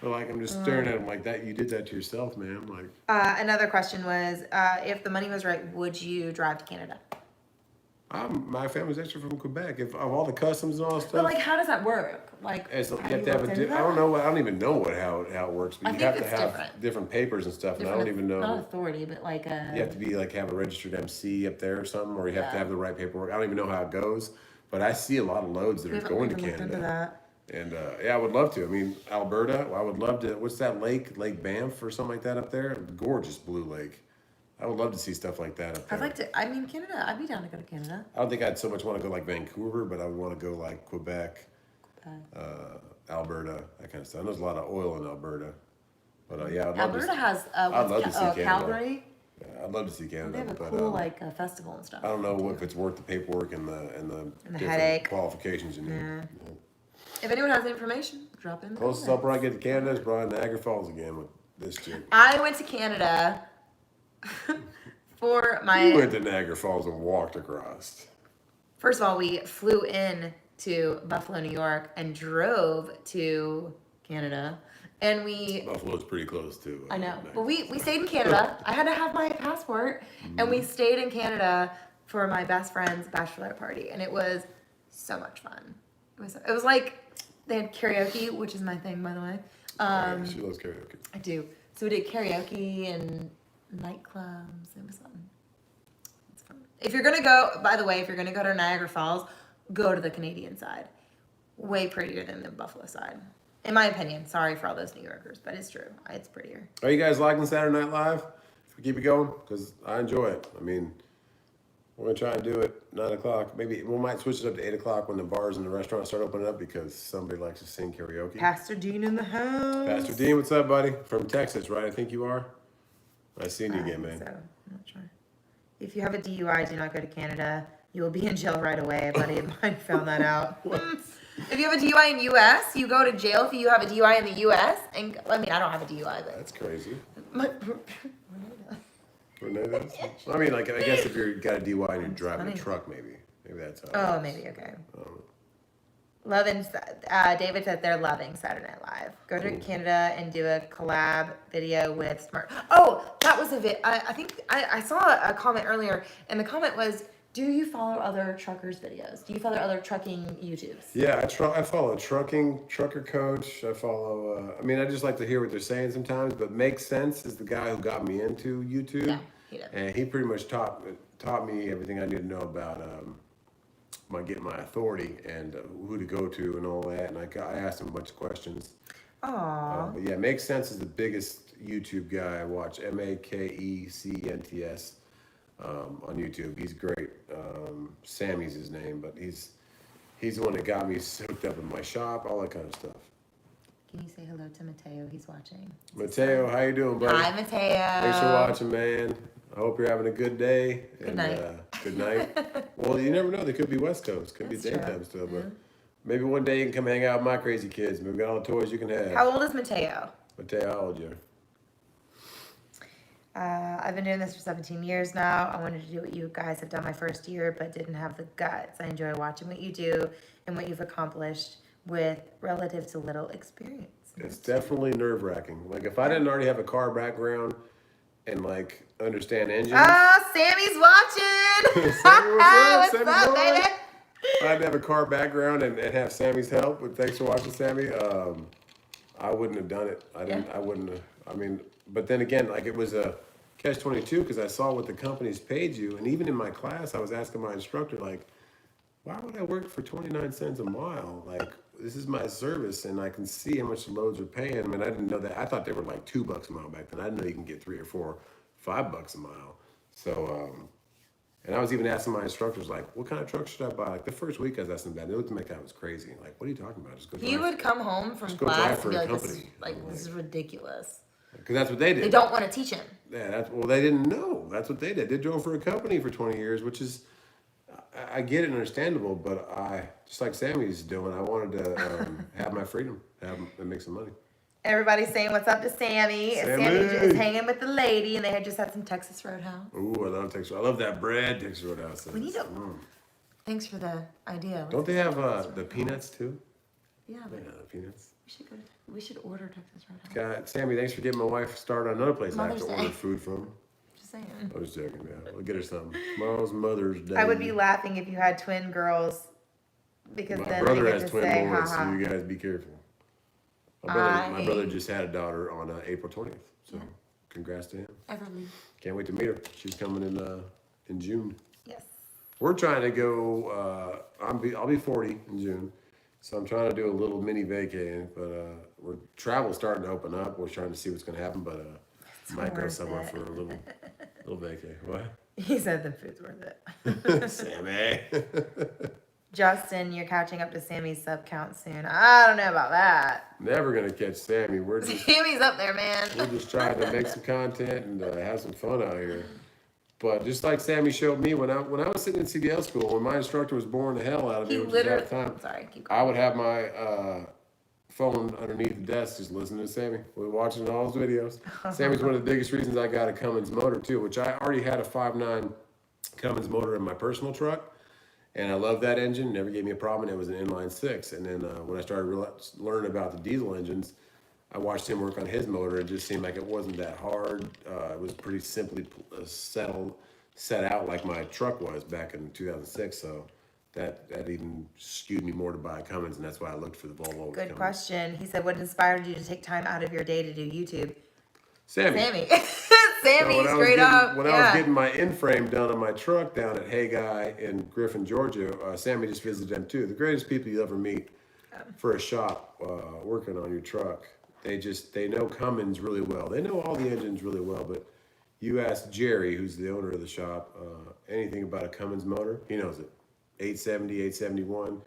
But like, I'm just staring at him like that. You did that to yourself, man. Like, Another question was, if the money was right, would you drive to Canada? my family's actually from Quebec. If of all the customs and all that But stuff, like, how does that work? Like, you have have to have looked a. into I that? don't know. I don't even know how it works. But I you think have to it's have different. different papers and stuff, and I don't Different- even know. Not authority, but like a. You have to be like have a registered MC up there or something, or you have to Yeah. have the right paperwork. I don't even know how it goes, but I see a lot of loads that We are haven't going to even looked into Canada. that. And yeah, I would love to. I mean, Alberta. I would love to. What's that lake? Lake Banff or something like that up there? Gorgeous blue lake. I would love to see stuff like that up there. I'd like to. I mean, Canada. I'd be down to go to Canada. I don't think I'd so much want to go like Vancouver, but I would want to go like Quebec, Alberta, that kind of stuff. And there's a lot of oil in Alberta. But yeah, I'd love Alberta to, has I'd love to see Canada. Calgary. yeah, I'd love to see Canada. They have a but cool like festival and stuff. I don't know if it's worth the paperwork and the different headache. qualifications you need. Yeah. If anyone has information, drop in. the Closest I'll comments. probably get to Canada is probably Niagara Falls again with this chick. I went to Canada for We my. went to Niagara Falls and walked across. First of all, we flew in to Buffalo, New York, and drove to Canada, and we. Buffalo's pretty close too. I know, but we stayed in Canada. I had to have my passport, and we stayed in Canada for my best friend's bachelorette party, and it was so much fun. It was like they had karaoke, which is my thing, by the way. She loves karaoke. I do. So we did karaoke and nightclubs. It was fun. It's fun. If you're gonna go, by the way, if you're gonna go to Niagara Falls, go to the Canadian side. Way prettier than the Buffalo side, in my opinion. Sorry for all those New Yorkers, but it's true. It's prettier. Are you guys liking Saturday Night Live? If we keep it going, because I enjoy it. I mean, we're gonna try and do it 9 o'clock. Maybe we might switch it up to 8 o'clock when the bars and the restaurants start opening up because somebody likes to sing karaoke. Pastor Dean in the house. Pastor Dean, what's up, buddy? From Texas, right? I think you are. Nice seeing you I again, think man. So, I'm not sure. If you have a DUI, do not go to Canada. You will be in jail right away. A buddy of mine found that out. If you have a DUI in U.S., you go to jail if you have a DUI in the U.S. And I mean, I don't have a DUI, but That's crazy. my, Renee does? I mean, like, I guess if you've got a DUI and you're driving a funny. truck, maybe. Maybe that's how. it oh, works. maybe okay. Um, Loving. David said they're loving Saturday Night Live. Go to Canada and do a collab video with Smart. Oh, that was a I think I saw a comment earlier, and the comment was, "Do you follow other truckers' videos? Do you follow other trucking YouTubes?" Yeah, I follow trucker coach. I follow. I mean, I just like to hear what they're saying sometimes. But Make Sense is the guy who got me into YouTube, Yeah, he did. and he pretty much taught me everything I need to know about getting my authority and who to go to and all that. And I asked him a bunch of questions. Aww. But yeah, Make Sense is the biggest YouTube guy I watch. MAKECNTS. on YouTube. He's great. Sammy's his name, but he's the one that got me soaked up in my shop, all that kind of stuff. Can you say hello to Mateo? He's watching. Mateo, how you doing, buddy? Hi, Mateo. Thanks for watching, man. I hope you're having a good day. Good night. Good night. Well, you never know. They could be West Coast. Could That's be true. daytime still, but maybe one day you can come hang out with my crazy kids. We've got all the toys you can have. How old is Mateo? Mateo, how old are you? I've been doing this for 17 years now. I wanted to do what you guys have done my first year, but didn't have the guts. I enjoy watching what you do and what you've accomplished with relative to little experience. It's definitely nerve-wracking. Like, if I didn't already have a car background and, like, understand engines. Oh, Sammy's watching! Sammy, what's up? What's Sammy up, boy? baby? I didn't have a car background and have Sammy's help, but thanks for watching, Sammy. I wouldn't have done it. I wouldn't have. I mean, but then again, like, it was a catch-22 because I saw what the companies paid you. And even in my class, I was asking my instructor, like, why would I work for 29 cents a mile? Like, this is my service, and I can see how much the loads are paying. I mean, I didn't know that. I thought they were like $2 a mile back then. I didn't know you can get $3 or $4, $5 a mile. So, and I was even asking my instructors, like, what kind of truck should I buy? Like, the first week I was asking them that, they looked at me like I was crazy. Like, what are you talking about? Just go He drive. would come home from go drive class for and be a like, this is, company. this is ridiculous. Because that's what they did. They don't want to teach him. Yeah, well, they didn't know. That's what they did. They drove for a company for 20 years, which is, I get it and understandable, but I, just like Sammy's doing, I wanted to have my freedom and make some money. Everybody's saying what's up to Sammy. Sammy. Sammy is hanging with the lady, and they had just had some Texas Roadhouse. Ooh, I love Texas. I love that bread Texas Roadhouse. We need to. Thanks for the idea. Don't they have the peanuts too? Yeah, but Yeah, the peanuts. we should order Texas Roadhouse. God, Sammy, thanks for getting my wife started on another place I have to Mother's order Day. food from. Just saying. I was joking, yeah. We'll get her something. Tomorrow's Mother's Day. I would be laughing if you had twin girls, because My then brother they get has to twin say, boys, so haha. you guys be careful. My brother just had a daughter on April 20th, so congrats to him. Everly. Can't wait to meet her. She's coming in June. Yes. We're trying to go. I'll be 40 in June, so I'm trying to do a little mini vacay. But travel's starting to open up. We're trying to see what's going to happen, but might go worth somewhere it. for a little vacay. What? He said the food's worth it. Sammy. Justin, you're catching up to Sammy's sub count soon. I don't know about that. Never gonna catch Sammy. We're just Sammy's up there, man. trying to make some content and have some fun out here. But just like Sammy showed me when I was sitting in CDL school, when my instructor was boring the hell out of me, He which was literally. half the time, Sorry, keep I going. would have my phone underneath the desk just listening to Sammy. We're watching all his videos. Sammy's one of the biggest reasons I got a Cummins motor too, which I already had a 5.9 Cummins motor in my personal truck. And I love that engine, never gave me a problem, and it was an inline six. And then when I started learning about the diesel engines, I watched him work on his motor. It just seemed like it wasn't that hard. It was pretty simply set out like my truck was back in 2006. So that even skewed me more to buy a Cummins, and that's why I looked for the Volvo. Good Cummins. question. He said, what inspired you to take time out of your day to do YouTube? Sammy. Sammy. So Sammy, when I was straight getting- up. When I yeah. was getting my in-frame done on my truck down at Hey Guy in Griffin, Georgia, Sammy just visited them too. The greatest people you ever meet for a shop working on your truck. They know Cummins really well. They know all the engines really well, but you ask Jerry, who's the owner of the shop, anything about a Cummins motor, he knows it. 870, 871,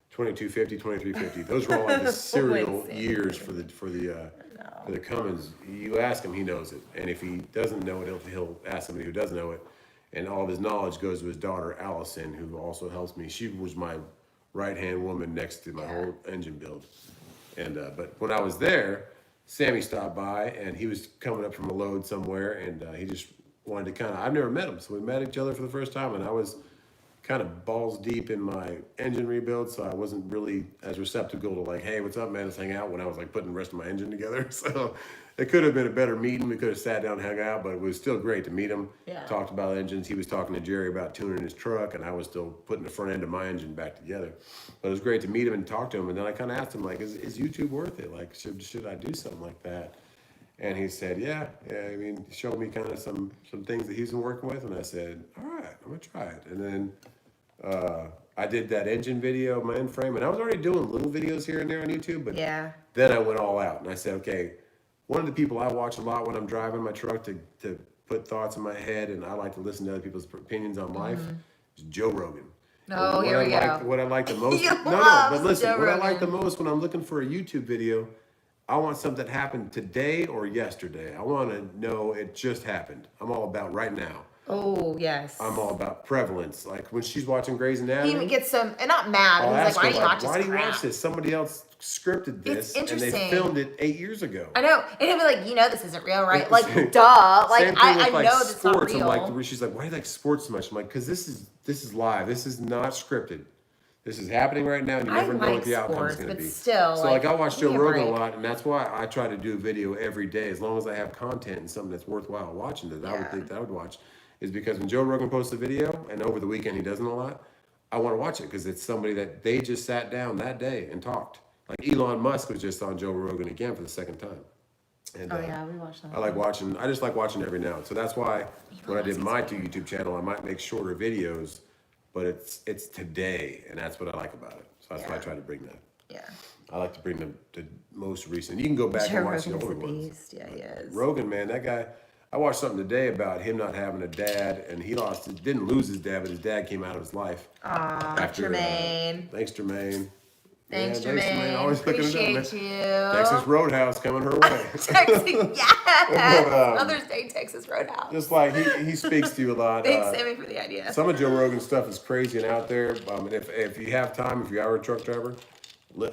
2250, 2350. Those were all like the serial Wait, years for the Cummins. You ask him, he knows it. And if he doesn't know it, he'll ask somebody who does know it. And all of his knowledge goes to his daughter, Allison, who also helps me. She was my right-hand woman next to my whole engine build. And but when I was there, Sammy stopped by, and he was coming up from a load somewhere, and he just wanted to I've never met him, so we met each other for the first time, and I was kind of balls deep in my engine rebuild, so I wasn't really as receptive to like, hey, what's up, man, let's hang out, when I was like putting the rest of my engine together. So it could have been a better meeting. We could have sat down and hung out, but it was still great to meet him. Yeah. Talked about engines. He was talking to Jerry about tuning his truck, and I was still putting the front end of my engine back together. But it was great to meet him and talk to him. And then I kind of asked him, like, is YouTube worth it? Like, should I do something like that? And he said, yeah. I mean, he showed me kind of some things that he's been working with, and I said, all right, I'm gonna try it. And then I did that engine video, my end frame, and I was already doing little videos here and there on YouTube, but Yeah. then I went all out, and I said, okay, one of the people I watch a lot when I'm driving my truck to put thoughts in my head and I like to listen to other people's opinions on life is Joe Rogan. Oh, And here we go. what I like the most. You But love listen, Joe what I like the Rogan. most when I'm looking for a YouTube video, I want something that happened today or yesterday. I want to know it just happened. I'm all about right now. Oh, yes. I'm all about prevalence. Like when she's watching Grey's He Anatomy, gets some, and not mad, I'll but he's ask like, why her, do you watch why this do you watch crap? this? Somebody else scripted this, and they interesting. filmed it 8 years ago. I know. And he'll be like, you know this isn't real, right? It's- Like, duh. Like, Same thing I with, like, know that's not sports. real. I'm like, she's like, why do you like sports so much? I'm like, because this is live. This is not scripted. This is happening right now, and you I never know like what the outcome is sports, going to but be. still, So like, I watch give Joe me a Rogan a break. lot, and that's why I try to do a video every day, as long as I have content and something that's worthwhile watching that I would Yeah. think that I would watch. Is because when Joe Rogan posts a video, and over the weekend he doesn't a lot, I want to watch it because it's somebody that they just sat down that day and talked. Like Elon Musk was just on Joe Rogan again for the second time. And, Oh, yeah, we watched that. I just like watching every now. So that's why when I did my YouTube channel, I might make shorter videos, but it's today, and that's what I like about it. So that's why I try to bring that. Yeah. I like to bring the most recent. You can go back Joe and watch the Rogan's a older ones. beast. Yeah, he is. Rogan, man, that guy. I watched something today about him not having a dad, and he didn't lose his dad, but his dad came out of his life. Aw, Jermaine. Thanks, Jermaine. Thanks, Yeah, Jermaine. Always looking it up, man. Appreciate you. Texas Roadhouse coming her way. Texas, yes. Mother's Day, Texas Roadhouse. Just like he speaks to you a lot. Thanks, Sammy, for the idea. Some of Joe Rogan's stuff is crazy and out there. And if you have time, if you are a truck driver,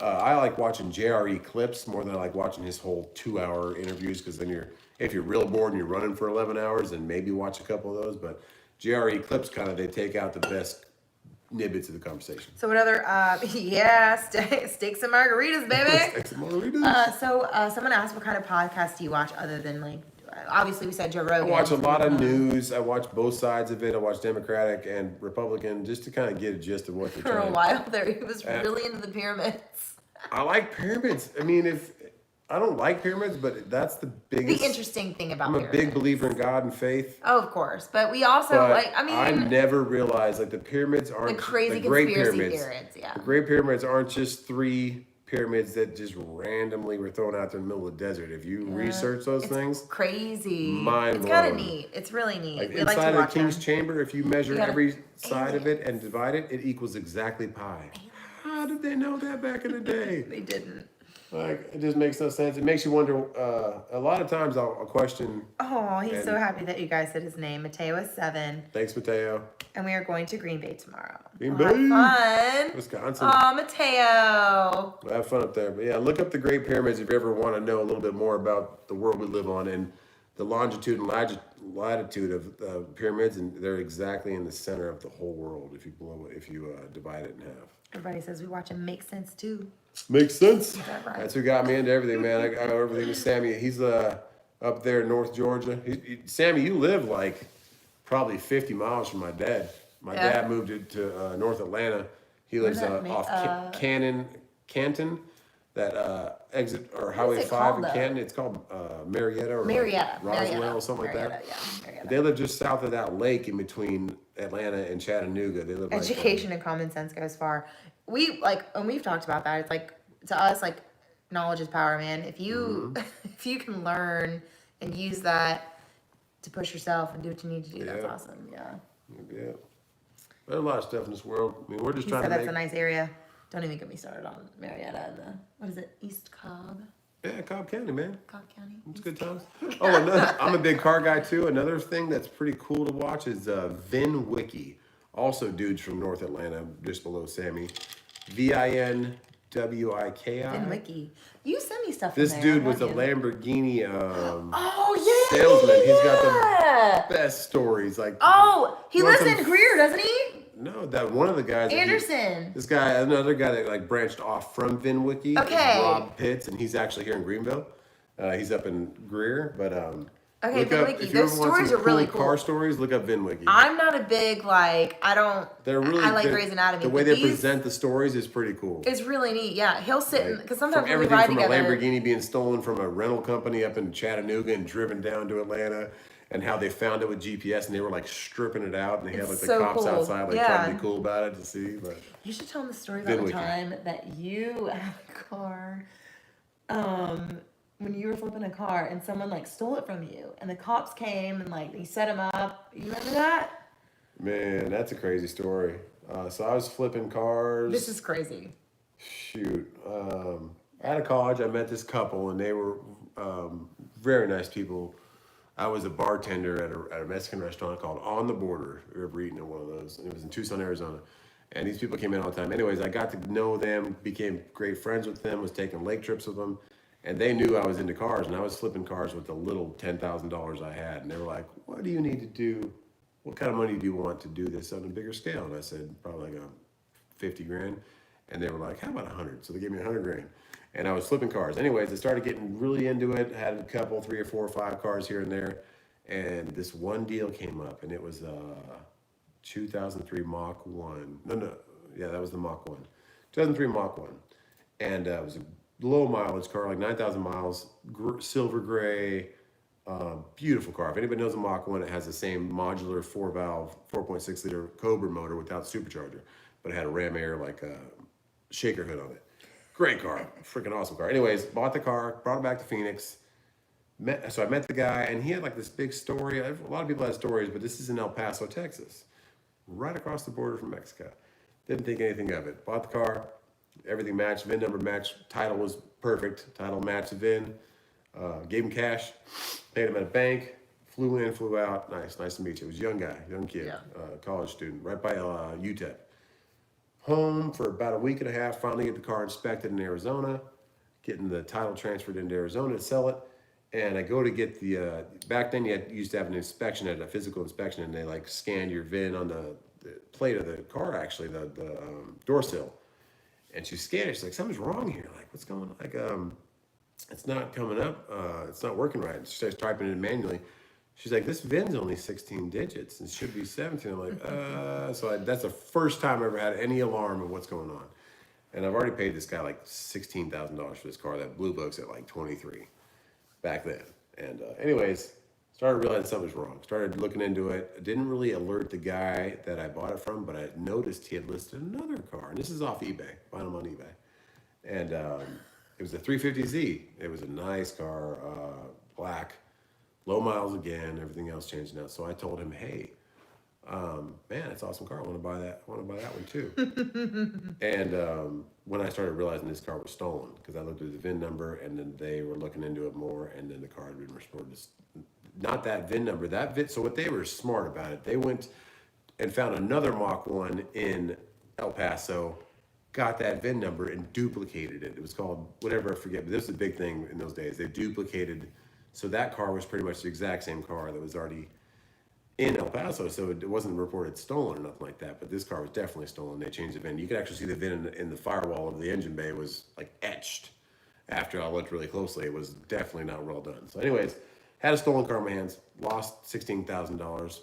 I like watching JRE clips more than I like watching his whole 2-hour interviews, because then if you're real bored and you're running for 11 hours, then maybe watch a couple of those. But JRE clips they take out the best nibbits of the conversation. So what other, steaks and margaritas, baby. Steaks and margaritas. So someone asked, what kind of podcast do you watch other than, like, obviously we said Joe I Rogan. watch a lot of news. I watch both sides of it. I watch Democratic and Republican just to kind of get a gist of what they're For a trying. while there, he was really into the pyramids. I like pyramids. I mean, I don't like pyramids, but that's the biggest. The interesting thing about I'm a pyramids. big believer in God and faith. Oh, of course. But we also, But I I never realized the pyramids aren't the crazy the Great conspiracy Pyramids. theories, yeah. The Great Pyramids aren't just 3 pyramids that just randomly were thrown out there in the middle of the desert. If you research those It's things, crazy. mind It's kind of blown. neat. It's really neat. like We inside like to of the watch King's them. Chamber, if you measure You gotta- every side of it and divide it, it equals exactly pi. How did they know that back in the day? They didn't. Like, it just makes no sense. It makes you wonder. A lot of times I'll question. Oh, he's so And- happy that you guys said his name. Mateo is 7, Thanks, Mateo. and we are going to Green Bay tomorrow. Green We'll Bay. have fun. Wisconsin. Oh, Mateo. We'll have fun up there. But yeah, look up the Great Pyramids if you ever want to know a little bit more about the world we live on and the longitude and latitude of pyramids, and they're exactly in the center of the whole world if you divide it in half. Everybody says we watch him Make Sense too. Makes sense. that right? That's who got me into everything, man. I know everything with Sammy. He's up there in North Georgia. Sammy, you live like probably 50 miles from my dad. My Yeah. dad moved to North Atlanta. He Where's lives that off Canton, that exit or Highway it 5 called, in though? Canton. It's called Marietta or Marietta. Roswell Marietta. or something Marietta, like that. Yeah, Marietta. They live just south of that lake in between Atlanta and Chattanooga. They live Education and common sense goes far. And we've talked about that. It's like, to us, like, knowledge is power, man. If you if you can learn and use that to push yourself and do what you need to do, that's Yeah. awesome. Yeah. Yeah. There's a lot of stuff in this world. I mean, we're just He trying said to that's make. a nice area. Don't even get me started on Marietta and the, what is it, East Cobb? Yeah, Cobb County, man. Cobb County? It's good times. Oh, I'm a big car guy too. Another thing that's pretty cool to watch is VinWiki. Also, dudes from North Atlanta, just below Sammy. VinWiki. Wiki. You send me stuff This from there. dude was a don't you? Lamborghini Oh, yeah! salesman. He's got yeah. the best stories. Like, Oh, he You want lives in some- Greer, doesn't he? no, that one of the guys. that he- Anderson. This guy, another guy that like branched off from VinWiki. Okay. Is Rob Pitts, and he's actually here in Greenville. He's up in Greer, but Okay, look up, VinWiki. if you Those ever want stories some are really cool cool. car stories, look up VinWiki. I'm not a big, I don't, They're really I like they're- Grey's Anatomy. The way but they present the stories is pretty cool. It's really neat, yeah. He'll sit, Like, because sometimes from when we everything ride from together. a Lamborghini being stolen from a rental company up in Chattanooga and driven down to Atlanta, and how they found it with GPS and they were like stripping it out and they had It's like the so cops cool. outside like Yeah. trying to be cool about it to see. But You should tell them the story about the VinWiki. time that you had a car, when you were flipping a car and someone like stole it from you and the cops came and like they set him up. You remember that? Man, that's a crazy story. So I was flipping cars. This is crazy. Shoot. Out of college, I met this couple, and they were very nice people. I was a bartender at a Mexican restaurant called On the Border. We were ever eaten at one of those, and it was in Tucson, Arizona. And these people came in all the time. Anyways, I got to know them, became great friends with them, was taking lake trips with them. And they knew I was into cars, and I was flipping cars with the little $10,000 I had. And they were like, what do you need to do? What kind of money do you want to do this on a bigger scale? And I said, probably like a 50 grand. And they were like, how about 100? So they gave me 100 grand. And I was flipping cars. Anyways, I started getting really into it, had a couple, 3 or 4 or 5 cars here and there. And this one deal came up, and it was 2003 Mach 1. Yeah, that was the Mach 1. 2003 Mach 1. And it was a low mileage car, like 9,000 miles, silver gray, beautiful car. If anybody knows a Mach 1, it has the same modular 4-valve, 4.6 liter Cobra motor without supercharger, but it had a Ram Air like shaker hood on it. Great car, freaking awesome car. Anyways, bought the car, brought it back to Phoenix. So I met the guy, and he had like this big story. A lot of people had stories, but this is in El Paso, Texas, right across the border from Mexico. Didn't think anything of it. Bought the car, everything matched, VIN number matched, title was perfect, title matched the VIN. Gave him cash, paid him at a bank, flew in, flew out. Nice to meet you. It was a young guy, young kid, Yeah. college student, right by UTEP. Home for about a week and a half, finally get the car inspected in Arizona, getting the title transferred into Arizona to sell it. And I go to get the, back then you used to have an inspection, a physical inspection, and they like scanned your VIN on the plate of the car, actually, the door sill. And she scanned it, she's like, something's wrong here. Like, what's going on? Like, it's not coming up, it's not working right. She starts typing it in manually. She's like, this VIN's only 16 digits. It should be 17. I'm like, that's the first time I ever had any alarm of what's going on. And I've already paid this guy like $16,000 for this car. That blue book's at like 23 back then. And anyways, started realizing something was wrong. Started looking into it. I didn't really alert the guy that I bought it from, but I noticed he had listed another car. And this is off eBay, buying them on eBay. And it was a 350Z. It was a nice car, black, low miles again, everything else changed now. So I told him, hey, man, it's an awesome car. I want to buy that. I want to buy that one too. And when I started realizing this car was stolen, because I looked at the VIN number, and then they were looking into it more, and then the car had been restored. Not that VIN number, that VIN. So what they were smart about it, they went and found another Mach 1 in El Paso, got that VIN number and duplicated it. It was called whatever, I forget, but this was a big thing in those days. They duplicated, so that car was pretty much the exact same car that was already in El Paso, so it wasn't reported stolen or nothing like that, but this car was definitely stolen. They changed the VIN. You could actually see the VIN in the firewall of the engine bay was like etched. After I looked really closely, it was definitely not well done. So anyways, had a stolen car in my hands, lost $16,000.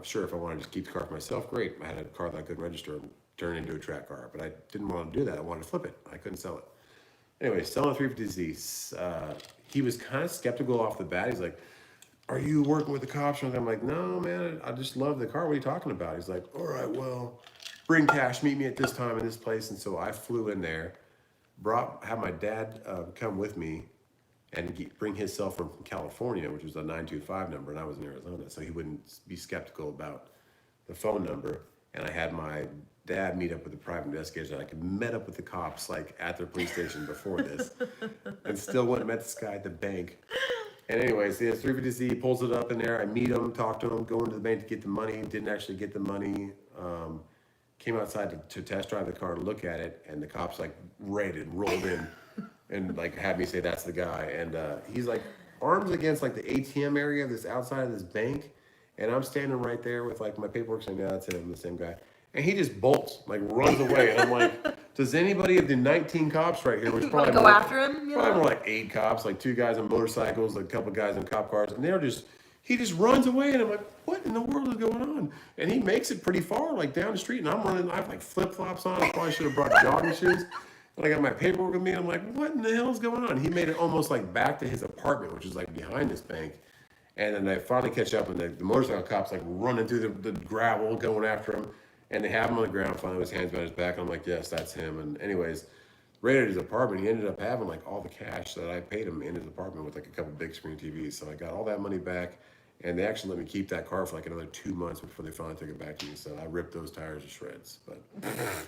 Sure, if I wanted to just keep the car for myself, great. I had a car that I could register and turn into a track car, but I didn't want to do that. I wanted to flip it. I couldn't sell it. Anyway, selling 350Z. He was kind of skeptical off the bat. He's like, are you working with the cops? And I'm like, no, man, I just love the car. What are you talking about? He's like, all right, well, bring cash, meet me at this time in this place. And so I flew in there, had my dad come with me and bring his cell phone from California, which was a 925 number, and I was in Arizona, so he wouldn't be skeptical about the phone number. And I had my dad meet up with the private investigators, and I met up with the cops like at their police station before this, and still went and met this guy at the bank. And anyways, he has 350Z, pulls it up in there. I meet him, talk to him, go into the bank to get the money. Didn't actually get the money. Came outside to test drive the car and look at it, and the cops like raided, rolled in, and like had me say that's the guy. And he's like arms against like the ATM area of this outside of this bank, and I'm standing right there with like my paperwork saying, yeah, that's him, the same guy. And he just bolts, like runs away. And I'm like, does anybody of the 19 cops right here, which probably go after him? Probably more like 8 cops, like 2 guys on motorcycles, like a couple guys in cop cars, and he just runs away, and I'm like, what in the world is going on? And he makes it pretty far, like down the street, and I'm running, I have like flip-flops on, I probably should have brought jogging shoes. And I got my paperwork with me, I'm like, what in the hell is going on? He made it almost like back to his apartment, which is like behind this bank. And then I finally catch up, and the motorcycle cops like running through the gravel, going after him. And they have him on the ground, finally with his hands behind his back. And I'm like, yes, that's him. And anyways, rented his apartment. He ended up having like all the cash that I paid him in his apartment with like a couple big screen TVs. So I got all that money back, and they actually let me keep that car for like another 2 months before they finally took it back to me. So I ripped those tires to shreds. But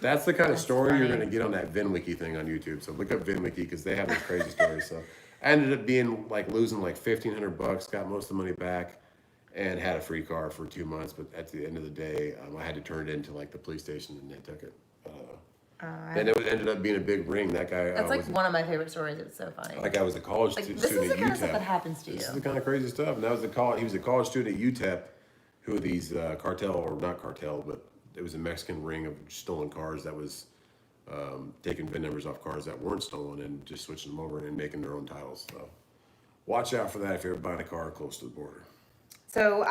that's the kind of story you're gonna get on that VinWiki thing on YouTube. So look up VinWiki because they have those crazy stories. So I ended up being like losing like $1,500, got most of the money back, and had a free car for 2 months. But at the end of the day, I had to turn it into like the police station, and they took it. And it ended up being a big ring. That guy. That's like one of my favorite stories. It's so funny. Like I was a college Like, student this is the at kind of stuff UTEP. that happens to you. This is the kind of crazy stuff. And that was he was a college student at UTEP, who these cartel, or not cartel, but it was a Mexican ring of stolen cars that was taking VIN numbers off cars that weren't stolen and just switching them over and making their own titles. So watch out for that if you're buying a car close to the border. So,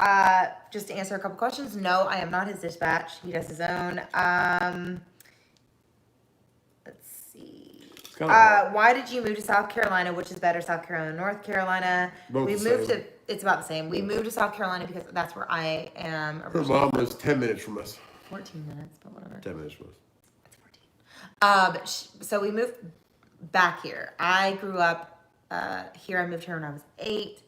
just to answer a couple questions, no, I am not his dispatch. He does his own. Let's see. It's kind of hard. Why did you move to South Carolina? Which is better, South Carolina or North Carolina? Both We the moved same. to, it's about the same. We moved to South Carolina because that's where I am Her originally. mom was 10 minutes from us. 14 minutes, but whatever. 10 minutes from us. It's 14. So we moved back here. I grew up here. I moved here when I was 8.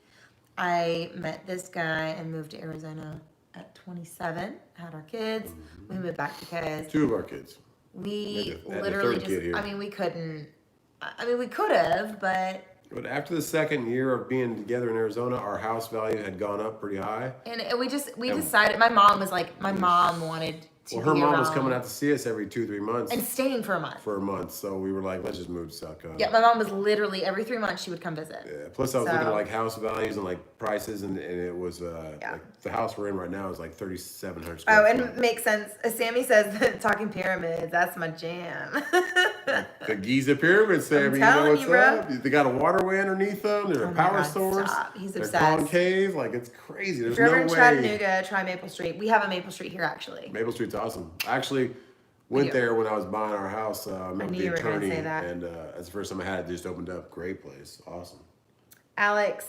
I met this guy and moved to Arizona at 27. Had our kids. We moved back because 2 of our kids. we Had the literally third kid here. just, I mean, we couldn't, I mean, we could have, but, But after the second year of being together in Arizona, our house value had gone up pretty high. and we decided, my mom was like, my mom wanted to Well, her be mom was around coming out to see us every 2-3 months and staying for a month. for a month. So we were like, let's just move to South Carolina. Yeah, my mom was literally every 3 months she would come visit. Yeah. Plus, I was looking So- at like house values and like prices, and it was Yeah. like the house we're in right now is like 3,700 square Oh, and feet. it makes sense. Sammy says that talking pyramids, that's my jam. The Giza pyramids, Sammy. You know telling what's you, bro. up? They got a waterway underneath them. There's a Oh my power God, source. stop. He's They're obsessed. concave. Like it's crazy. There's If you're no ever in way. Chattanooga, try Maple Street. We have a Maple Street here, actually. Maple Street's awesome. I actually went do. there when I was buying our house. I met knew the you were gonna attorney, say that. and that's the first time I had it. Just opened up. Great place. Awesome. Alex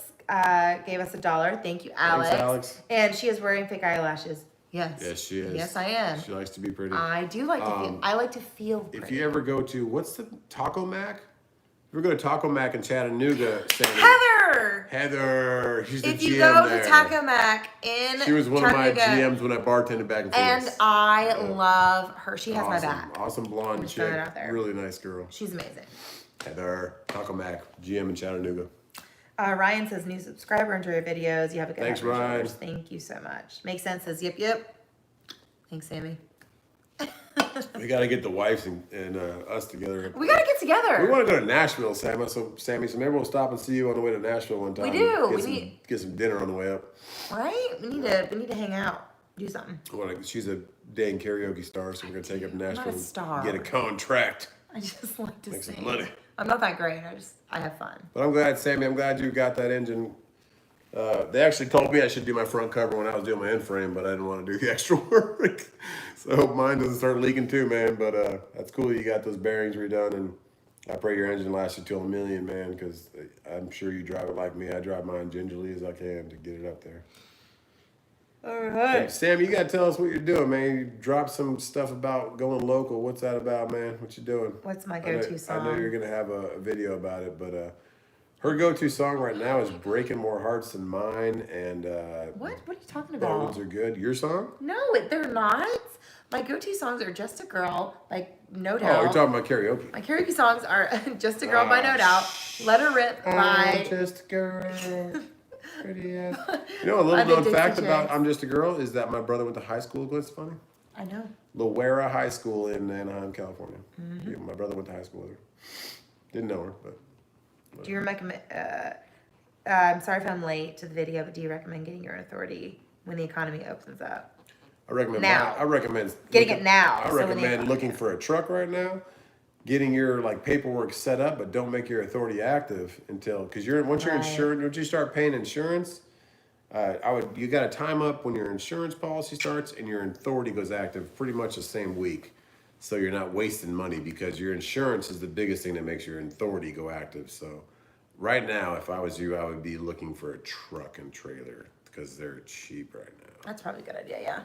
gave us $1. Thank you, Alex. Alex. And she is wearing fake eyelashes. Yes. Yes, she is. Yes, I am. She likes to be pretty. I do like to feel. I like to feel pretty. If you ever go to what's the Taco Mac? If you ever go to Taco Mac in Chattanooga, Sammy, Heather, Heather, she's the if you GM go there. to Taco Mac in She was one of my Chattanooga, GMs when I bartended back in and Phoenix. I love her. She has my Awesome, back. awesome blonde just throw it chick, out there. really nice girl. She's amazing. Heather, Taco Mac, GM in Chattanooga. Ryan says new subscriber into your videos. You have a good Thanks, head on your Ryan. shoulders. Thank you so much. Makes sense. Says yep. Thanks, Sammy. We got to get the wives and us together. We gotta get together. We want to go to Nashville, Sammy. So maybe we'll stop and see you on the way to Nashville one time. We do. Get some dinner on the way up. Right? We need to hang out. Do something. She's a dang karaoke star, so we're gonna take her to not a Nashville star. and get a contract. I just like to Make some sing. money. I'm not that great. I have fun. But I'm glad, Sammy. I'm glad you got that engine. They actually told me I should do my front cover when I was doing my end frame, but I didn't want to do the extra work. So I hope mine doesn't start leaking too, man. But that's cool. You got those bearings redone, and I pray your engine lasts you till 1,000,000, man. Because I'm sure you drive it like me. I drive mine gingerly as I can to get it up there. All Hey, right. Sam, you gotta tell us what you're doing, man. You dropped some stuff about going local. What's that about, man? What you doing? What's my I know- go-to song? I know you're gonna have a video about it, but her go-to song right now is "Breaking More Hearts Than Mine," and What? What are you talking about? "Bones Are Good." Your song? No, they're not. My go-to songs are "Just a Girl" by No Oh, Doubt. you're talking about karaoke. My karaoke songs are "Just a Girl" by No Doubt, "Let Her Rip" I'm by. just a girl. Pretty ass. You know, a By little the known Dixie fact about Chicks. "I'm Just a Girl" is that my brother went to high school. What's funny? I know. Loera High School in Anaheim, California. Mm-hmm. Yeah, my brother went to high school with her. Didn't know her, but. Do you recommend? I'm sorry if I'm late to the video, but do you recommend getting your authority when the economy opens up? I recommend Now. I recommend Getting it now, I so when the recommend economy looking for a truck right now, getting your like paperwork set up, but don't make your authority active until because once you're Right. insured, once you start paying insurance, you got to time up when your insurance policy starts and your authority goes active pretty much the same week, so you're not wasting money because your insurance is the biggest thing that makes your authority go active. So right now, if I was you, I would be looking for a truck and trailer because they're cheap right now. That's probably a good idea. Yeah.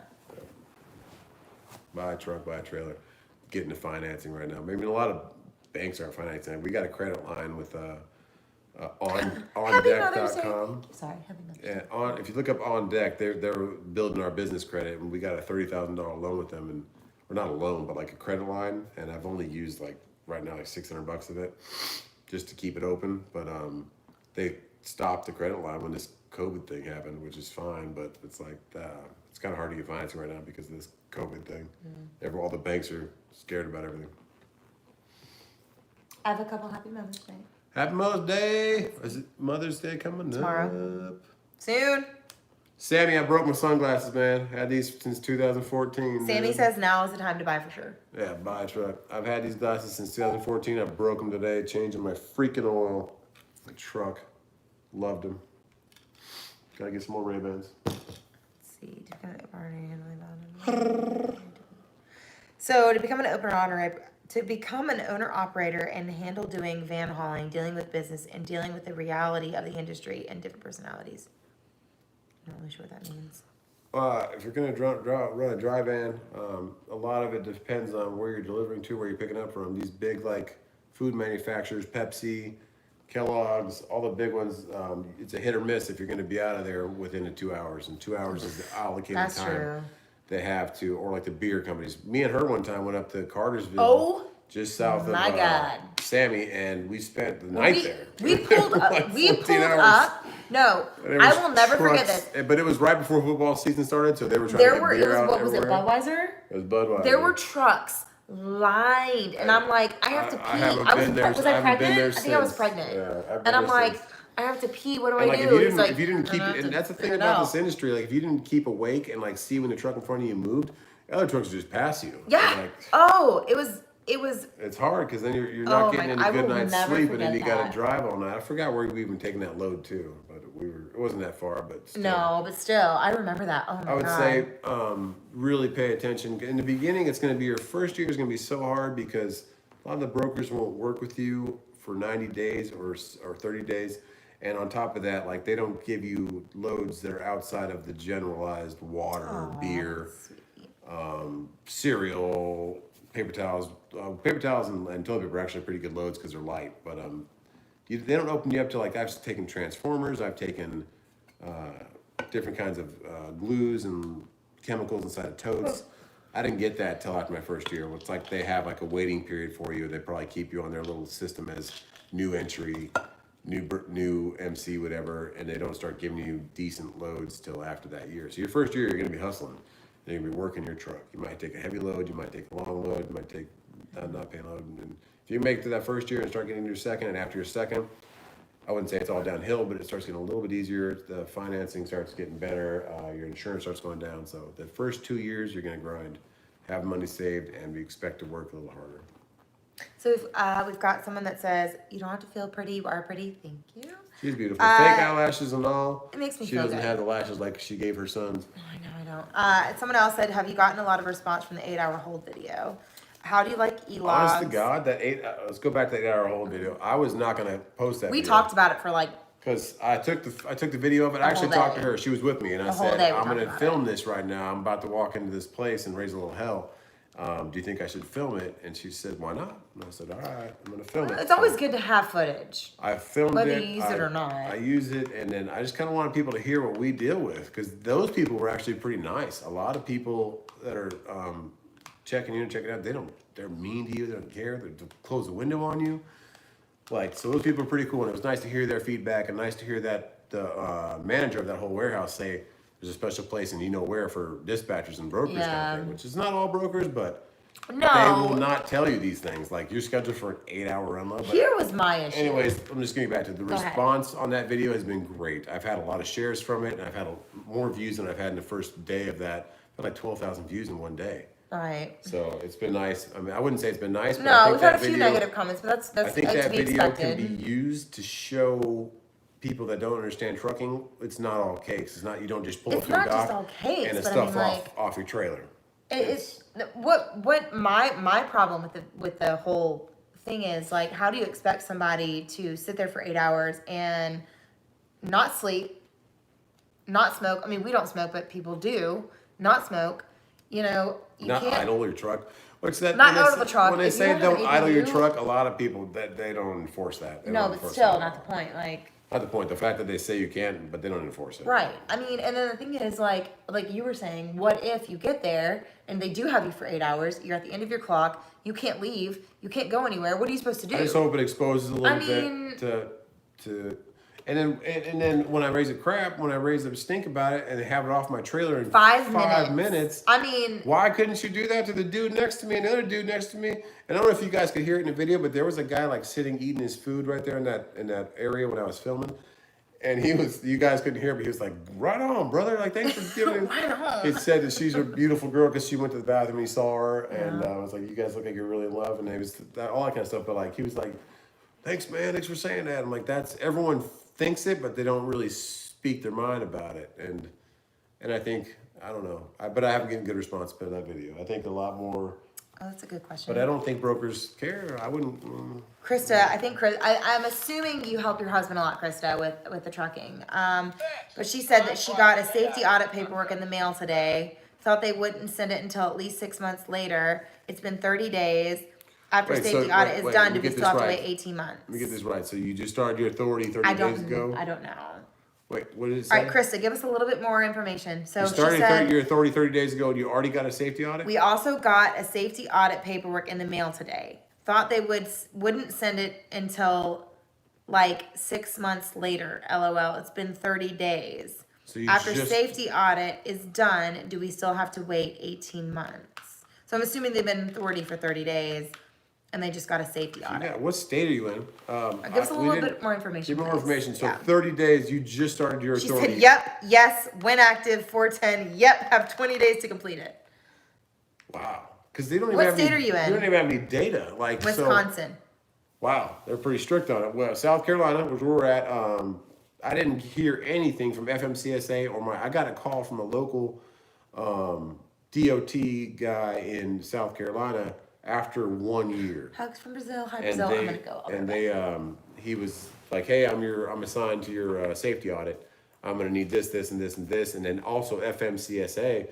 Buy a truck, buy a trailer, get into financing right now. Maybe a lot of banks aren't financing. We got a credit line with Happy Mother's Day. ondeck.com. Sorry, Happy Mother's Day. And if you look up On Deck, they're building our business credit, and we got a $30,000 loan with them, and or not a loan, but like a credit line, and I've only used like right now like $600 of it just to keep it open. But they stopped the credit line when this COVID thing happened, which is fine, but it's like it's kind of hard to get financing right now because of this COVID thing. All the banks are scared about everything. I have a couple Happy Mother's Day. Happy Mother's Day! Is it Mother's Day coming Tomorrow. up? Soon. Sammy, I broke my sunglasses, man. Had these since 2014. Sammy man. says now is the time to buy for sure. Yeah, buy a truck. I've had these glasses since 2014. I broke them today, changing my freaking oil. My truck. Loved them. Gotta get some more Ray-Bans. Let's see. So to become an owner operator and handle doing van hauling, dealing with business, and dealing with the reality of the industry and different personalities. I'm not really sure what that means. If you're gonna run a dry van, a lot of it depends on where you're delivering to, where you're picking up from. These big like food manufacturers, Pepsi, Kellogg's, all the big ones. It's a hit or miss if you're gonna be out of there within the 2 hours, and 2 hours is the allocated That's time. true. They have to, or like the beer companies. Me and her one time went up to Cartersville, just south of my God. Sammy, and we spent the night there. We pulled up. Like we 14 pulled hours. up. No, And there I was will never forget trucks, this. But it was right before football season started, so they were trying There to get were. It beer was out what was it? everywhere. Budweiser. It was Budweiser. There were trucks lined, and I'm like, I have to pee. I haven't been there. Was I haven't been pregnant? there I think I was since. pregnant. Yeah, I've been And I'm there like, since. I have to pee. What do And I like do? if you He's didn't, like, if you didn't keep, "I'm gonna have and to that's the thing figure it about out." this industry. Like if you didn't keep awake and like see when the truck in front of you moved, the other trucks would just pass you. Yeah. And, like, Oh, it was. it's hard because then you're Oh not my getting God, I any good will night's never sleep, and then forget you got that. to drive all night. I forgot where we even taken that load to, but it wasn't that far, but still. No, but still, I remember that. Oh my God. I would say really pay attention. In the beginning, it's going to be your first year is going to be so hard because a lot of the brokers won't work with you for 90 days or 30 days. And on top of that, like they don't give you loads that are outside of the generalized water, beer, cereal, paper towels. Paper towels and toilet paper are actually pretty good loads because they're light. But they don't open you up to like I've taken transformers. I've taken different kinds of glues and chemicals inside of totes. I didn't get that till after my first year. It's like they have like a waiting period for you. They probably keep you on their little system as new entry, new MC, whatever, and they don't start giving you decent loads till after that year. So your first year, you're gonna be hustling. You're gonna be working your truck. You might take a heavy load. You might take a long load. You might take not paying load. And if you make it to that first year and start getting your second, and after your second, I wouldn't say it's all downhill, but it starts getting a little bit easier. The financing starts getting better. Your insurance starts going down. So the first 2 years, you're going to grind, have money saved, and we expect to work a little harder. So we've got someone that says, you don't have to feel pretty, you are pretty. Thank you. She's beautiful. Fake eyelashes and all. It makes me She feel doesn't good. have the lashes like she gave her sons. I know I don't. Someone else said, have you gotten a lot of response from the 8-hour hold video? How do you like e-logs? Honest to God, that let's go back to that 8-hour hold video. I was not going to post that We video. talked about it for like, Because I took the video of it. I actually whole talked to day. her. She was with me, and I The whole said, day we "I'm going talked to about film this right now. I'm about to walk into this place and raise a little hell. Do you think I should film it?" And she said, "Why not?" And I said, "All right, I'm going to film it." it's always good to have footage. I filmed whether it. you use it or not. I use it, and then I just kind of wanted people to hear what we deal with because those people were actually pretty nice. A lot of people that are checking in and checking out, they're mean to you. They don't care. They close the window on you. Like, so those people are pretty cool, and it was nice to hear their feedback and nice to hear that the manager of that whole warehouse say there's a special place and you know where for dispatchers and brokers kind Yeah. of thing, which is not all brokers, but No. they will not tell you these things. Like, you're scheduled for an 8-hour unload. But Here was my issue. anyways, I'm just getting back to the Go ahead. response on that video has been great. I've had a lot of shares from it, and I've had more views than I've had in the first day of that. I've had like 12,000 views in one day. All right. So it's been nice. I mean, I wouldn't say it's been nice, but I No, think we've had a that few video, negative comments, but that's I think to that be video expected. can be used to show people that don't understand trucking. It's not all cakes. It's not, you don't just pull It's up to a not just dock all cakes, and it's but I stuff mean, off, like, off your trailer. It's what my problem with the whole thing is, like, how do you expect somebody to sit there for 8 hours and not sleep, not smoke? I mean, we don't smoke, but people do not smoke. You know, you Not can't. idle your truck. What's that? Not when out they of the say- truck. When they If you say have an don't idle your ADU truck, a lot of people that they don't enforce that. They No, don't but enforce still, that. not the point. Like, Not the point. The fact that they say you can't, but they don't enforce it. right. I mean, and then the thing is, like you were saying, what if you get there and they do have you for 8 hours? You're at the end of your clock. You can't leave. You can't go anywhere. What are you supposed to do? I just hope it exposes a little mean- bit to, and then when I raise a stink about it, and they have it off my trailer in 5 5 minutes. minutes. I mean, Why couldn't you do that to the dude next to me and the other dude next to me? And I don't know if you guys could hear it in the video, but there was a guy like sitting eating his food right there in that area when I was filming. And you guys couldn't hear, but he was like, right on, brother. Like, thanks for giving it. Right on. He said that she's a beautiful girl because she went to the bathroom and he saw her. And I was like, you guys look like you're really in love. And he was all that kind of stuff. But like, he was like, thanks, man. Thanks for saying that. I'm like, everyone thinks it, but they don't really speak their mind about it. And I think, I don't know. But I haven't gotten good response to that video. I think a lot more. oh, that's a good question. But I don't think brokers care. I wouldn't. Krista, I think I'm assuming you help your husband a lot, Krista, with the trucking. But she said that she got a safety audit paperwork in the mail today. Thought they wouldn't send it until at least 6 months later. It's been 30 days. After Wait, safety so- audit wait, is wait, done, let me do we get still have this to right. wait 18 months? Let me get this right. So you just started your authority 30 days ago? I don't know. Wait, what did it All say? right, Krista, give us a little bit more information. So You she started said your authority 30 days ago and you already got a safety audit? we also got a safety audit paperwork in the mail today. Thought they wouldn't send it until like 6 months later. LOL. It's been 30 days. So you After just- safety audit is done, do we still have to wait 18 months? So I'm assuming they've been in authority for 30 days and they just got a safety audit. Yeah, what state are you in? Give us a we little didn't- bit more information. Give me more please. information. So Yeah. 30 days, you just started your She authority. said, yep, yes, when active, 410, yep, have 20 days to complete it. Wow. Because they don't even What have state any, are you in? They don't even have any data. Like Wisconsin. So, wow, they're pretty strict on it. Well, South Carolina, which we're at, I didn't hear anything from FMCSA I got a call from a local DOT guy in South Carolina after 1 year. Hugs from Brazil. Hi, And Brazil. I'm they, going to go. I'll be and right back. he was like, hey, I'm assigned to your safety audit. I'm gonna need this, this, and this, and this, and then also FMCSA,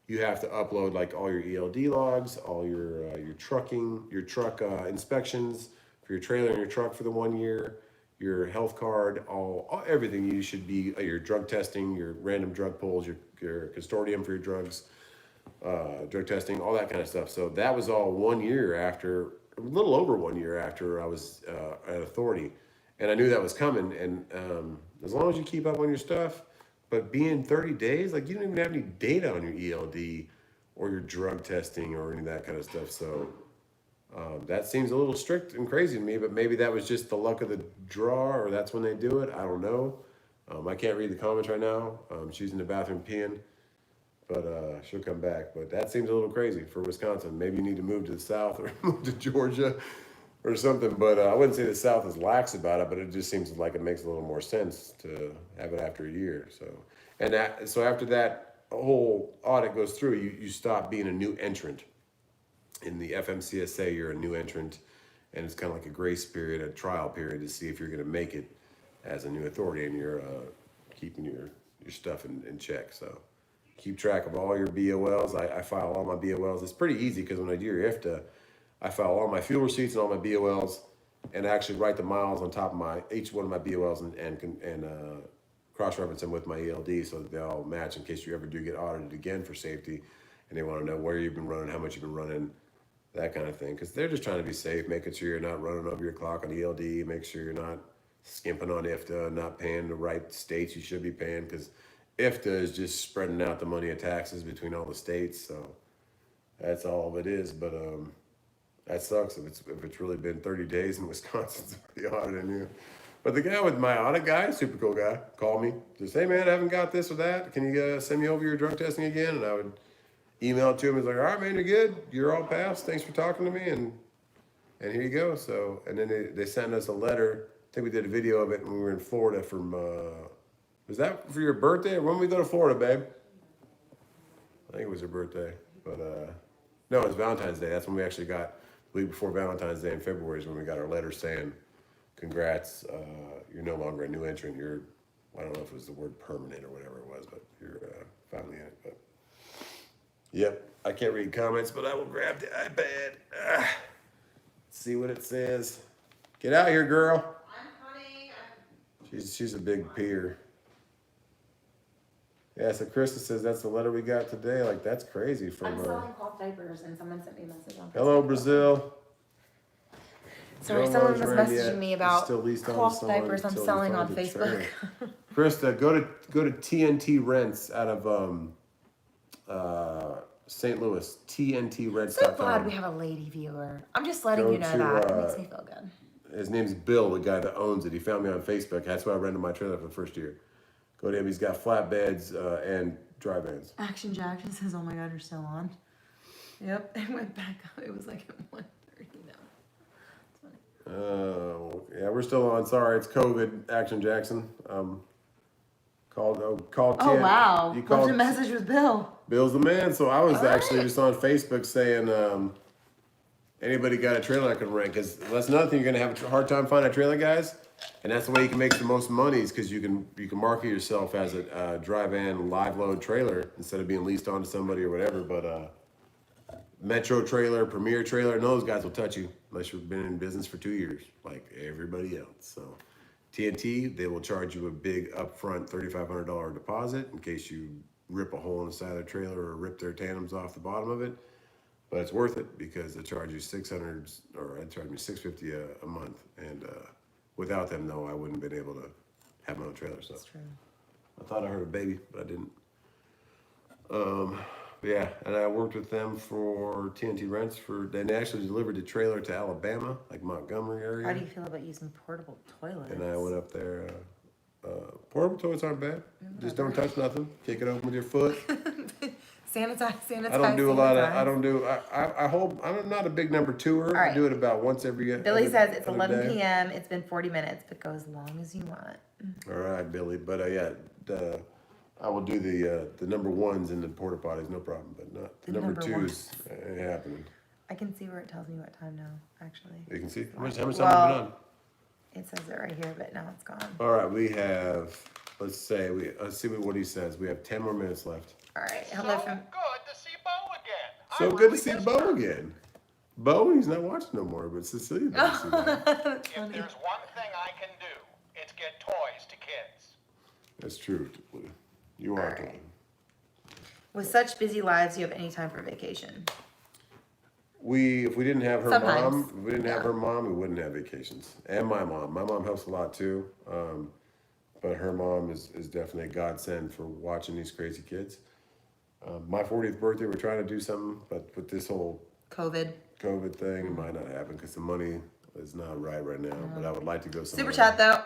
you have to upload like all your ELD logs, all your truck inspections for your trailer and your truck for the 1 year, your health card, everything you should be, your drug testing, your random drug pulls, your consortium for your drugs, drug testing, all that kind of stuff. So that was all 1 year after, a little over 1 year after I was at authority. And I knew that was coming. And as long as you keep up on your stuff, but being 30 days, like you don't even have any data on your ELD or your drug testing or any of that kind of stuff. So that seems a little strict and crazy to me, but maybe that was just the luck of the draw or that's when they do it. I don't know. I can't read the comments right now. She's in the bathroom peeing. But she'll come back. But that seems a little crazy for Wisconsin. Maybe you need to move to the south or move to Georgia or something. But I wouldn't say the south is lax about it, but it just seems like it makes a little more sense to have it after a year. So after that whole audit goes through, you stop being a new entrant. In the FMCSA, you're a new entrant, and it's kind of like a grace period, a trial period to see if you're going to make it as a new authority, and you're keeping your stuff in check. So keep track of all your BOLs. I file all my BOLs. It's pretty easy because when I do your IFTA, I file all my fuel receipts and all my BOLs, and actually write the miles on top of each one of my BOLs and cross-reference them with my ELD so that they all match in case you ever do get audited again for safety, and they want to know where you've been running, how much you've been running, that kind of thing. Because they're just trying to be safe, making sure you're not running over your clock on ELD, make sure you're not skimping on IFTA, not paying the right states you should be paying, because IFTA is just spreading out the money of taxes between all the states. So that's all it is. But that sucks if it's really been 30 days in Wisconsin to be auditing you. But the guy with my audit guy, super cool guy, called me. Just, hey man, I haven't got this or that. Can you send me over your drug testing again? And I would email it to him. He's like, all right, man, you're good. You're all passed. Thanks for talking to me. And here you go. So, and then they sent us a letter. I think we did a video of it when we were in Florida from, was that for your birthday? Or when we go to Florida, babe? I think it was her birthday. But no, it was Valentine's Day. That's when we actually got, the week before Valentine's Day in February is when we got our letter saying, congrats, you're no longer a new entrant. You're, I don't know if it was the word permanent or whatever it was, but you're finally in it. But Yep, I can't read comments, but I will grab the iPad. See what it says. Get out here, girl. I'm coming. She's a big peer. Yeah, so Krista says that's the letter we got today. Like, that's crazy from I'm selling cloth diapers, and someone sent me a message on Facebook. Hello, Brazil. Sorry, Joe someone Rose was ran messaging yet. me It's about still leased on cloth someone diapers I'm until we selling on find a Facebook. trailer. Krista, go to TNT Rents out of St. Louis. TNTRents.com. So glad we have a lady viewer. I'm just letting Go you know to, that. It makes me feel good. His name's Bill, the guy that owns it. He found me on Facebook. That's why I rented my trailer for the first year. Go to him. He's got flatbeds and dry vans. Action Jackson says, "Oh my God, you're still on." Yep, it went back up. It was like at 1:30 now. It's funny. Yeah, we're still on. Sorry, it's COVID. Action Jackson. Called. Oh wow! You Left called. a message with Bill. Bill's the man. So I was All actually right. just on Facebook saying, anybody got a trailer I can rent? Because that's another thing you're gonna have a hard time finding a trailer, guys. And that's the way you can make the most money is because you can market yourself as a dry van live load trailer instead of being leased onto somebody or whatever. But Metro Trailer, Premier Trailer, and those guys will touch you unless you've been in business for 2 years, like everybody else. So TNT, they will charge you a big upfront $3,500 deposit in case you rip a hole in the side of the trailer or rip their tandems off the bottom of it. But it's worth it because they charge you $600 or they charge me $650 a month, and without them, no, I wouldn't have been able to have my own trailer. So That's true. I thought I heard a baby, but I didn't. Yeah, and I worked with them for TNT Rents they actually delivered the trailer to Alabama, like Montgomery area. How do you feel about using portable toilets? And I went up there. Portable toilets aren't bad. Just don't touch nothing. Kick it open with your foot. sanitize. I don't do a lot of. sanitize. I hold. I'm not a big number twoer. All right. I do it about once every. Billy says it's other 11 day. p.m. It's been 40 minutes, but go as long as you want. All right, Billy. But I will do the number ones in the porta potties, no problem. But not the number twos. Ain't happening. I can see where it tells me what time now, actually. You can see how much time have we been on? It says it right here, but now it's gone. All right, we have. Let's see what he says. We have 10 more minutes left. All right. So Hello from. good to see Bo again. So I good really to see missed Bo her. again. Bo, he's not watching no more, but Cecilia doesn't see that. That's If funny. there's one thing I can do, it's get toys to kids. That's true. You are. All right. With such busy lives, do you have any time for vacation? If we didn't have her Sometimes, mom, if we didn't have yeah. her mom, we wouldn't have vacations. And my mom. My mom helps a lot too. But her mom is definitely a godsend for watching these crazy kids. My 40th birthday, we're trying to do something, but with this whole COVID. COVID thing, it might not happen because the money is not right now. But I would like to go somewhere. Super chat though.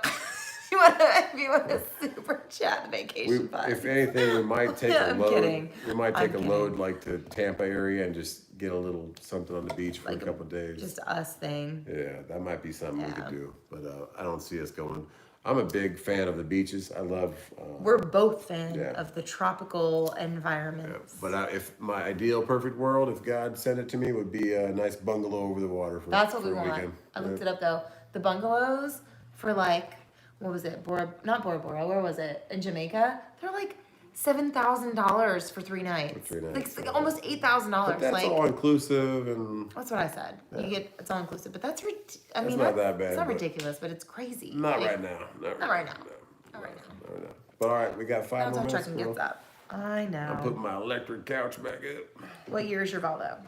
if you want to super chat the vacation fund. If anything, we might take a I'm load. kidding. We might take I'm a load kidding. like to Tampa area and just get a little something on the beach for Like a couple of days. Just us thing. Yeah, that might be something we Yeah. could do, but I don't see us going. I'm a big fan of the beaches. I love. We're both fans Yeah. of the tropical environments. But if my ideal perfect world, if God sent it to me, would be a nice bungalow over the water for. That's what for we a want. weekend. I looked it up though. The bungalows for like, what was it? Not Bora Bora. Where was it? In Jamaica. They're like $7,000 for 3 nights. For 3 nights, Like yeah. almost $8,000. But that's Like all inclusive, and that's what I said. You get it's all inclusive, but that's I That's mean not that's, that bad, It's not but- ridiculous, but it's crazy. not Like, right now. Not Not right now. No. Not right now. Not right now. But all right, we got 5 That's more how minutes. trucking girl. gets up. I know. I'm putting my electric couch back up. What year is your Valdo?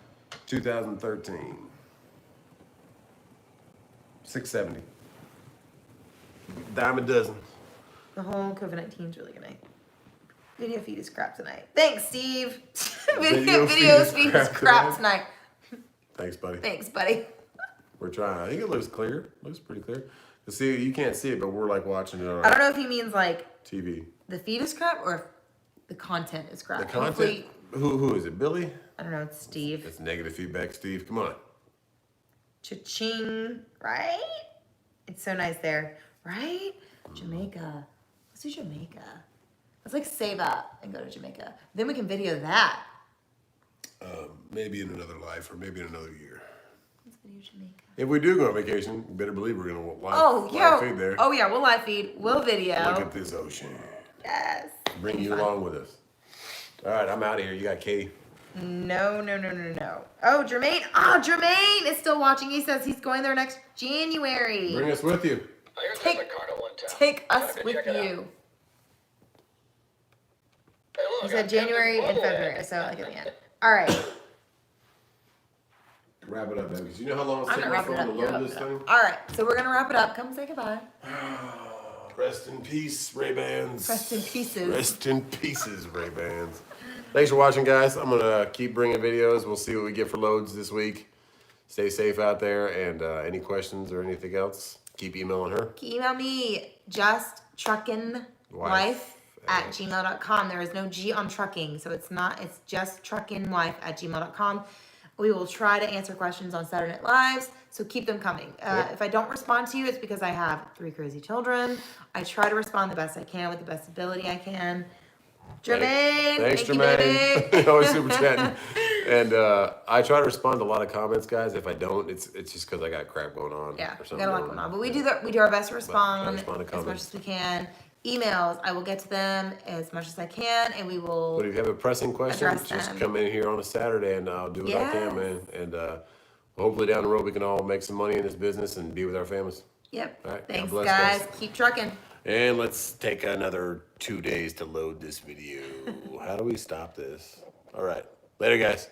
2013. 670. Dime a dozen. The whole COVID-19 is really good night. Video feed is crap tonight. Thanks, Steve. Video Video feed feed is is crap crap tonight. Thanks, buddy. Thanks, buddy. We're trying. I think it looks clear. Looks pretty clear. See, you can't see it, but we're like watching it on I don't know if he means like TV. the feed is crap or if the content is crap. The content. Hopefully, Who is it? Billy? I don't know. It's Steve. That's negative feedback, Steve. Come on. Cha-ching, right? It's so nice there, right? Jamaica. Let's do Jamaica. Let's like save up and go to Jamaica. Then we can video that. Maybe in another life, or maybe in another year. Let's video Jamaica. If we do go on vacation, you better believe we're gonna live, Oh, live yeah. feed there. Oh, yeah. We'll live feed. We'll video. Look at this ocean. Yes. Bring you Fun. along with us. All right, I'm out of here. You got Katie. No. Oh, Jermaine. Oh, Jermaine is still watching. He says he's going there next January. Bring us with you. I heard Take- there's a carnival in town. Take us Gotta with check it out. you. Hey, look, He I said got January and Captain February, so like at the end. All right. Wrap it up, man, because you know how long it's I'm taking gonna my wrap it phone up. to You're load this wrapping it thing? up. All right, so we're gonna wrap it up. Come say goodbye. Rest in peace, Ray-Bans. Rest in pieces. Rest in pieces, Ray-Bans. Thanks for watching, guys. I'm gonna keep bringing videos. We'll see what we get for loads this week. Stay safe out there, and any questions or anything else, keep emailing her. Email me justtruckinwife@gmail.com. There is no G on trucking, so it's just truckinwife@gmail.com. We will try to answer questions on Saturday Night Lives, so keep them coming. Yep. If I don't respond to you, it's because I have 3 crazy children. I try to respond the best I can with the best ability I can. Jermaine, Thanks, thank you, Jermaine. baby. Always super chatting. And I try to respond to a lot of comments, guys. If I don't, it's just because I got crap going on. Yeah, or we something got a lot going on, but we do our best to respond, respond to as much comments. as we can. Emails, I will get to them as much as I can, and we will. But if you have a pressing question, Address just them. come in here on a Saturday and I'll do what I can, Yes. man. And hopefully down the road we can all make some money in this business and be with our families. Yep. All right, God Thanks, bless, guys. guys. Keep trucking. And let's take another 2 days to load this video. How do we stop this? All right. Later, guys.